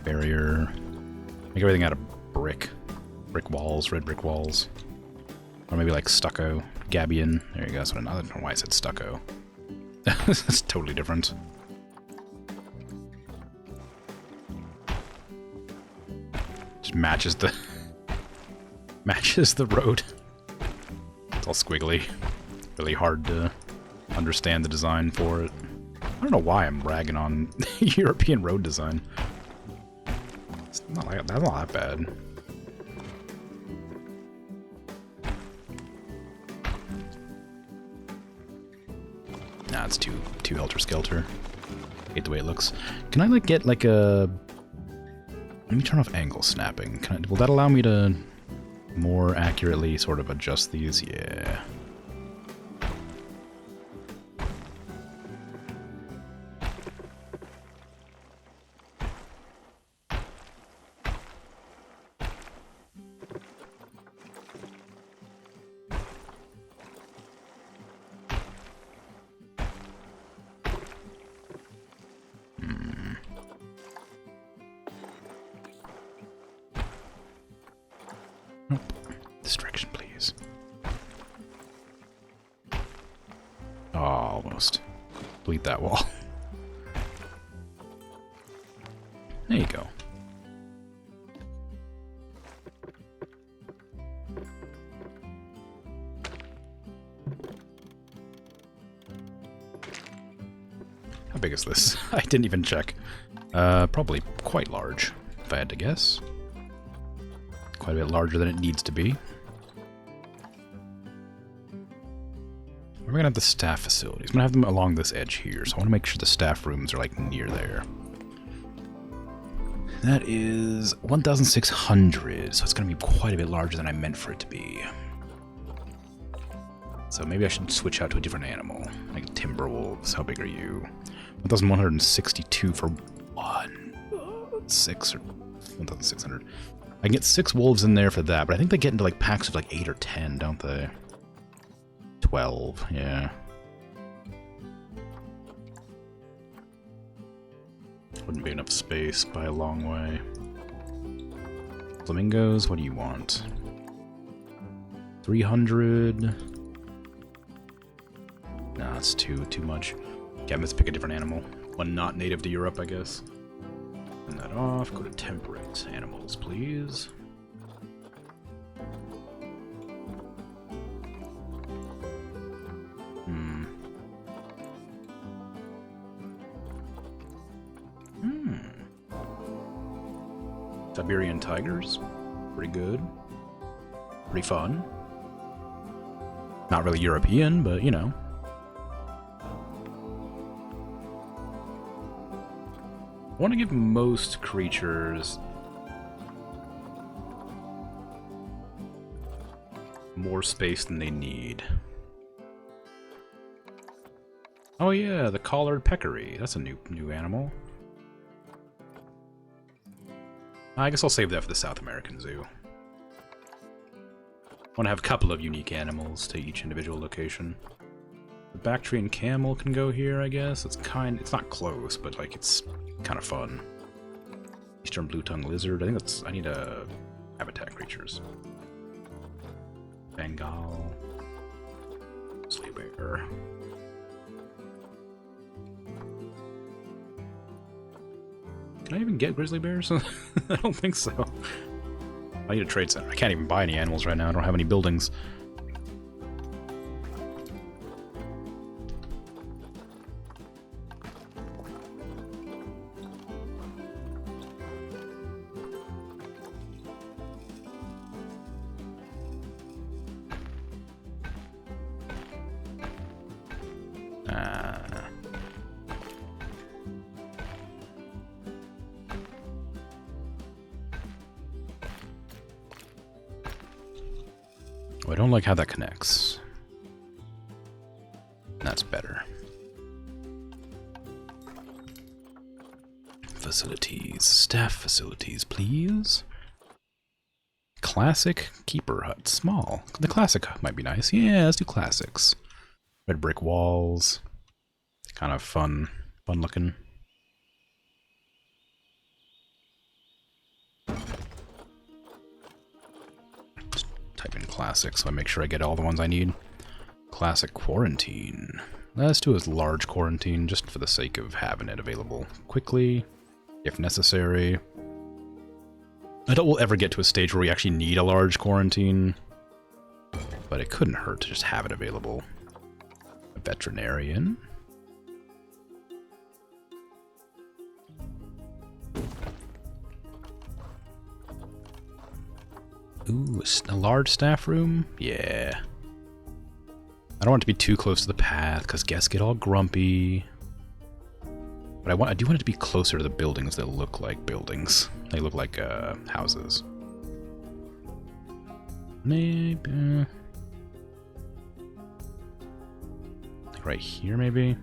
Barrier. Make everything out of brick. Brick walls, red brick walls. Or maybe like stucco. Gabion. There you go. So I don't know why I said stucco. That's totally different. Just matches the road. It's all squiggly. Really hard to understand the design for it. I don't know why I'm ragging on European road design. It's not like that's not that bad. Nah, it's too helter-skelter. Hate the way it looks. Can I like get like a? Let me turn off angle snapping. Will that allow me to more accurately sort of adjust these? Yeah. Distraction, please. Oh, almost. Delete that wall. There you go. How big is this? I didn't even check. Probably quite large, if I had to guess. Quite a bit larger than it needs to be. We're gonna have the staff facilities. I'm gonna have them along this edge here, so I want to make sure the staff rooms are like near there. That is 1,600, so it's gonna be quite a bit larger than I meant for it to be. So maybe I should switch out to a different animal, like timber wolves. How big are you? 1,162 for 6 or 1,600. I can get 6 wolves in there for that, but I think they get into like packs of like 8 or 10, don't they? 12, yeah. Wouldn't be enough space by a long way. Flamingos, what do you want? 300. Nah, it's too much. Okay, let's pick a different animal. One not native to Europe, I guess. Turn that off. Go to temperate animals, please. Siberian tigers. Pretty good. Pretty fun. Not really European, but you know. I want to give most creatures more space than they need. Oh yeah, the collared peccary. That's a new animal. I guess I'll save that for the South American Zoo. I want to have a couple of unique animals to each individual location. The Bactrian camel can go here, I guess. It's not close, but like it's kind of fun. Eastern blue-tongued lizard. I need habitat creatures. Bengal. Grizzly bear. Can I even get grizzly bears? I don't think so. I need a trade center. I can't even buy any animals right now. I don't have any buildings. don't like how that connects. That's better. Facilities. Staff facilities, please. Classic keeper hut. Small. The classic hut might be nice. Yeah, let's do classics. Red brick walls. Kind of fun looking. Just type in classic so I make sure I get all the ones I need. Classic quarantine. Let's do a large quarantine just for the sake of having it available quickly, if necessary. I don't will ever get to a stage where we actually need a large quarantine, but it couldn't hurt to just have it available. A veterinarian. Ooh, a large staff room? Yeah. I don't want it to be too close to the path, because guests get all grumpy. But I do want it to be closer to the buildings that look like buildings. They look like houses. Maybe like right here, maybe.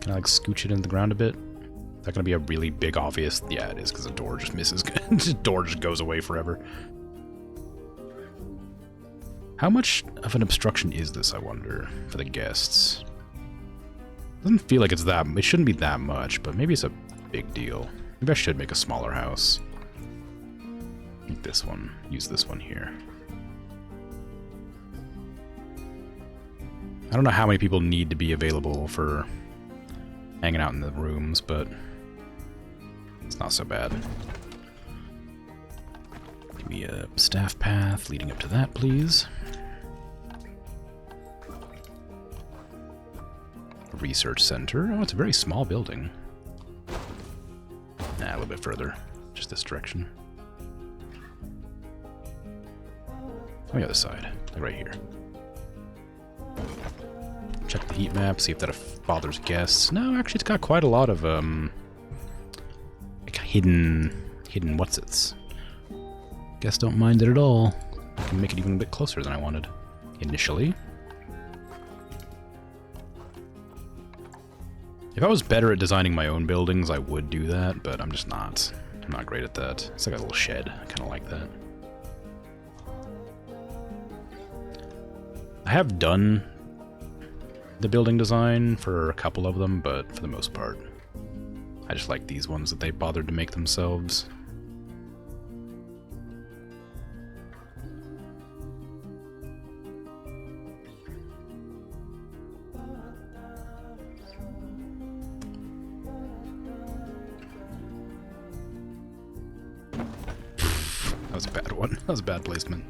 Can I like scooch it into the ground a bit? Is that gonna be a really big obvious? Yeah, it is, because the door just misses. The door just goes away forever. How much of an obstruction is this, I wonder, for the guests? Doesn't feel like it's that. It shouldn't be that much, but maybe it's a big deal. Maybe I should make a smaller house. Like this one. Use this one here. I don't know how many people need to be available for hanging out in the rooms, but it's not so bad. Give me a staff path leading up to that, please. Research center. Oh, it's a very small building. Nah, a little bit further. Just this direction. On the other side. Like right here. Check the heat map, see if that bothers guests. No, actually it's got quite a lot of like hidden what's-its. Guests don't mind it at all. I can make it even a bit closer than I wanted initially. If I was better at designing my own buildings, I would do that, but I'm just not. I'm not great at that. It's like a little shed. I kind of like that. I have done the building design for a couple of them, but for the most part, I just like these ones that they bothered to make themselves. That was a bad one. That was a bad placement.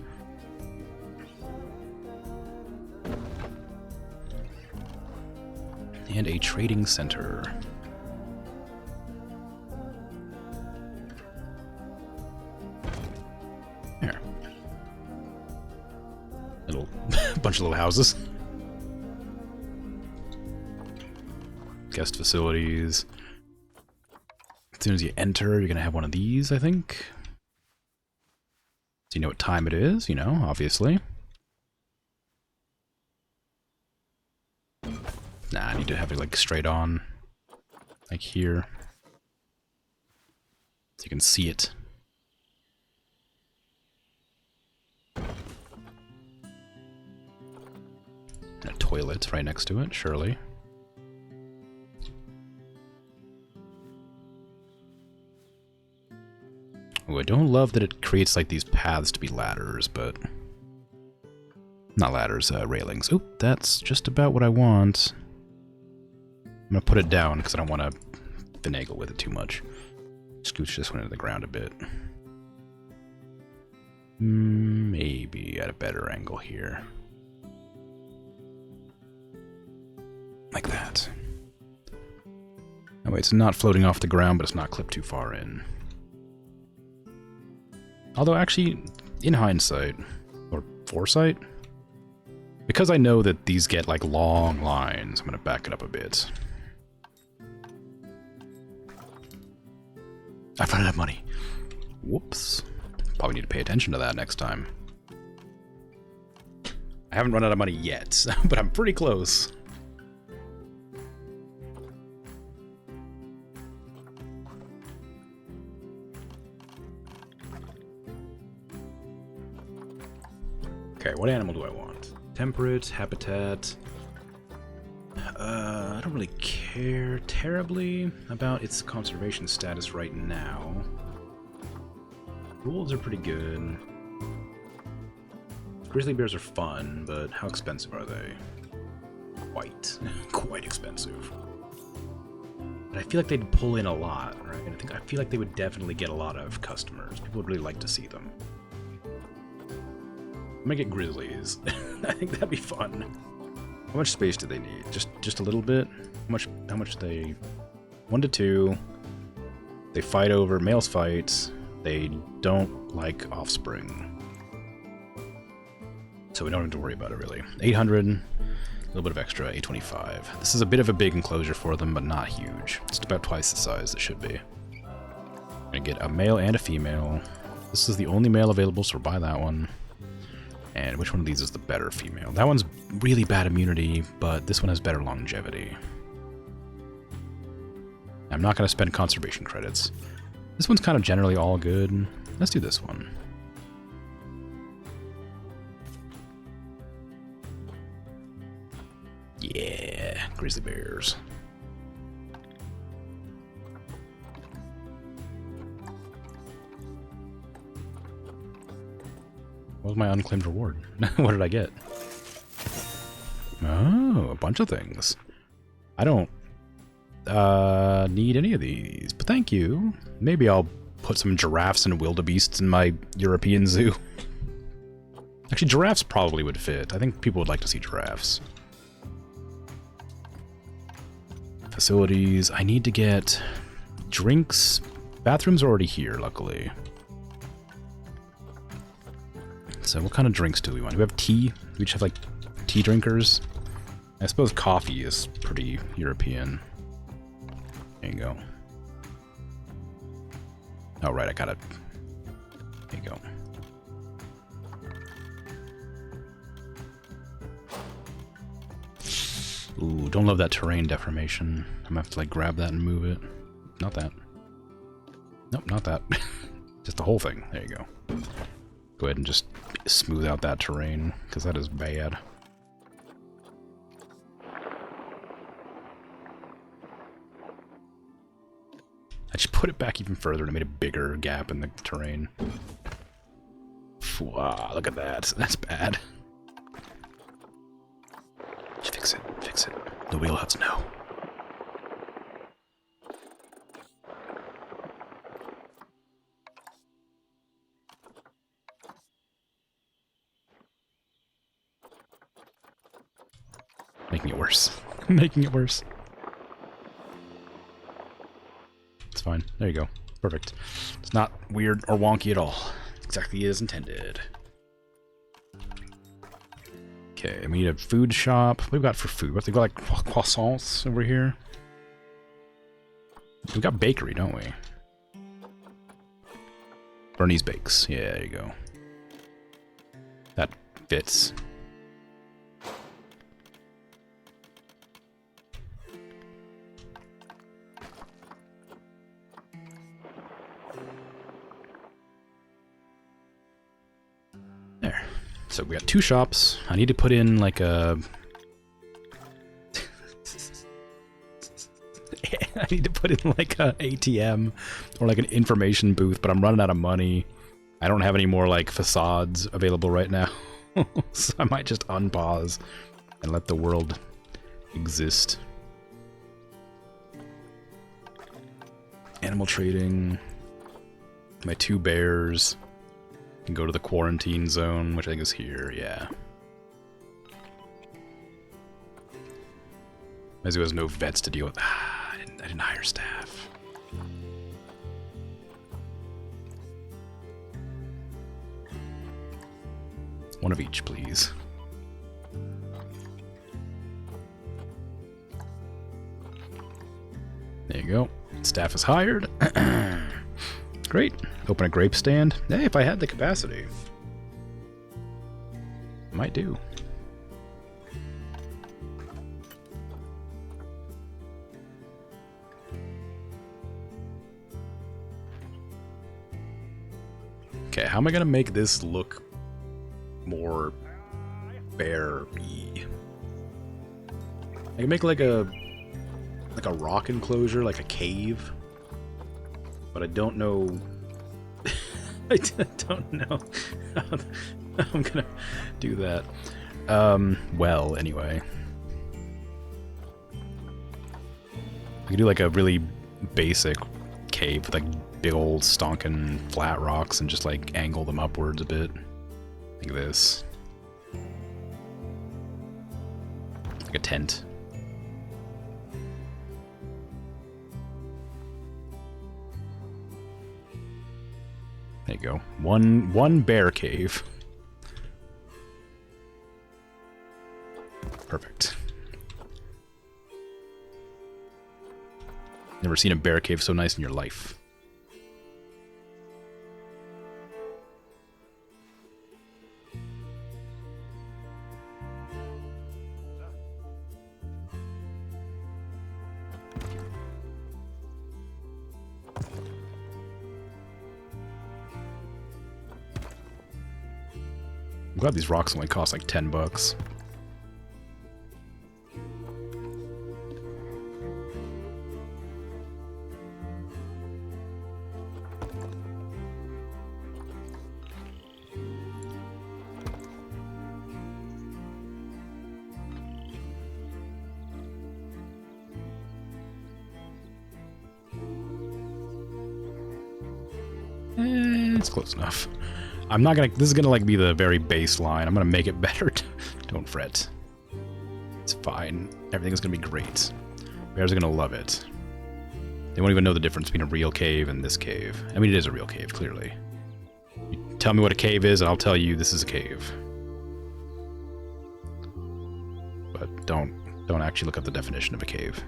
And a trading center. There. Little bunch of little houses. Guest facilities. As soon as you enter, you're gonna have one of these, I think. So you know what time it is, you know, obviously. Nah, I need to have it like straight on. Like here. So you can see it. And a toilet right next to it, surely. Oh, I don't love that it creates like these paths to be ladders, but... Not ladders, railings. Oop, that's just about what I want. I'm gonna put it down because I don't want to finagle with it too much. Scooch this one into the ground a bit. Maybe at a better angle here. Like that. That way it's not floating off the ground, but it's not clipped too far in. Although actually, in hindsight, or foresight, because I know that these get like long lines, I'm gonna back it up a bit. I've run out of money. Whoops. Probably need to pay attention to that next time. I haven't run out of money yet, but I'm pretty close. Okay, what animal do I want? Temperate, habitat. I don't really care terribly about its conservation status right now. Wolves are pretty good. Grizzly bears are fun, but how expensive are they? Quite expensive. But I feel like they'd pull in a lot, right? I feel like they would definitely get a lot of customers. People would really like to see them. I'm gonna get grizzlies. I think that'd be fun. How much space do they need? Just a little bit? How much they 1 to 2. They fight over males fight. They don't like offspring. So we don't have to worry about it really. 800, a little bit of extra, 825. This is a bit of a big enclosure for them, but not huge. It's about twice the size it should be. I'm gonna get a male and a female. This is the only male available, so we'll buy that one. And which one of these is the better female? That one's really bad immunity, but this one has better longevity. I'm not going to spend conservation credits. This one's kind of generally all good. Let's do this one. Yeah, grizzly bears. What was my unclaimed reward? What did I get? Oh, a bunch of things. I don't need any of these, but thank you. Maybe I'll put some giraffes and wildebeests in my European zoo. Actually, giraffes probably would fit. I think people would like to see giraffes. Facilities. I need to get drinks. Bathrooms are already here, luckily. So what kind of drinks do we want? Do we have tea? We just have like tea drinkers. I suppose coffee is pretty European. There you go. Oh right, I got it. There you go. Ooh, don't love that terrain deformation. I'm gonna have to like grab that and move it. Not that. Nope, not that. Just the whole thing. There you go. Go ahead and just smooth out that terrain, because that is bad. I just put it back even further and it made a bigger gap in the terrain. Wow, look at that. That's bad. Just fix it. Fix it. The wheelhouse, no. Making it worse. Making it worse. It's fine. There you go. Perfect. It's not weird or wonky at all. Exactly as intended. Okay, we need a food shop. What do we got for food? We've got like croissants over here. We got bakery, don't we? Bernie's Bakes. Yeah, there you go. That fits. There. So we got 2 shops. I need to put in like a... I need to put in like a ATM or like an information booth, but I'm running out of money. I don't have any more like facades available right now. So I might just unpause and let the world exist. Animal trading. My 2 bears. Can go to the quarantine zone, which I think is here, yeah. As who has no vets to deal with. Ah, I didn't hire staff. One of each, please. There you go. Staff is hired. Great. Open a grape stand. Hey, if I had the capacity. Might do. Okay, how am I gonna make this look more bear-y? I can make like a rock enclosure, like a cave, but I don't know. I don't know how I'm gonna do that. Well, anyway, I could do like a really basic cave with like big old stonking flat rocks and just like angle them upwards a bit, like this, like a tent. There you go. One bear cave. Perfect. Never seen a bear cave so nice in your life. I'm glad these rocks only cost like $10. It's close enough. I'm not gonna. This is gonna like be the very baseline. I'm gonna make it better. Don't fret. It's fine. Everything's gonna be great. Bears are gonna love it. They won't even know the difference between a real cave and this cave. I mean, it is a real cave, clearly. You tell me what a cave is, and I'll tell you this is a cave. But don't actually look up the definition of a cave.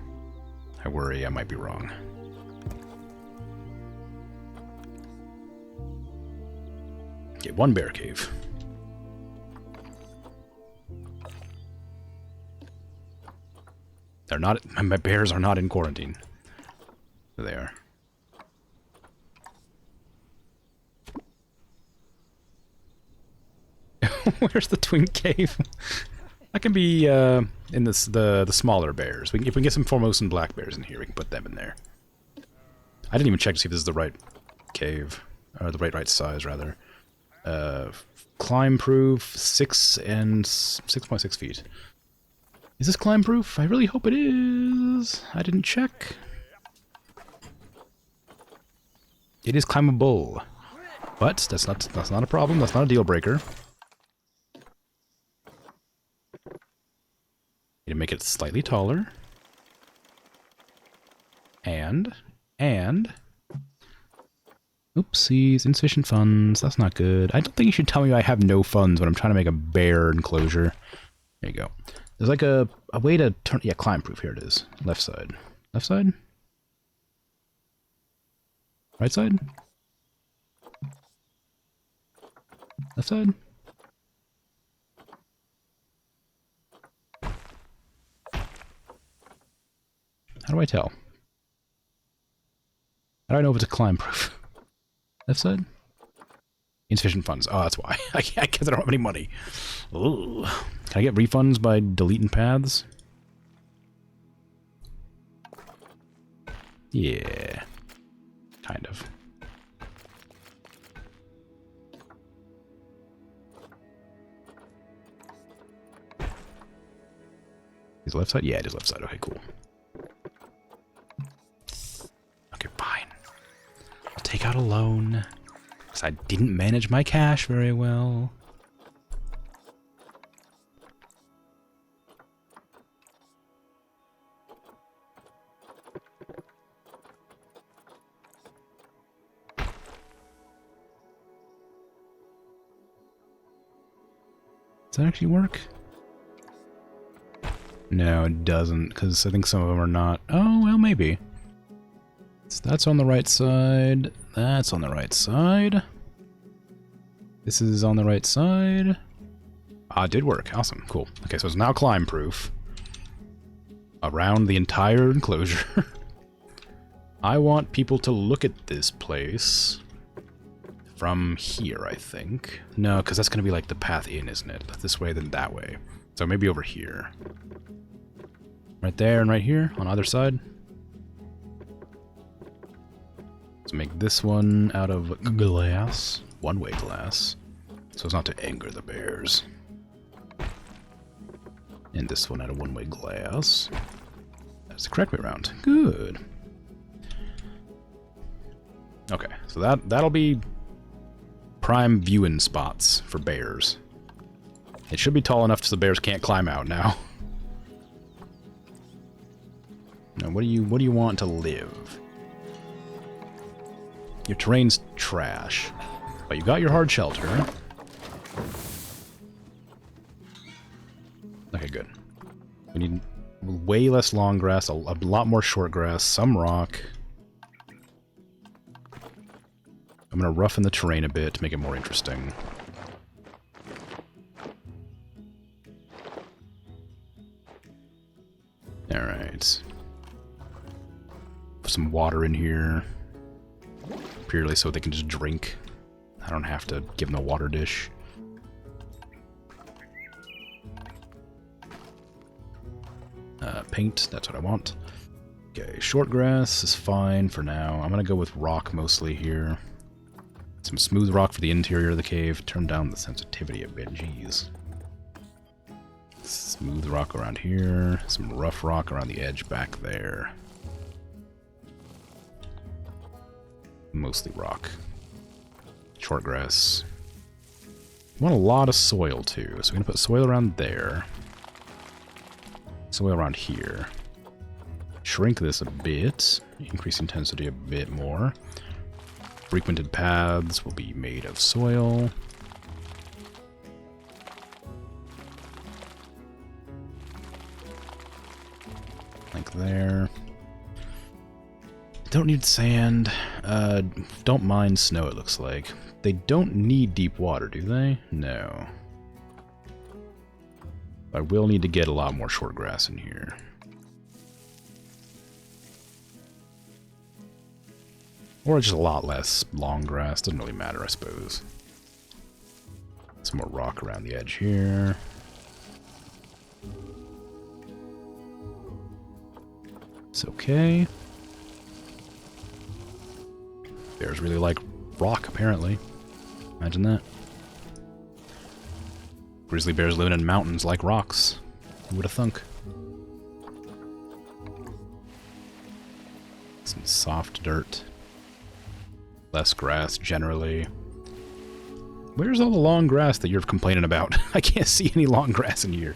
I worry I might be wrong. Okay, one bear cave. They're not. My bears are not in quarantine. There they are. Where's the twin cave? That can be in this the smaller bears. If we can get some Formosan black bears in here, we can put them in there. I didn't even check to see if this is the right cave, or the right size rather. Climb proof 6.6 feet. Is this climb proof? I really hope it is. I didn't check. It is climbable, but that's not a problem. That's not a deal breaker. Need to make it slightly taller. And oopsies, insufficient funds. That's not good. I don't think you should tell me I have no funds when I'm trying to make a bear enclosure. There you go. There's like a way to turn... Yeah, climb proof. Here it is. Left side. Left side? Right side? Left side? How do I tell? How do I know if it's a climb proof? Left side? Insufficient funds. Oh, that's why. I guess I don't have any money. Ooh. Can I get refunds by deleting paths? Yeah. Kind of. Is it left side? Yeah, it is left side. Okay, cool. Okay, fine. I'll take out a loan. Because I didn't manage my cash very well. Does that actually work? No, it doesn't, because I think some of them are not. Oh, well, maybe. So that's on the right side. That's on the right side. This is on the right side. Ah, it did work. Awesome. Cool. Okay, so it's now climb proof. Around the entire enclosure. I want people to look at this place. from here, I think. No, because that's going to be like the path in, isn't it? This way, then that way. So maybe over here. Right there and right here on either side. Let's make this one out of glass. One-way glass. So as not to anger the bears. And this one out of one-way glass. That's the correct way around. Good. Okay, so that'll be prime viewing spots for bears. It should be tall enough so the bears can't climb out now. Now, what do you want to live? Your terrain's trash, but you got your hard shelter. Okay, good. We need way less long grass, a lot more short grass, some rock. I'm gonna roughen the terrain a bit to make it more interesting. Alright. Put some water in here. Purely so they can just drink. I don't have to give them a water dish. Paint, that's what I want. Okay, short grass is fine for now. I'm gonna go with rock mostly here. Some smooth rock for the interior of the cave. Turn down the sensitivity a bit, jeez. Smooth rock around here. Some rough rock around the edge back there. Mostly rock. Short grass. We want a lot of soil too, so we're gonna put soil around there. Soil around here. Shrink this a bit. Increase intensity a bit more. Frequented paths will be made of soil. Like there. Don't need sand. Don't mind snow, it looks like. They don't need deep water, do they? No. I will need to get a lot more short grass in here. Or just a lot less long grass. Doesn't really matter, I suppose. Some more rock around the edge here. It's okay. Bears really like rock, apparently. Imagine that. Grizzly bears living in mountains like rocks. Who would have thunk? Some soft dirt. Less grass, generally. Where's all the long grass that you're complaining about? I can't see any long grass in here.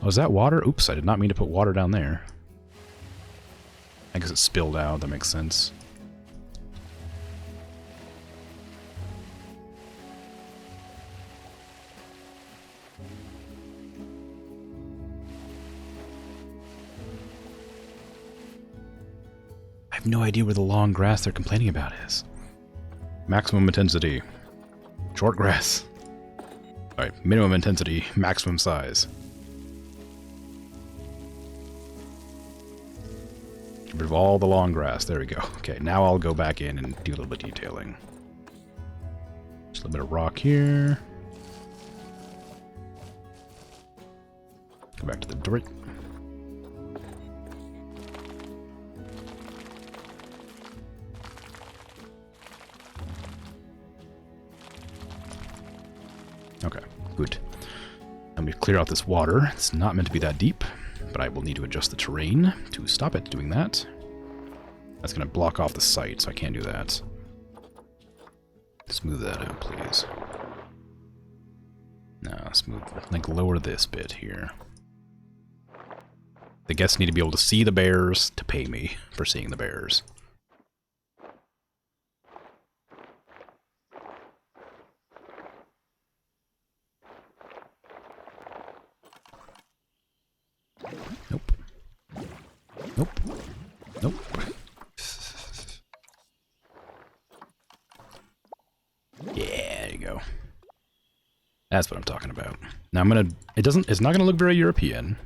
Oh, is that water? Oops, I did not mean to put water down there. I guess it spilled out, that makes sense. I have no idea where the long grass they're complaining about is. Maximum intensity. Short grass. Alright, minimum intensity, maximum size. Get rid of all the long grass. There we go. Okay, now I'll go back in and do a little bit of detailing. Just a little bit of rock here. Go back to the dirt. Okay, good. Let me clear out this water. It's not meant to be that deep, but I will need to adjust the terrain to stop it doing that. That's going to block off the site, so I can't do that. Smooth that out, please. No, smooth. Like, lower this bit here. The guests need to be able to see the bears to pay me for seeing the bears. Nope. Nope. Nope. Yeah, there you go. That's what I'm talking about. Now I'm gonna, it's not gonna look very European,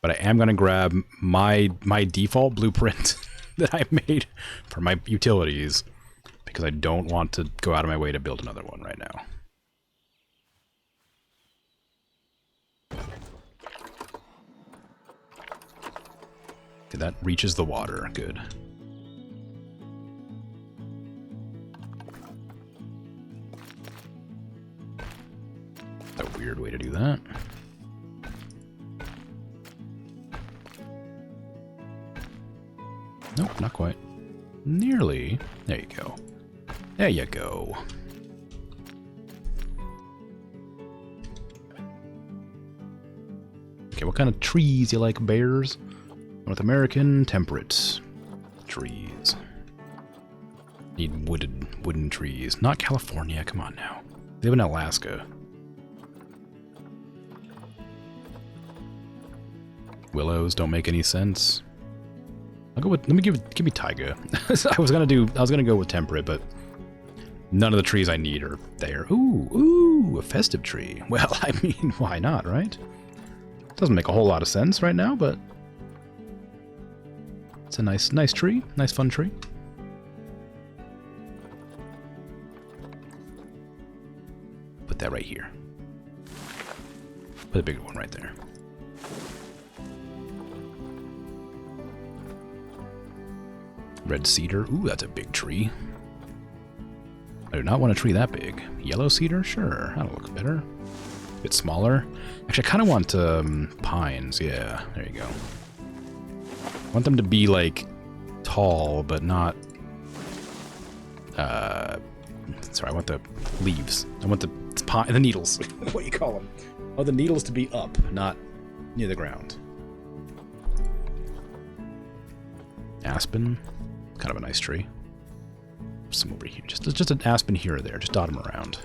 but I am gonna grab my default blueprint that I made for my utilities, because I don't want to go out of my way to build another one right now. Okay, that reaches the water. Good. That's a weird way to do that. Nope, not quite. Nearly. There you go. There you go. Okay, what kind of trees you like, bears? North American temperate trees. Need wooden trees. Not California, come on now. They live in Alaska. Willows don't make any sense. I'll go with, let me give me taiga. I was gonna go with temperate, but none of the trees I need are there. Ooh, a festive tree. Well, I mean, why not, right? Doesn't make a whole lot of sense right now, but it's a nice tree, nice fun tree. Put that right here. Put a bigger one right there. Red cedar. Ooh, that's a big tree. I do not want a tree that big. Yellow cedar? Sure, that'll look better. A bit smaller. Actually, I kind of want pines. Yeah, there you go. I want them to be, like, tall, but not... sorry, I want the leaves. I want the needles. What do you call them? Oh, the needles to be up, not near the ground. Aspen. Kind of a nice tree. Some over here. Just an aspen here or there. Just dot them around.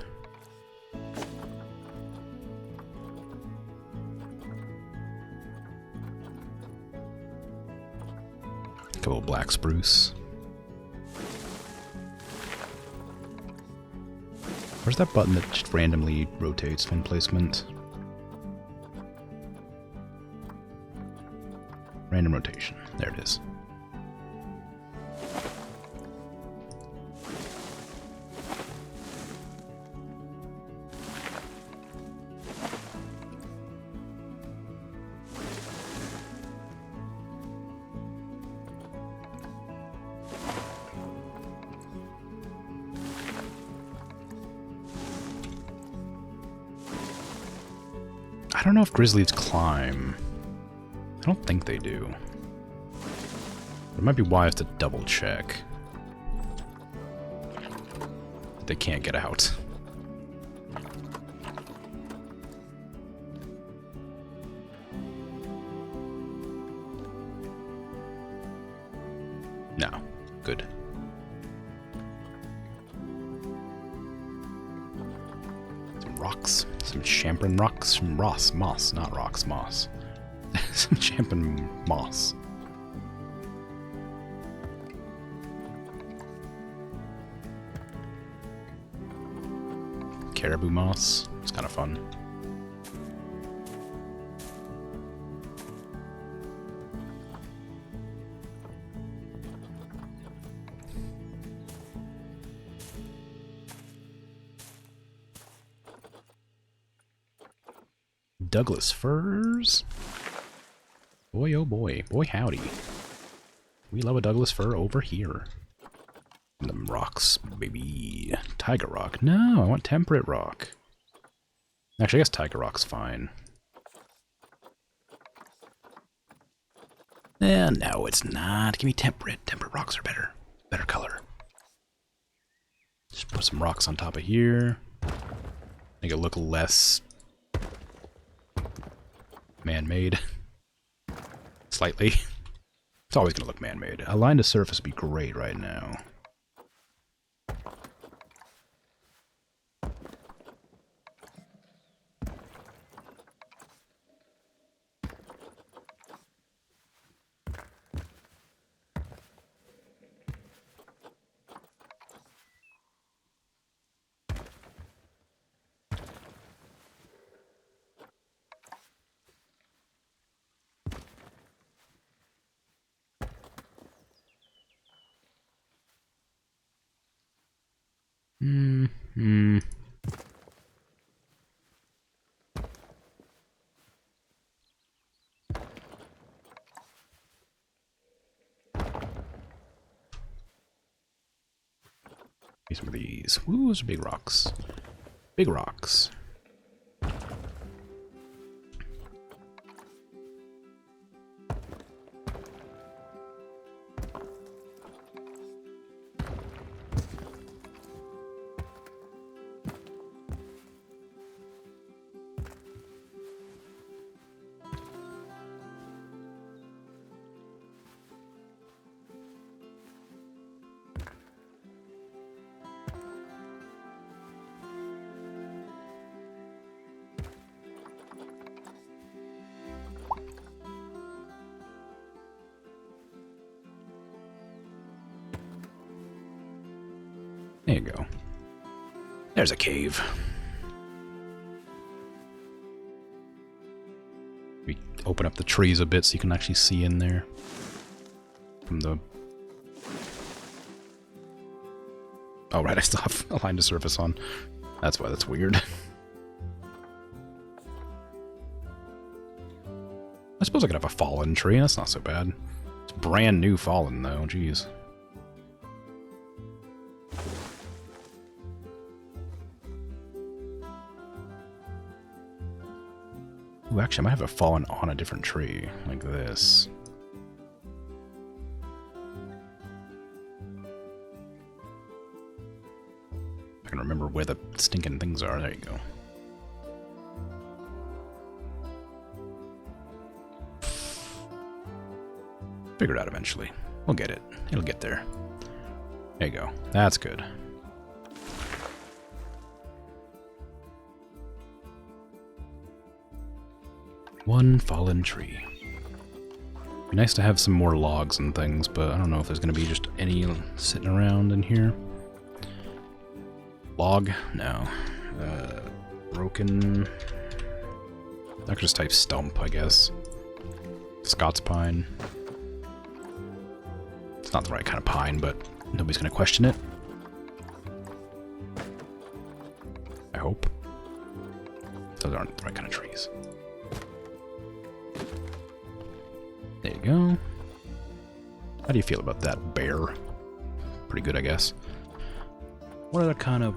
A couple of black spruce. Where's that button that just randomly rotates in placement? Random rotation. There it is. I don't know if grizzlies climb. I don't think they do. It might be wise to double check. They can't get out. No. Good. Some rocks. Some champion rocks. Some moss. Not rocks, moss. Some champion moss. Caribou moss. It's kind of fun. Douglas firs. Boy, oh boy. Boy, howdy. We love a Douglas fir over here. Them rocks, baby. Tiger rock. No, I want temperate rock. Actually, I guess tiger rock's fine. No, it's not. Give me temperate. Temperate rocks are better. Better color. Just put some rocks on top of here. Make it look less man-made. Slightly. It's always gonna look man-made. A line to surface would be great right now. Some of these. Ooh, those are big rocks. Big rocks. There you go. There's a cave. We open up the trees a bit so you can actually see in there. From the... Oh, right, I still have a line to surface on. That's why that's weird. I suppose I could have a fallen tree. That's not so bad. It's brand new fallen, though. Jeez. Ooh, actually, I might have it fallen on a different tree, like this. I can remember where the stinking things are. There you go. Figure it out eventually. We'll get it. It'll get there. There you go. That's good. One fallen tree. Be nice to have some more logs and things, but I don't know if there's going to be just any sitting around in here. Log? No. Broken... I could just type stump, I guess. Scots pine. It's not the right kind of pine, but nobody's going to question it. I hope. Those aren't the right kind of trees. There you go. How do you feel about that bear? Pretty good, I guess. What other kind of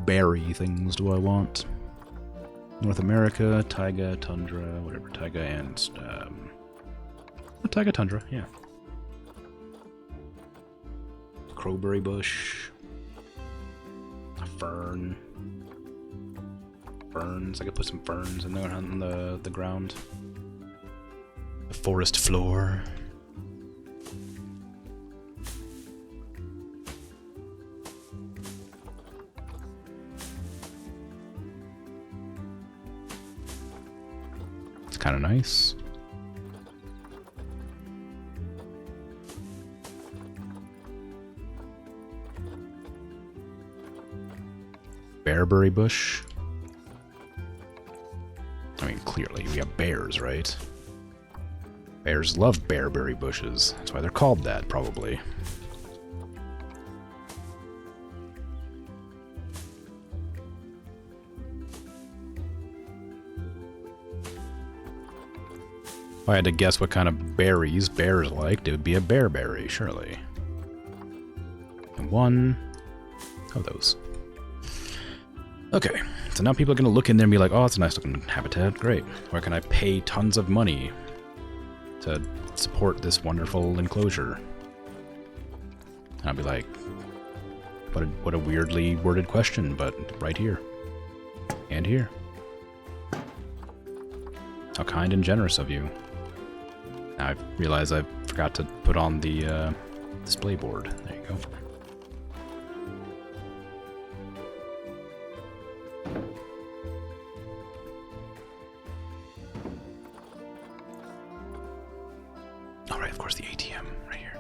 berry things do I want? North America, taiga, tundra, whatever. Taiga and... taiga, tundra, yeah. Crowberry bush. A fern. Ferns. I could put some ferns in there on the ground. The forest floor. It's kind of nice. Bearberry bush. I mean, clearly we have bears, right? Bears love bearberry bushes. That's why they're called that, probably. If I had to guess what kind of berries bears liked, it would be a bearberry, surely. And one of those. Okay, so now people are going to look in there and be like, oh, it's a nice looking habitat, great. Where can I pay tons of money to support this wonderful enclosure? And I'll be like, what a weirdly worded question, but right here. And here. How kind and generous of you. Now I realize I forgot to put on the display board. There you go. Alright, of course, the ATM right here.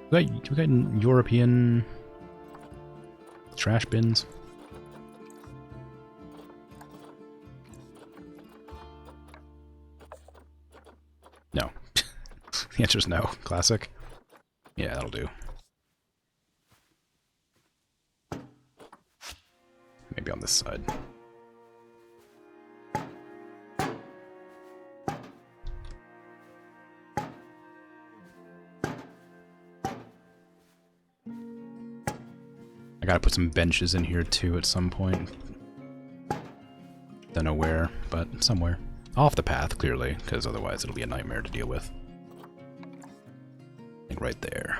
We got European trash bins. No. The answer is no. Classic. Yeah, that'll do. Maybe on this side. gotta put some benches in here too at some point. Don't know where, but somewhere. Off the path, clearly, because otherwise it'll be a nightmare to deal with. Like right there.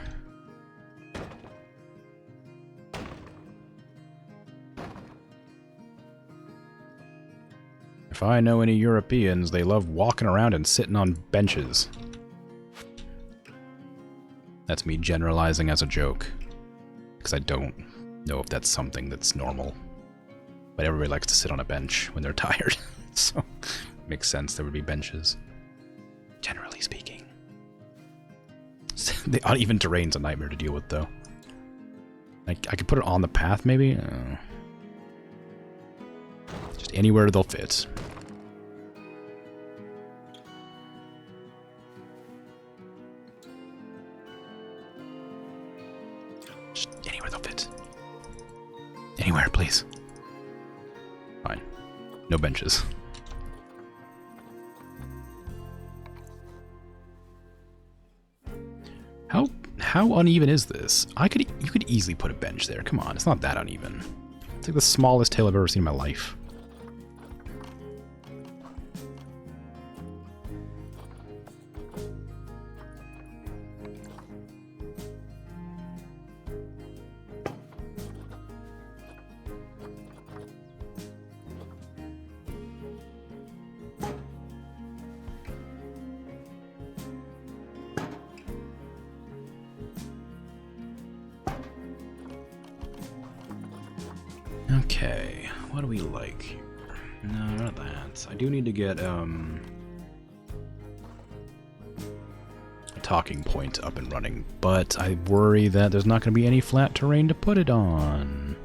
If I know any Europeans, they love walking around and sitting on benches. That's me generalizing as a joke. Because I don't know if that's something that's normal. But everybody likes to sit on a bench when they're tired. So, it makes sense there would be benches. Generally speaking. The uneven terrain's a nightmare to deal with, though. I could put it on the path, maybe? Just anywhere they'll fit. Just anywhere they'll fit. Anywhere, please. Fine. No benches. How uneven is this? You could easily put a bench there. Come on, it's not that uneven. It's like the smallest hill I've ever seen in my life. Okay, what do we like here? No, not that. I do need to get, a talking point up and running, but I worry that there's not going to be any flat terrain to put it on.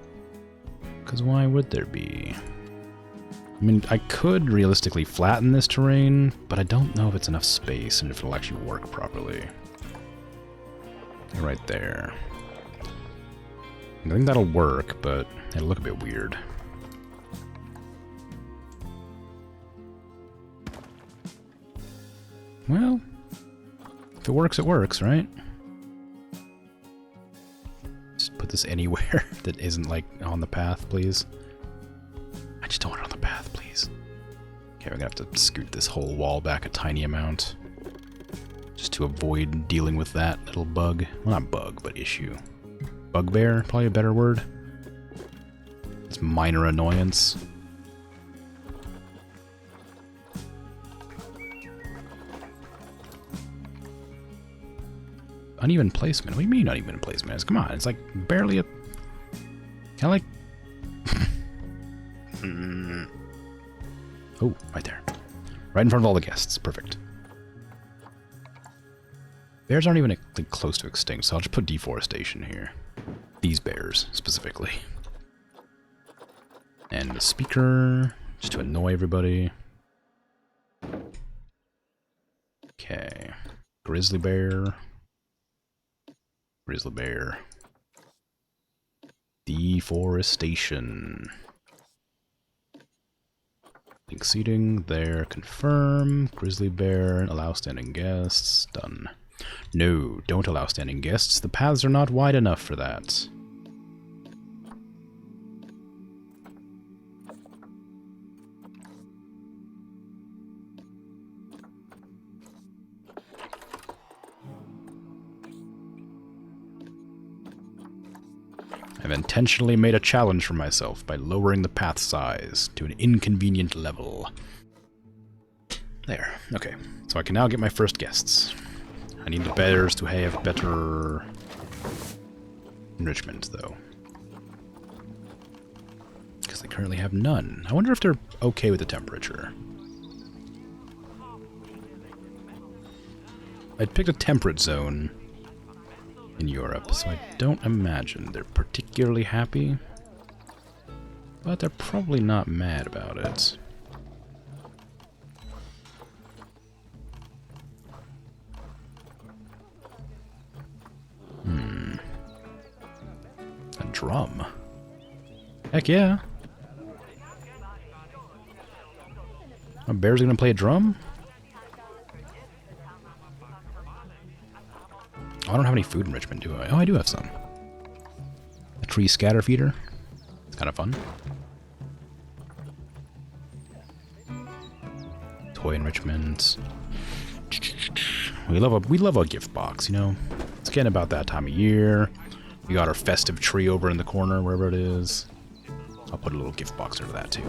Because why would there be? I mean, I could realistically flatten this terrain, but I don't know if it's enough space and if it'll actually work properly. Right there. I think that'll work, but it'll look a bit weird. Well, if it works, right? Just put this anywhere that isn't, like, on the path, please. I just don't want it on the path, please. Okay, we're gonna have to scoot this whole wall back a tiny amount. Just to avoid dealing with that little bug. Well, not bug, but issue. Bugbear, probably a better word. It's minor annoyance. Uneven placement? What do you mean uneven placement? Come on, it's like barely a... Kind of like... Oh, right there. Right in front of all the guests. Perfect. Bears aren't even like, close to extinct, so I'll just put deforestation here. These bears, specifically. And the speaker, just to annoy everybody. Okay. Grizzly bear. Grizzly bear. Deforestation. Link seating, there, confirm. Grizzly bear, allow standing guests, done. No, don't allow standing guests. The paths are not wide enough for that. I've intentionally made a challenge for myself by lowering the path size to an inconvenient level. There. Okay. So I can now get my first guests. I need the bears to have better enrichment, though. Because they currently have none. I wonder if they're okay with the temperature. I'd picked a temperate zone in Europe, so I don't imagine they're particularly happy. But they're probably not mad about it. A drum? Heck yeah. A bear's gonna play a drum? I don't have any food enrichment, do I? Oh, I do have some. tree scatter feeder. It's kind of fun. Toy enrichment. We love a gift box, you know. It's getting about that time of year. We got our festive tree over in the corner, wherever it is. I'll put a little gift box over that too.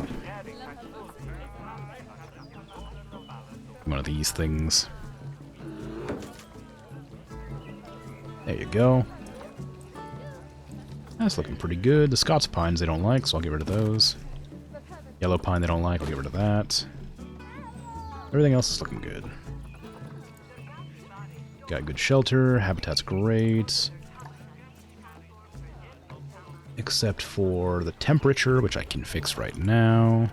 One of these things. There you go. That's looking pretty good. The Scots pines they don't like, so I'll get rid of those. Yellow pine they don't like, I'll get rid of that. Everything else is looking good. Got good shelter, habitat's great. Except for the temperature, which I can fix right now.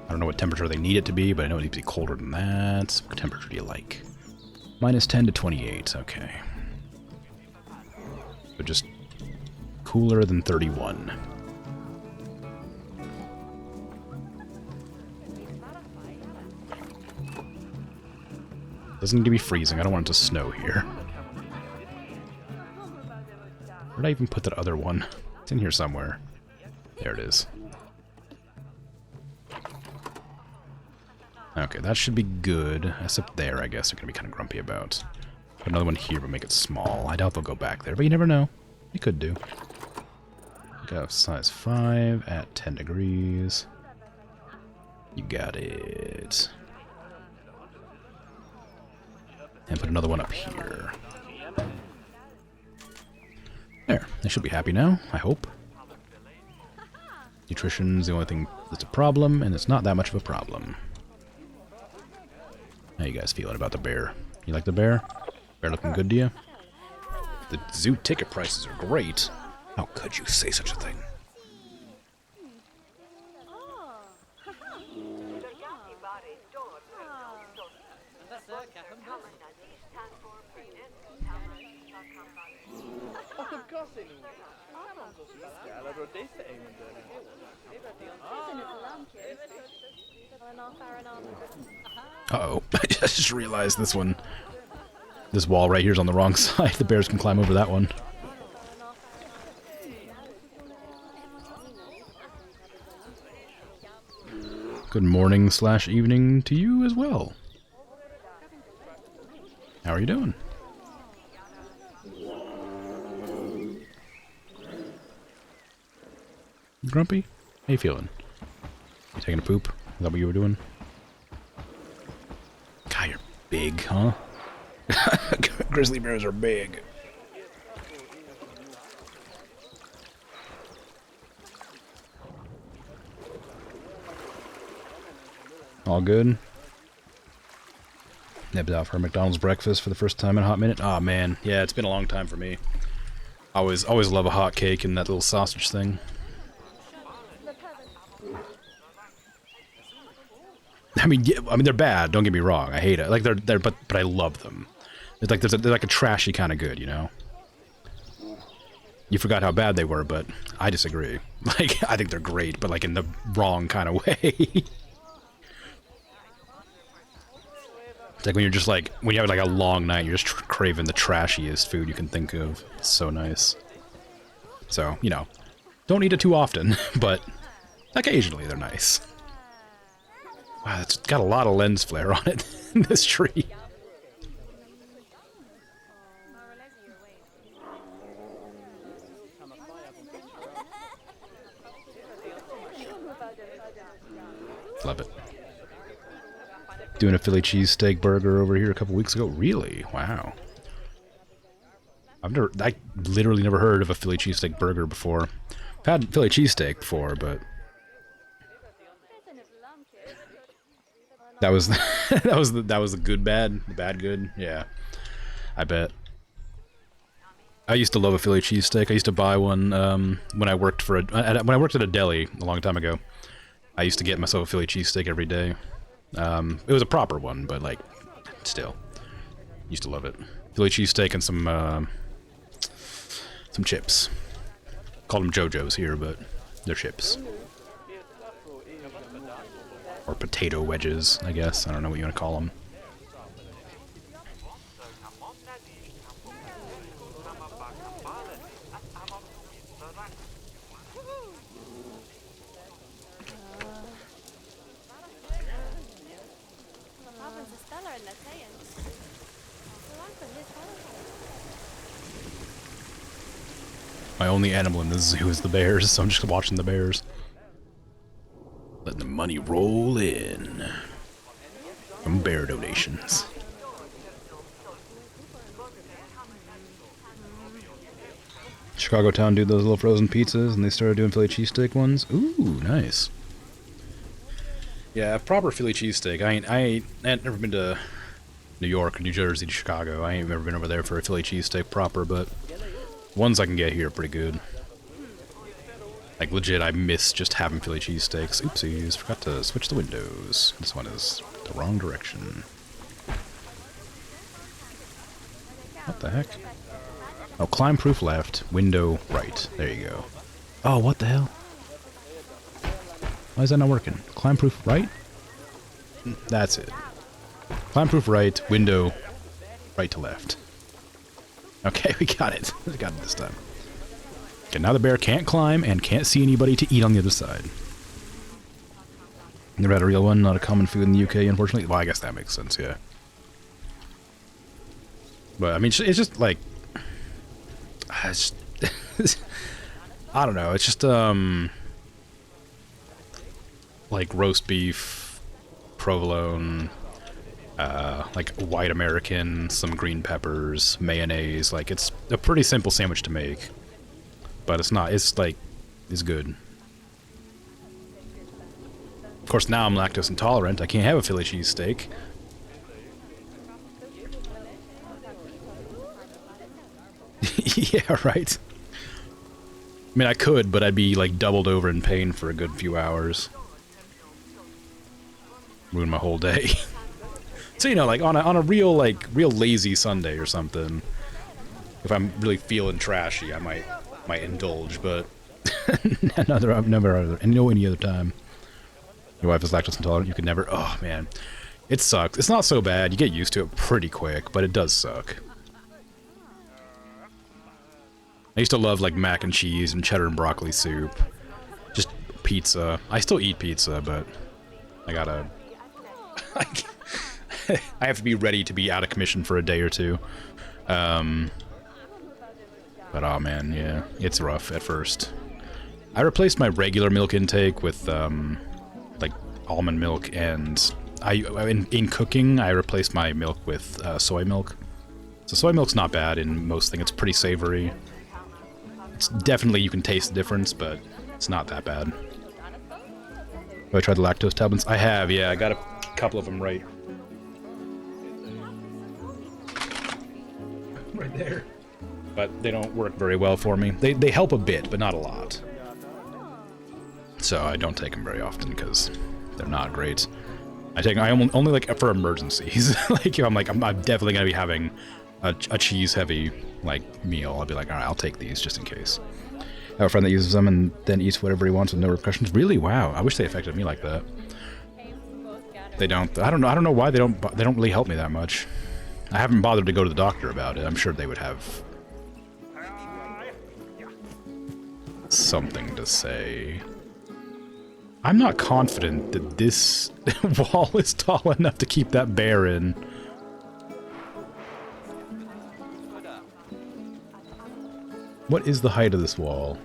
I don't know what temperature they need it to be, but I know it needs to be colder than that. What temperature do you like? Minus 10 to 28, okay. So just cooler than 31. Doesn't need to be freezing. I don't want it to snow here. Where did I even put that other one? It's in here somewhere. There it is. Okay, that should be good. Except there, I guess, they're going to be kind of grumpy about. Put another one here, but make it small. I doubt they'll go back there, but you never know. They could do. Got size 5 at 10 degrees. You got it. And put another one up here. There. They should be happy now, I hope. Nutrition's the only thing that's a problem, and it's not that much of a problem. How you guys feeling about the bear? You like the bear? Bear looking good to you? The zoo ticket prices are great. How could you say such a thing? Uh-oh. I just realized this one. This wall right here is on the wrong side. The bears can climb over that one. Good morning / evening to you as well. How are you doing? You grumpy? How you feeling? You taking a poop? Is that what you were doing? God, you're big, huh? Grizzly bears are big. All good? Nipped out for McDonald's breakfast for the first time in a hot minute. Aw, man. Yeah, it's been a long time for me. I always love a hot cake and that little sausage thing. I mean, they're bad. Don't get me wrong. I hate it. Like but I love them. It's like they're like a trashy kind of good, you know. You forgot how bad they were, but I disagree. Like I think they're great, but like in the wrong kind of way. It's like when you're just like when you have like a long night, you're just craving the trashiest food you can think of. It's so nice. So you know, don't eat it too often, but occasionally they're nice. Wow, it's got a lot of lens flare on it, this tree. Love it. Doing a Philly cheesesteak burger over here a couple weeks ago. Really? Wow. I literally never heard of a Philly cheesesteak burger before. I've had Philly cheesesteak before, but that was that was the good bad, the bad good. Yeah, I bet. I used to love a Philly cheesesteak. I used to buy one when I worked for when I worked at a deli a long time ago. I used to get myself a Philly cheesesteak every day. It was a proper one, but like, still, used to love it. Philly cheesesteak and some chips. Called them JoJo's here, but They're chips. Or potato wedges, I guess. I don't know what you want to call them. My only animal in the zoo is the bears, so I'm just watching the bears. Letting the money roll in from bear donations. Chicago Town do those little frozen pizzas, and they started doing Philly cheesesteak ones. Ooh, nice. Yeah, proper Philly cheesesteak. I ain't never been to New York, New Jersey, to Chicago. I ain't never been over there for a Philly cheesesteak proper, but ones I can get here are pretty good. Like, legit, I miss just having Philly cheesesteaks. Oopsies, forgot to switch the windows. This one is the wrong direction. What the heck? Oh, climb proof left, window right. There you go. Oh, what the hell? Why is that not working? Climb proof right? That's it. Climb proof right, window right to left. Okay, we got it. We got it this time. Okay, now the bear can't climb and can't see anybody to eat on the other side. Never had a real one, not a common food in the UK, unfortunately. Well, I guess that makes sense, yeah. But, I mean, it's just, like... It's just, I don't know, it's just, like, roast beef, provolone... like white American, some green peppers, mayonnaise. Like, it's a pretty simple sandwich to make, but it's not. It's like, it's good. Of course, now I'm lactose intolerant. I can't have a Philly cheesesteak. Yeah, right. I mean, I could, but I'd be like doubled over in pain for a good few hours. Ruin my whole day. So, you know, like, on a real lazy Sunday or something, if I'm really feeling trashy, I might indulge, but I've never any other time. Your wife is lactose intolerant, you could never, oh, man. It sucks. It's not so bad, you get used to it pretty quick, but it does suck. I used to love, like, mac and cheese and cheddar and broccoli soup. Just pizza. I still eat pizza, but I gotta... I have to be ready to be out of commission for a day or two. But oh man, yeah, it's rough at first. I replaced my regular milk intake with like almond milk, and in cooking I replaced my milk with soy milk. So soy milk's not bad in most things. It's pretty savory. It's definitely, you can taste the difference, but it's not that bad. Have I tried the lactose tablets? I have, yeah. I got a couple of them right there. But they don't work very well for me. They help a bit, but not a lot. So I don't take them very often because they're not great. I only like for emergencies. Like if I'm definitely gonna be having a cheese heavy like meal, I'll be like, all right, I'll take these just in case. I have a friend that uses them and then eats whatever he wants with no repercussions. Really? Wow. I wish they affected me like that. They don't. I don't know why they don't really help me that much. I haven't bothered to go to the doctor about it. I'm sure they would have something to say. I'm not confident that this wall is tall enough to keep that bear in. What is the height of this wall?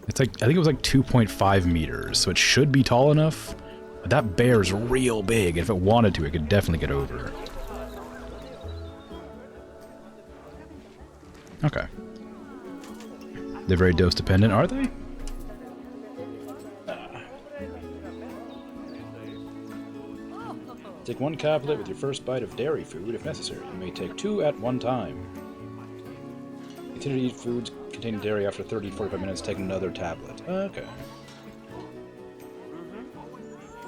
It's like, I think it was like 2.5 meters, so it should be tall enough. But that bear's real big, and if it wanted to, it could definitely get over. Okay. They're very dose dependent, are they? Take one tablet with your first bite of dairy food if necessary. You may take 2 at one time. Continue to eat foods containing dairy after 30 to 45 minutes, take another tablet. Okay.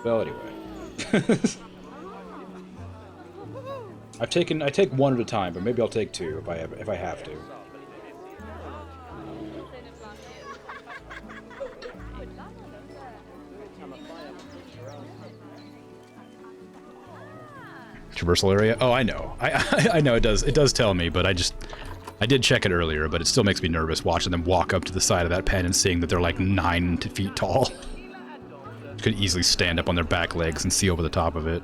Well, anyway. I take one at a time, but maybe I'll take 2 if I have to. traversal area. Oh, I know. I know it does. It does tell me, but I did check it earlier, but it still makes me nervous watching them walk up to the side of that pen and seeing that they're like 9 feet tall. Could easily stand up on their back legs and see over the top of it.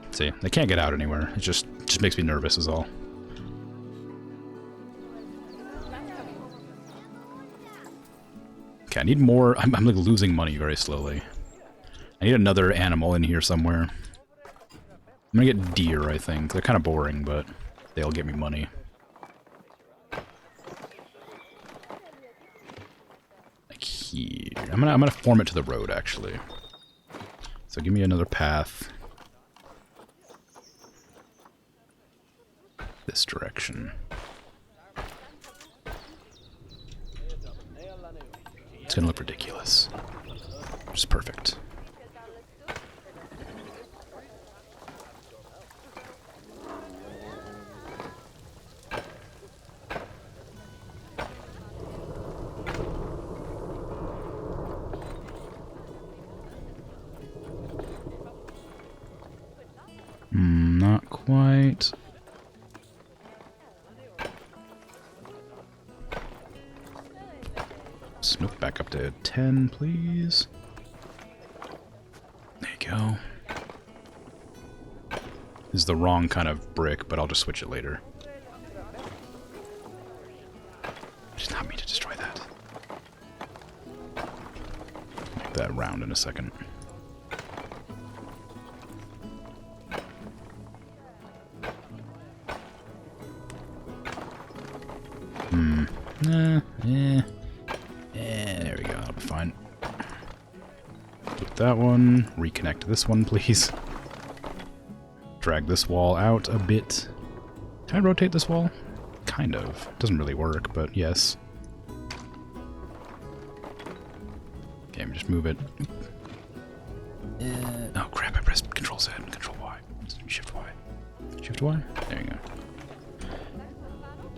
See, they can't get out anywhere. It just makes me nervous is all. Okay, I need more. I'm like losing money very slowly. I need another animal in here somewhere. I'm gonna get deer, I think. They're kind of boring, but they'll get me money. Like here. I'm gonna form it to the road, actually. So give me another path. This direction. It's gonna look ridiculous. Which is perfect. Not quite. Nope, back up to 10, please. There you go. This is the wrong kind of brick, but I'll just switch it later. I did not mean to destroy that. Make that round in a second. There we go, that'll be fine. Put that one, reconnect this one, please. Drag this wall out a bit. Can I rotate this wall? Kind of. Doesn't really work, but yes. Okay, just move it. Oh crap, I pressed Control Z, Control Y. Shift Y. Shift Y? There you go.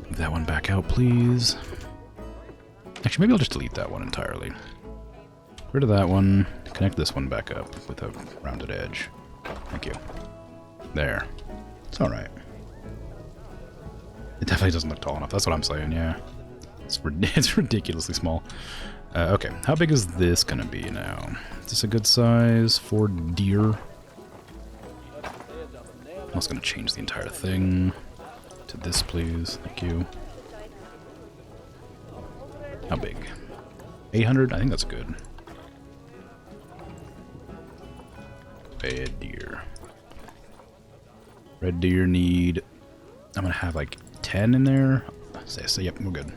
Move that one back out, please. Actually, maybe I'll just delete that one entirely. Get rid of that one. Connect this one back up with a rounded edge. Thank you. There. It's alright. It definitely doesn't look tall enough. That's what I'm saying, yeah. It's ridiculously small. Okay, how big is this gonna be now? Is this a good size for deer? I'm also gonna change the entire thing to this, please. Thank you. How big? 800? I think that's good. Red deer. Red deer need... I'm gonna have like 10 in there. Say, yep, we're good.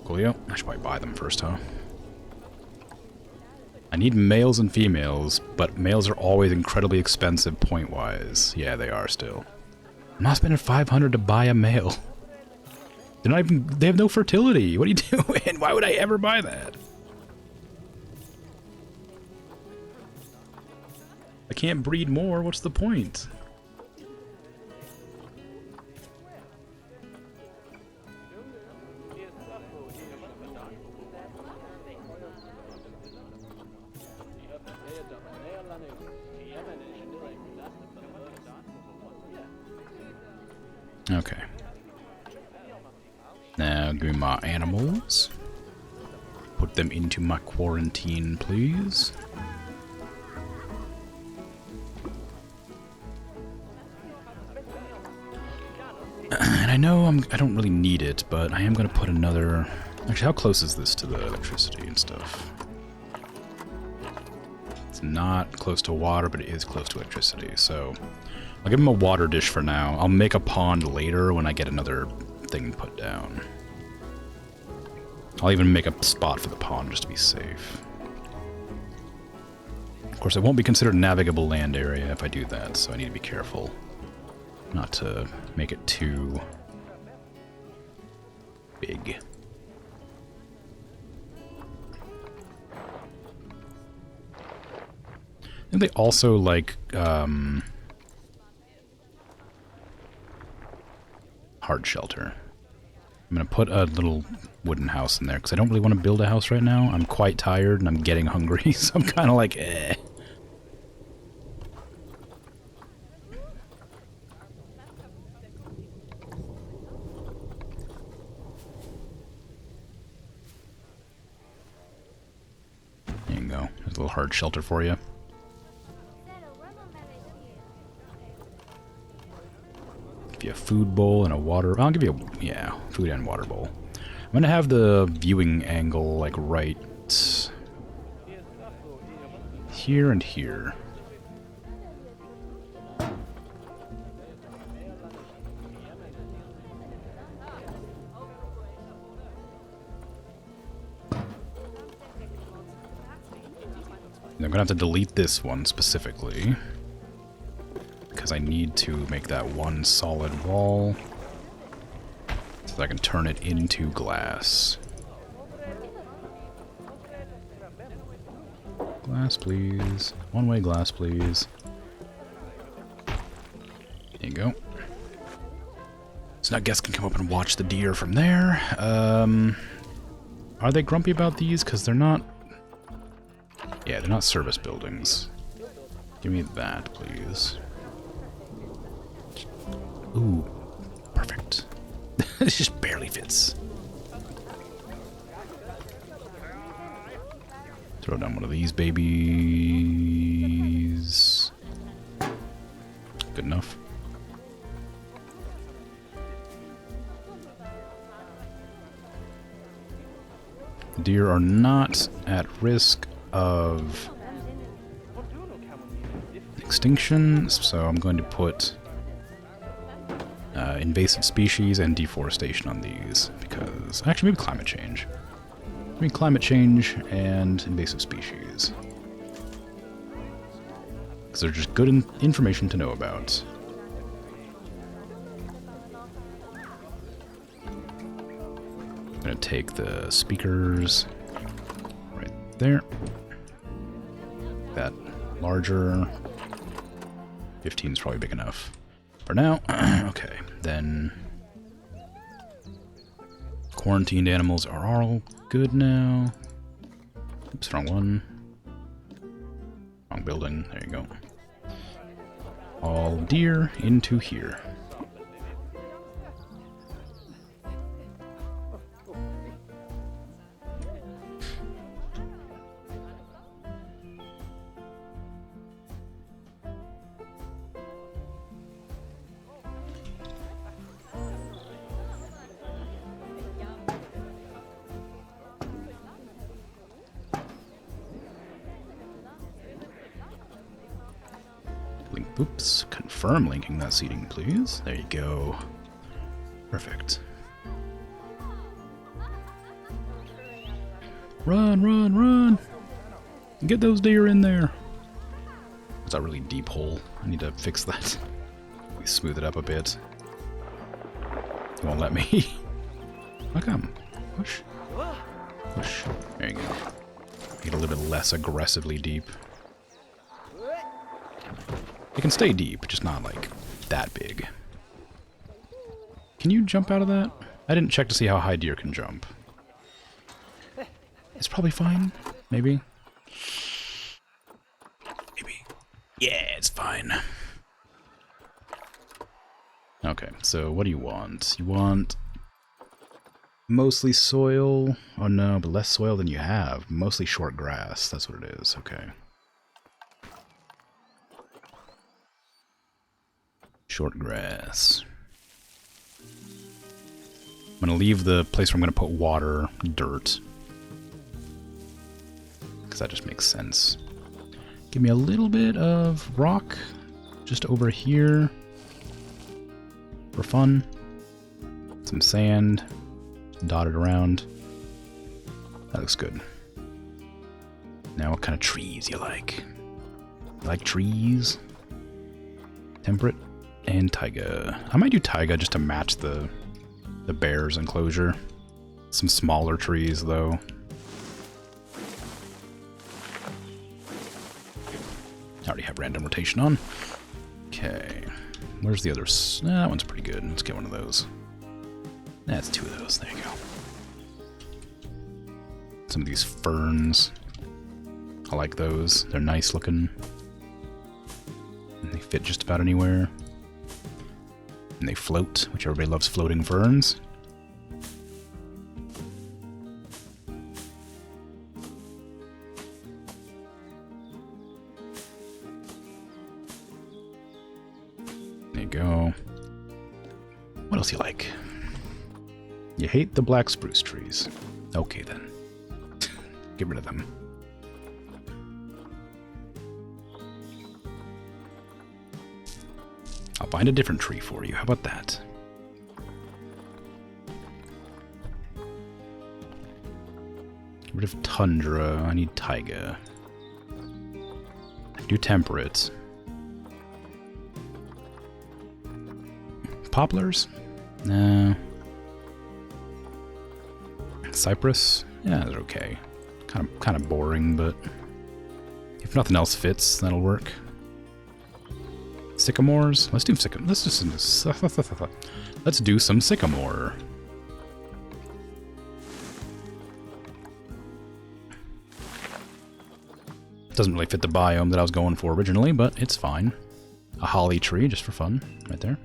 Coolio. I should probably buy them first, huh? I need males and females, but males are always incredibly expensive point-wise. Yeah, they are still. I'm not spending 500 to buy a male. They're not even, they have no fertility. What are you doing? Why would I ever buy that? I can't breed more. What's the point? Okay. Now, give me my animals. Put them into my quarantine, please. And I know I don't really need it, but I am going to put another... Actually, how close is this to the electricity and stuff? It's not close to water, but it is close to electricity, so... I'll give him a water dish for now. I'll make a pond later when I get another thing put down. I'll even make a spot for the pond just to be safe. Of course, it won't be considered a navigable land area if I do that, so I need to be careful not to make it too big. And they also like hard shelter. I'm gonna put a little wooden house in there because I don't really want to build a house right now. I'm quite tired and I'm getting hungry, so I'm kind of like, eh. you go. There's a little hard shelter for you. Give you a food bowl and a water... I'll give you a... yeah, food and water bowl. I'm going to have the viewing angle, like, right... here and here. And I'm gonna have to delete this one specifically because I need to make that one solid wall so that I can turn it into glass. Glass, please. One-way glass, please. There you go. So now guests can come up and watch the deer from there. Are they grumpy about these? Because they're not... yeah, they're not service buildings. Give me that, please. Ooh, perfect. This just barely fits. Throw down one of these babies. Good enough. Deer are not at risk of extinction, so I'm going to put invasive species and deforestation on these, because actually maybe climate change. Maybe climate change and invasive species, because they're just good information to know about. I'm gonna take the speakers right there. That larger. 15 is probably big enough for now. Okay, then quarantined animals are all good now. Oops, wrong one. Wrong building. There you go. All deer into here. Oops, confirm linking that seating, please. There you go. Perfect. Run, run, run! Get those deer in there! It's a really deep hole. I need to fix that. We smooth it up a bit. It won't let me. How come? Push. Push. There you go. Get a little bit less aggressively deep. It can stay deep, just not, like, that big. Can you jump out of that? I didn't check to see how high deer can jump. It's probably fine. Maybe. Maybe. Yeah, it's fine. Okay, so what do you want? You want mostly soil? Oh no, but less soil than you have. Mostly short grass. That's what it is. Okay. Short grass. I'm going to leave the place where I'm going to put water, dirt. Because that just makes sense. Give me a little bit of rock just over here for fun. Some sand dotted around. That looks good. Now what kind of trees you like? You like trees? Temperate? And taiga. I might do taiga just to match the bear's enclosure. Some smaller trees, though. I already have random rotation on. Okay. Where's the other? That one's pretty good. Let's get one of those. That's two of those. There you go. Some of these ferns. I like those. They're nice looking. And they fit just about anywhere. And they float, which everybody loves floating ferns. go. What else you like? You hate the black spruce trees. Okay then. Get rid of them. I'll find a different tree for you. How about that? Get rid of tundra. I need taiga. Do temperate. Poplars? Nah. Cypress? Yeah, they're okay. Kind of boring, but if nothing else fits, that'll work. Sycamores? Let's do let's do some sycamore. Doesn't really fit the biome that I was going for originally, but it's fine. A holly tree, just for fun, right there.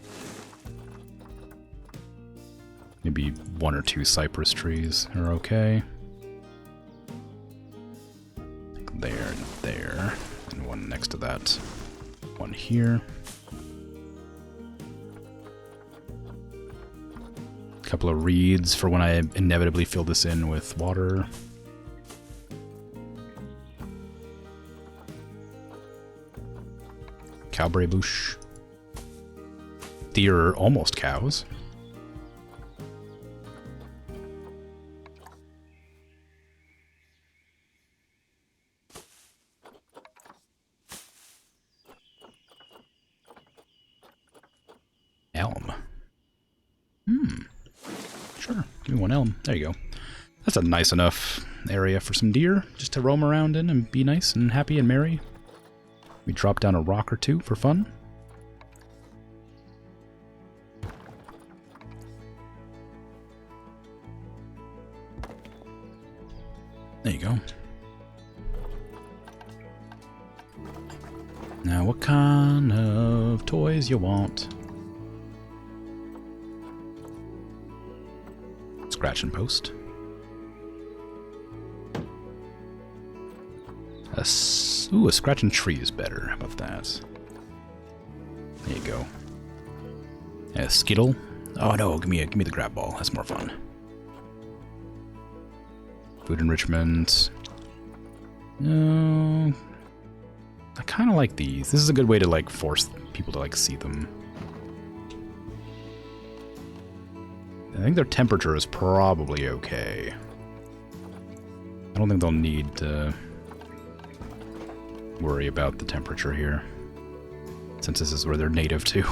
Maybe 1 or 2 cypress trees are okay. There and there. And one next to that. One here. A couple of reeds for when I inevitably fill this in with water. Cowberry bush. Deer are almost cows. Elm. Sure. Give me 1 elm. There you go. That's a nice enough area for some deer just to roam around in and be nice and happy and merry. We drop down a rock or 2 for fun. There you go. Now, what kind of toys you want? Scratch and post. Ooh, a scratch and tree is better. How about that? There you go. A skittle. Oh no, give me the grab ball. That's more fun. Food enrichment. No. I kind of like these. This is a good way to like force people to like see them. I think their temperature is probably okay. I don't think they'll need to worry about the temperature here, since this is where they're native to.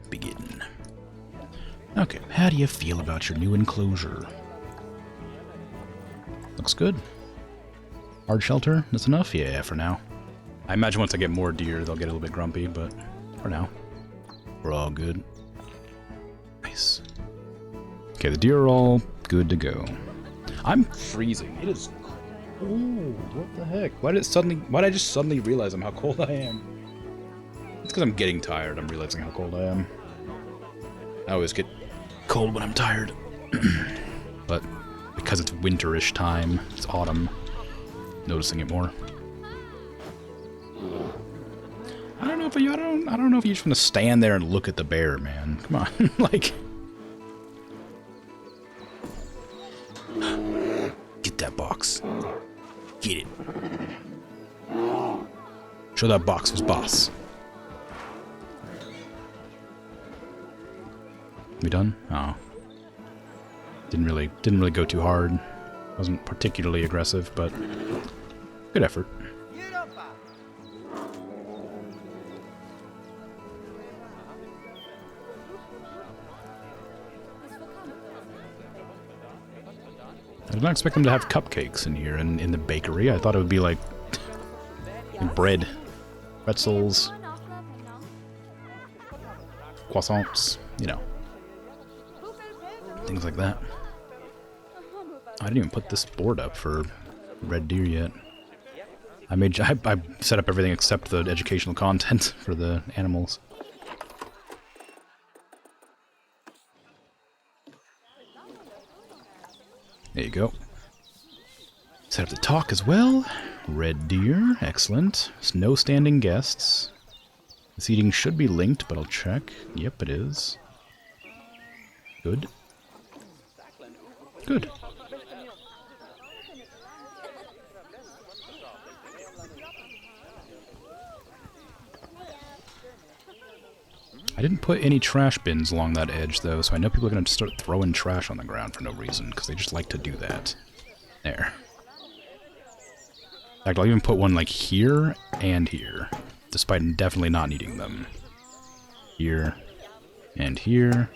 Begin. Okay, how do you feel about your new enclosure? Looks good. Hard shelter? That's enough? Yeah, for now. I imagine once I get more deer, they'll get a little bit grumpy, but for now, we're all good. Nice. Okay, the deer are all good to go. I'm freezing. It is cold. What the heck? Why did I just suddenly realize how cold I am? It's because I'm getting tired. I'm realizing how cold I am. I always get cold when I'm tired. But because it's winterish time, it's autumn, noticing it more. I don't know if you just want to stand there and look at the bear, man. Come on, like, get that box. Get it. Show that box who's boss. We done? Oh. Didn't really go too hard. Wasn't particularly aggressive, but good effort. I did not expect them to have cupcakes in here in the bakery. I thought it would be like bread, pretzels, croissants, you know, things like that. I didn't even put this board up for Red Deer yet. I set up everything except the educational content for the animals. There you go. Set up the talk as well. Red deer, excellent. No standing guests. The seating should be linked, but I'll check. Yep, it is. Good. Good. I didn't put any trash bins along that edge, though, so I know people are going to start throwing trash on the ground for no reason, because they just like to do that. There. In fact, I'll even put one, like, here and here, despite definitely not needing them. Here, and here,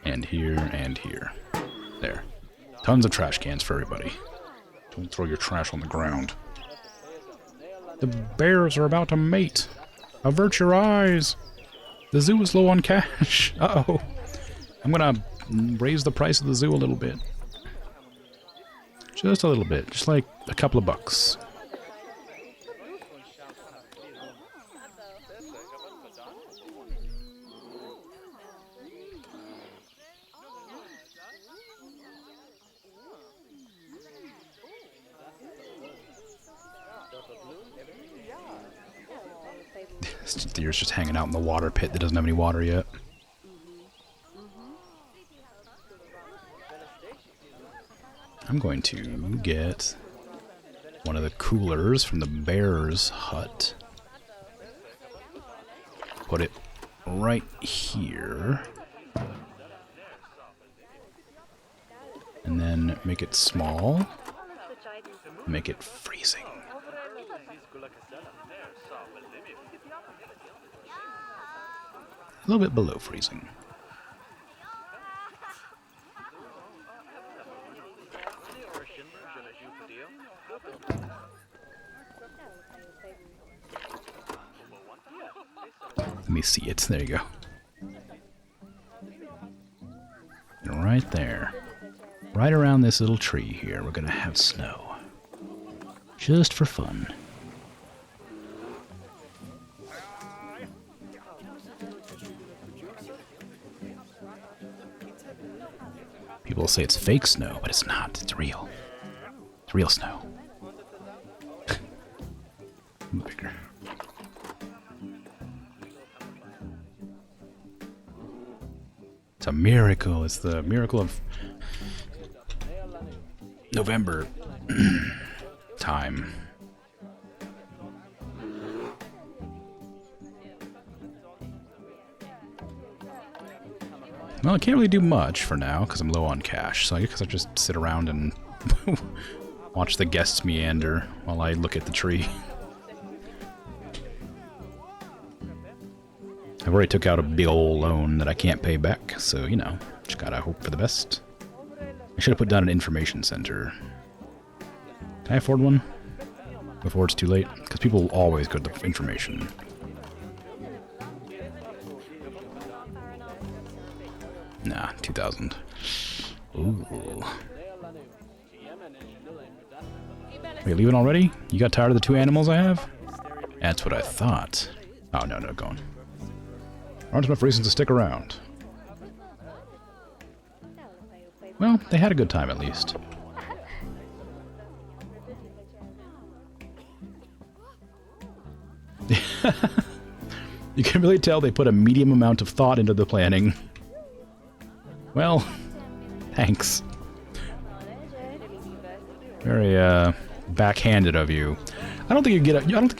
and here, and here. There. Tons of trash cans for everybody. Don't throw your trash on the ground. The bears are about to mate. Avert your eyes. The zoo is low on cash. Uh-oh. I'm gonna raise the price of the zoo a little bit. Just a little bit. Just like a couple of bucks. This deer's just hanging out in the water pit that doesn't have any water yet. I'm going to get one of the coolers from the bear's hut. Put it right here. And then make it small. Make it freezing. A little bit below freezing. Let me see it. There you go. And right there. Right around this little tree here, we're gonna have snow. Just for fun. People say it's fake snow, but it's not. It's real. It's real snow. Bigger. It's a miracle. It's the miracle of November time. Well, I can't really do much for now because I'm low on cash, so I guess I'll just sit around and watch the guests meander while I look at the tree. I've already took out a big old loan that I can't pay back, so, you know, just gotta hope for the best. I should have put down an information center. Can I afford one? Before it's too late? Because people will always go to the information. Nah, 2,000. Ooh. Wait, leaving already? You got tired of the two animals I have? That's what I thought. Oh, no, go on. Aren't enough reasons to stick around. Well, they had a good time at least. You can really tell they put a medium amount of thought into the planning. Well, thanks. Very backhanded of you. I don't think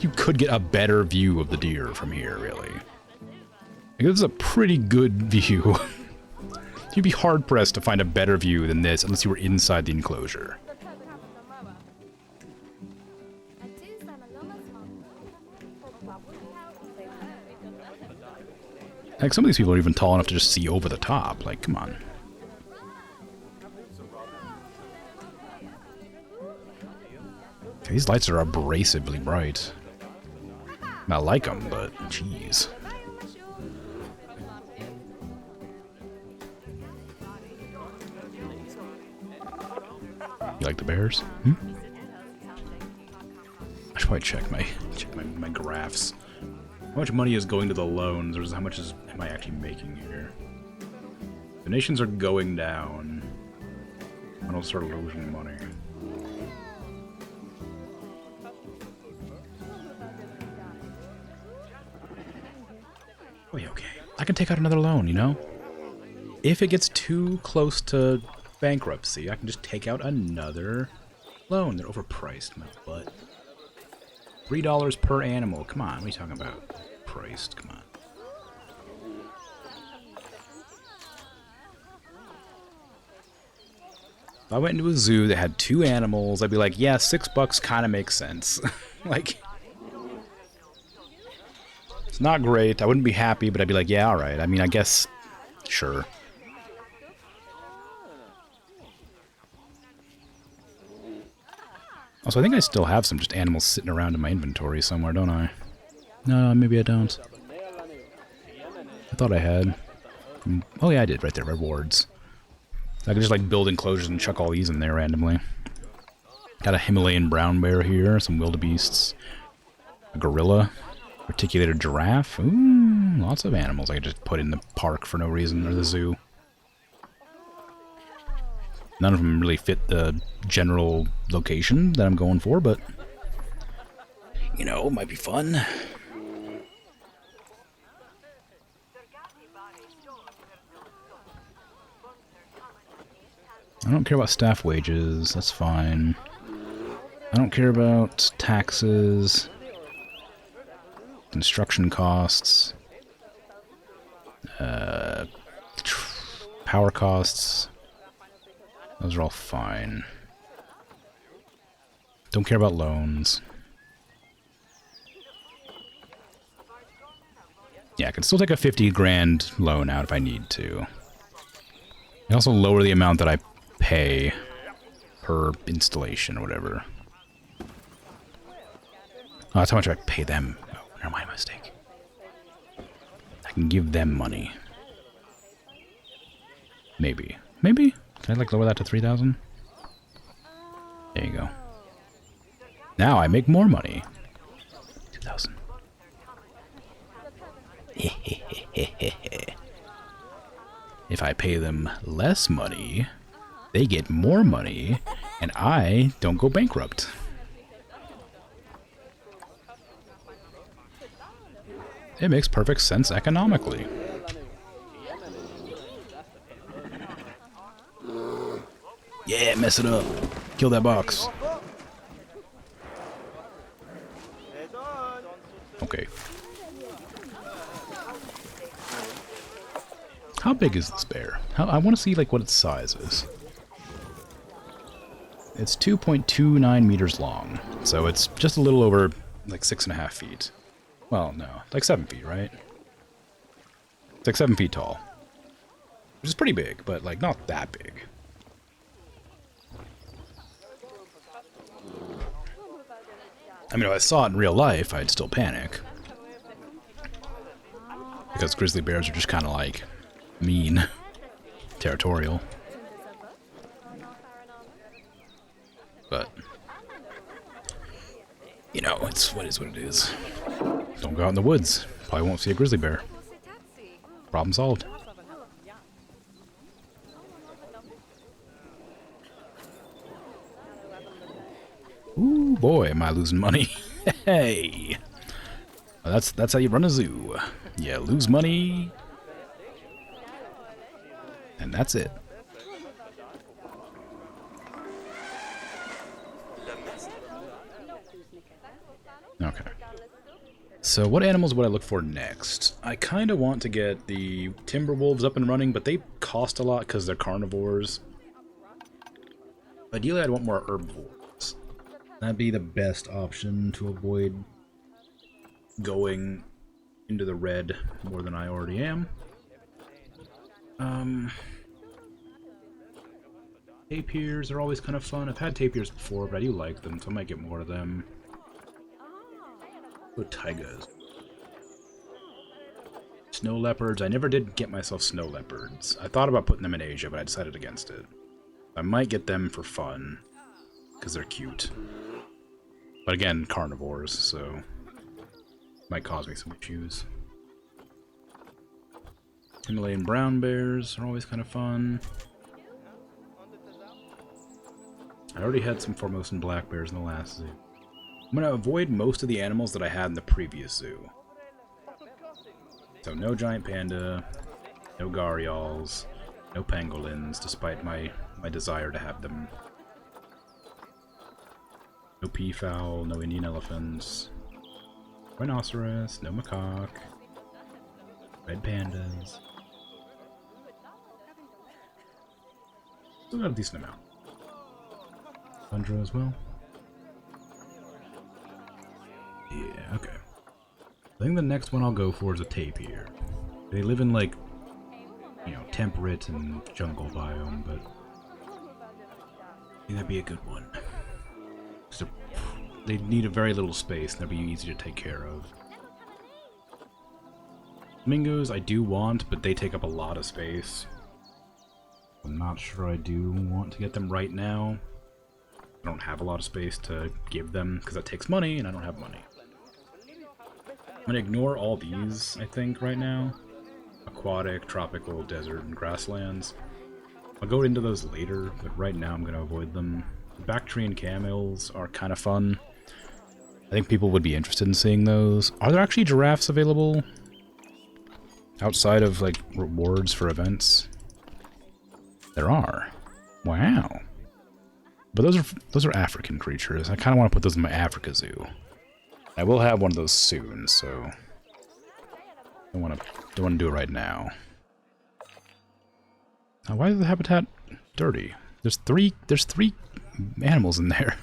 you could get a better view of the deer from here, really. Like, this is a pretty good view. You'd be hard pressed to find a better view than this unless you were inside the enclosure. Like, some of these people are even tall enough to just see over the top. Like, come on. These lights are abrasively bright. I like them, but jeez. You like the bears? Hmm? I should probably check my graphs. How much money is going to the loans, or how much am I actually making here? Donations are going down. I don't start losing money. Oh, yeah, okay. I can take out another loan, you know? If it gets too close to bankruptcy, I can just take out another loan. They're overpriced, my butt. $3 per animal. Come on, what are you talking about? Priced, come on. If I went into a zoo that had 2 animals, I'd be like, yeah, $6 kind of makes sense. Like, it's not great. I wouldn't be happy, but I'd be like, yeah, alright. I mean, I guess, sure. Also, I think I still have some just animals sitting around in my inventory somewhere, don't I? No, maybe I don't. I thought I had. Oh yeah, I did, right there, rewards. I can just like build enclosures and chuck all these in there randomly. Got a Himalayan brown bear here, some wildebeests, a gorilla, articulated giraffe. Ooh, lots of animals I could just put in the park for no reason, or the zoo. None of them really fit the general location that I'm going for, but, you know, it might be fun. I don't care about staff wages, that's fine. I don't care about taxes, construction costs, power costs. Those are all fine. Don't care about loans. Yeah, I can still take a 50 grand loan out if I need to. I also lower the amount that I pay per installation or whatever. Oh, that's how much I pay them. Oh, never mind, mistake. I can give them money. Maybe. Maybe? Can I, like, lower that to 3,000? There you go. Now I make more money. 2,000. If I pay them less money, they get more money, and I don't go bankrupt. It makes perfect sense economically. Yeah, mess it up. Kill that box. Okay. How big is this bear? I want to see like what its size is. It's 2.29 meters long, so it's just a little over like 6.5 feet. Well, no, like 7 feet, right? It's like 7 feet tall, which is pretty big, but like not that big. I mean, if I saw it in real life, I'd still panic. Because grizzly bears are just kind of like mean, territorial. But, you know, it's what is what it is. Don't go out in the woods. Probably won't see a grizzly bear. Problem solved. Ooh, boy, am I losing money. Hey! Well, that's how you run a zoo. You lose money, and that's it. Okay. So what animals would I look for next? I kind of want to get the timber wolves up and running, but they cost a lot because they're carnivores. Ideally, I'd want more herbivores. That'd be the best option to avoid going into the red more than I already am. Tapirs are always kind of fun. I've had tapirs before, but I do like them, so I might get more of them. Oh, tigers. Snow leopards. I never did get myself snow leopards. I thought about putting them in Asia, but I decided against it. I might get them for fun, because they're cute. But again, carnivores, so might cause me some issues. Himalayan brown bears are always kind of fun. I already had some Formosan black bears in the last zoo. I'm going to avoid most of the animals that I had in the previous zoo. So no giant panda, no gharials, no pangolins, despite my desire to have them. No peafowl, no Indian elephants, rhinoceros, no macaque, red pandas. Still got a decent amount. Tundra as well. Yeah, okay. I think the next one I'll go for is a tapir. They live in, like, you know, temperate and jungle biome, but I think that'd be a good one. They need a very little space, and they'll be easy to take care of. Flamingos I do want, but they take up a lot of space. I'm not sure I do want to get them right now. I don't have a lot of space to give them, because that takes money, and I don't have money. I'm going to ignore all these, I think, right now. Aquatic, tropical, desert, and grasslands. I'll go into those later, but right now I'm going to avoid them. Bactrian camels are kind of fun. I think people would be interested in seeing those. Are there actually giraffes available? Outside of, like, rewards for events? There are. Wow. But those are African creatures. I kind of want to put those in my Africa zoo. I will have one of those soon, so don't want to do it right now. Now, why is the habitat dirty? There's three animals in there.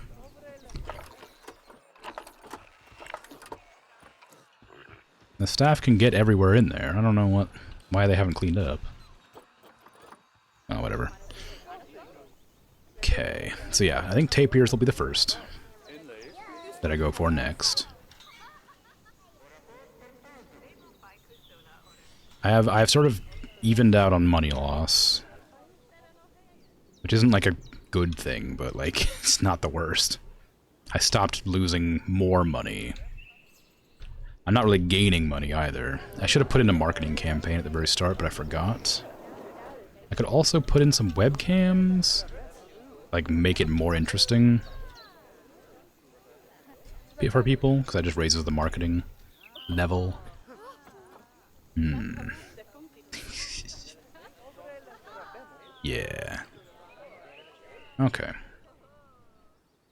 The staff can get everywhere in there. I don't know why they haven't cleaned up. Oh, whatever. Okay, so yeah, I think tapirs will be the first that I go for next. I've sort of evened out on money loss, which isn't like a good thing, but like it's not the worst. I stopped losing more money. I'm not really gaining money either. I should have put in a marketing campaign at the very start, but I forgot. I could also put in some webcams, like make it more interesting for people, because that just raises the marketing level. Yeah. Okay.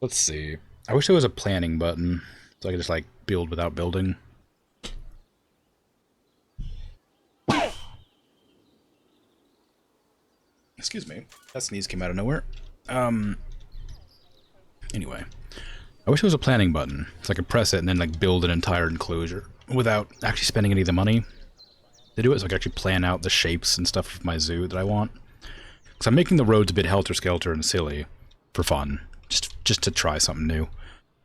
Let's see. I wish there was a planning button, so I could just, like, build without building. Excuse me. That sneeze came out of nowhere. Anyway. I wish there was a planning button, so I could press it and then, like, build an entire enclosure without actually spending any of the money to do it, so I can actually plan out the shapes and stuff of my zoo that I want. Because I'm making the roads a bit helter-skelter and silly for fun, just to try something new.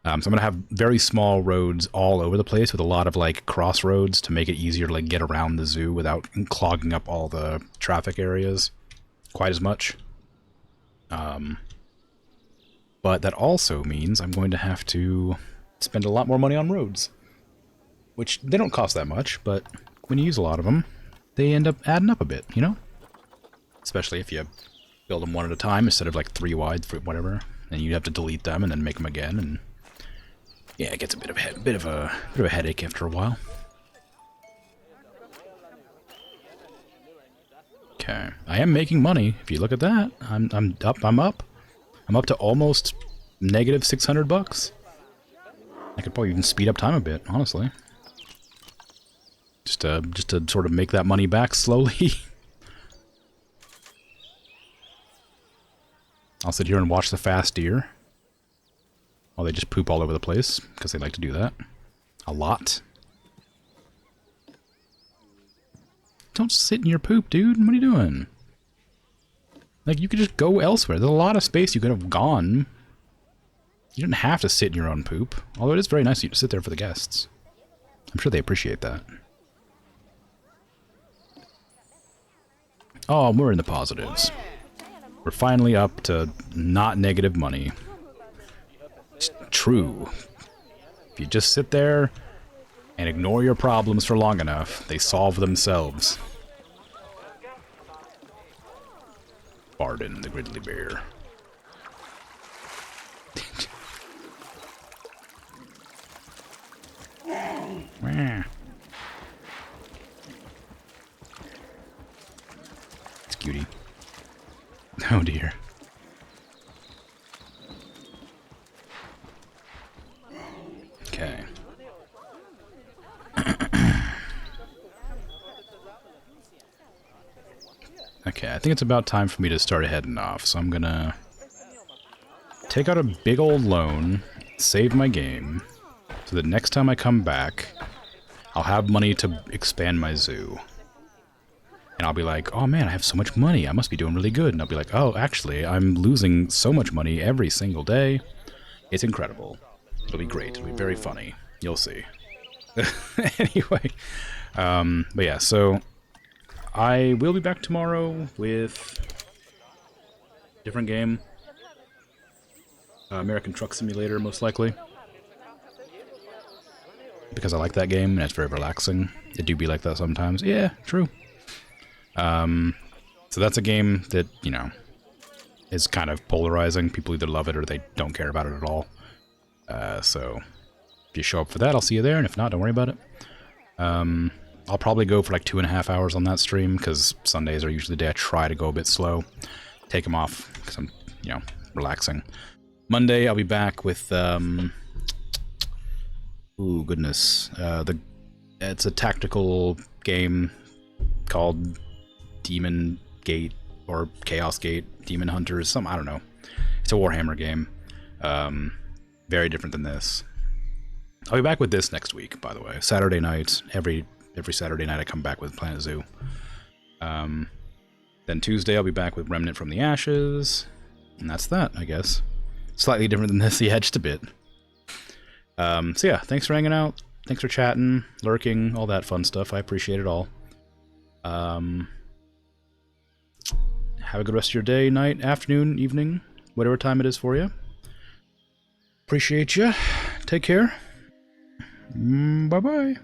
So I'm going to have very small roads all over the place with a lot of, like, crossroads to make it easier to, like, get around the zoo without clogging up all the traffic areas quite as much. But that also means I'm going to have to spend a lot more money on roads. Which, they don't cost that much, but when you use a lot of them, they end up adding up a bit, you know? Especially if you build them one at a time instead of like 3 wide for whatever, and you have to delete them and then make them again, and yeah, it gets a bit of a headache after a while. Okay, I am making money. If you look at that, I'm up to almost negative $600. I could probably even speed up time a bit, honestly. Just to sort of make that money back slowly. I'll sit here and watch the fast deer while they just poop all over the place, because they like to do that. A lot. Don't sit in your poop, dude. What are you doing? Like, you could just go elsewhere. There's a lot of space you could have gone. You didn't have to sit in your own poop. Although it is very nice of you to sit there for the guests. I'm sure they appreciate that. Oh, we're in the positives. We're finally up to not negative money. It's true. If you just sit there and ignore your problems for long enough, they solve themselves. Barden, the grizzly bear. Wah. It's cutie. Oh dear. Okay. Okay, I think it's about time for me to start heading off, so I'm gonna take out a big old loan, save my game, so that next time I come back, I'll have money to expand my zoo. And I'll be like, oh man, I have so much money, I must be doing really good. And I'll be like, oh, actually, I'm losing so much money every single day. It's incredible. It'll be great. It'll be very funny. You'll see. Anyway, but yeah, so I will be back tomorrow with a different game. American Truck Simulator, most likely. Because I like that game, and it's very relaxing. It do be like that sometimes. Yeah, true. So that's a game that, you know, is kind of polarizing. People either love it or they don't care about it at all. So if you show up for that, I'll see you there, and if not, don't worry about it. I'll probably go for like 2.5 hours on that stream, because Sundays are usually the day I try to go a bit slow. Take them off, because I'm, you know, relaxing. Monday, I'll be back with, ooh, goodness. It's a tactical game called Demon Gate, or Chaos Gate, Demon Hunters, I don't know. It's a Warhammer game. Very different than this. I'll be back with this next week, by the way. Saturday night, every Saturday night I come back with Planet Zoo. Then Tuesday I'll be back with Remnant from the Ashes. And that's that, I guess. Slightly different than this, yeah, just a bit. So yeah, thanks for hanging out. Thanks for chatting, lurking, all that fun stuff. I appreciate it all. Have a good rest of your day, night, afternoon, evening, whatever time it is for you. Appreciate you. Take care. Bye-bye.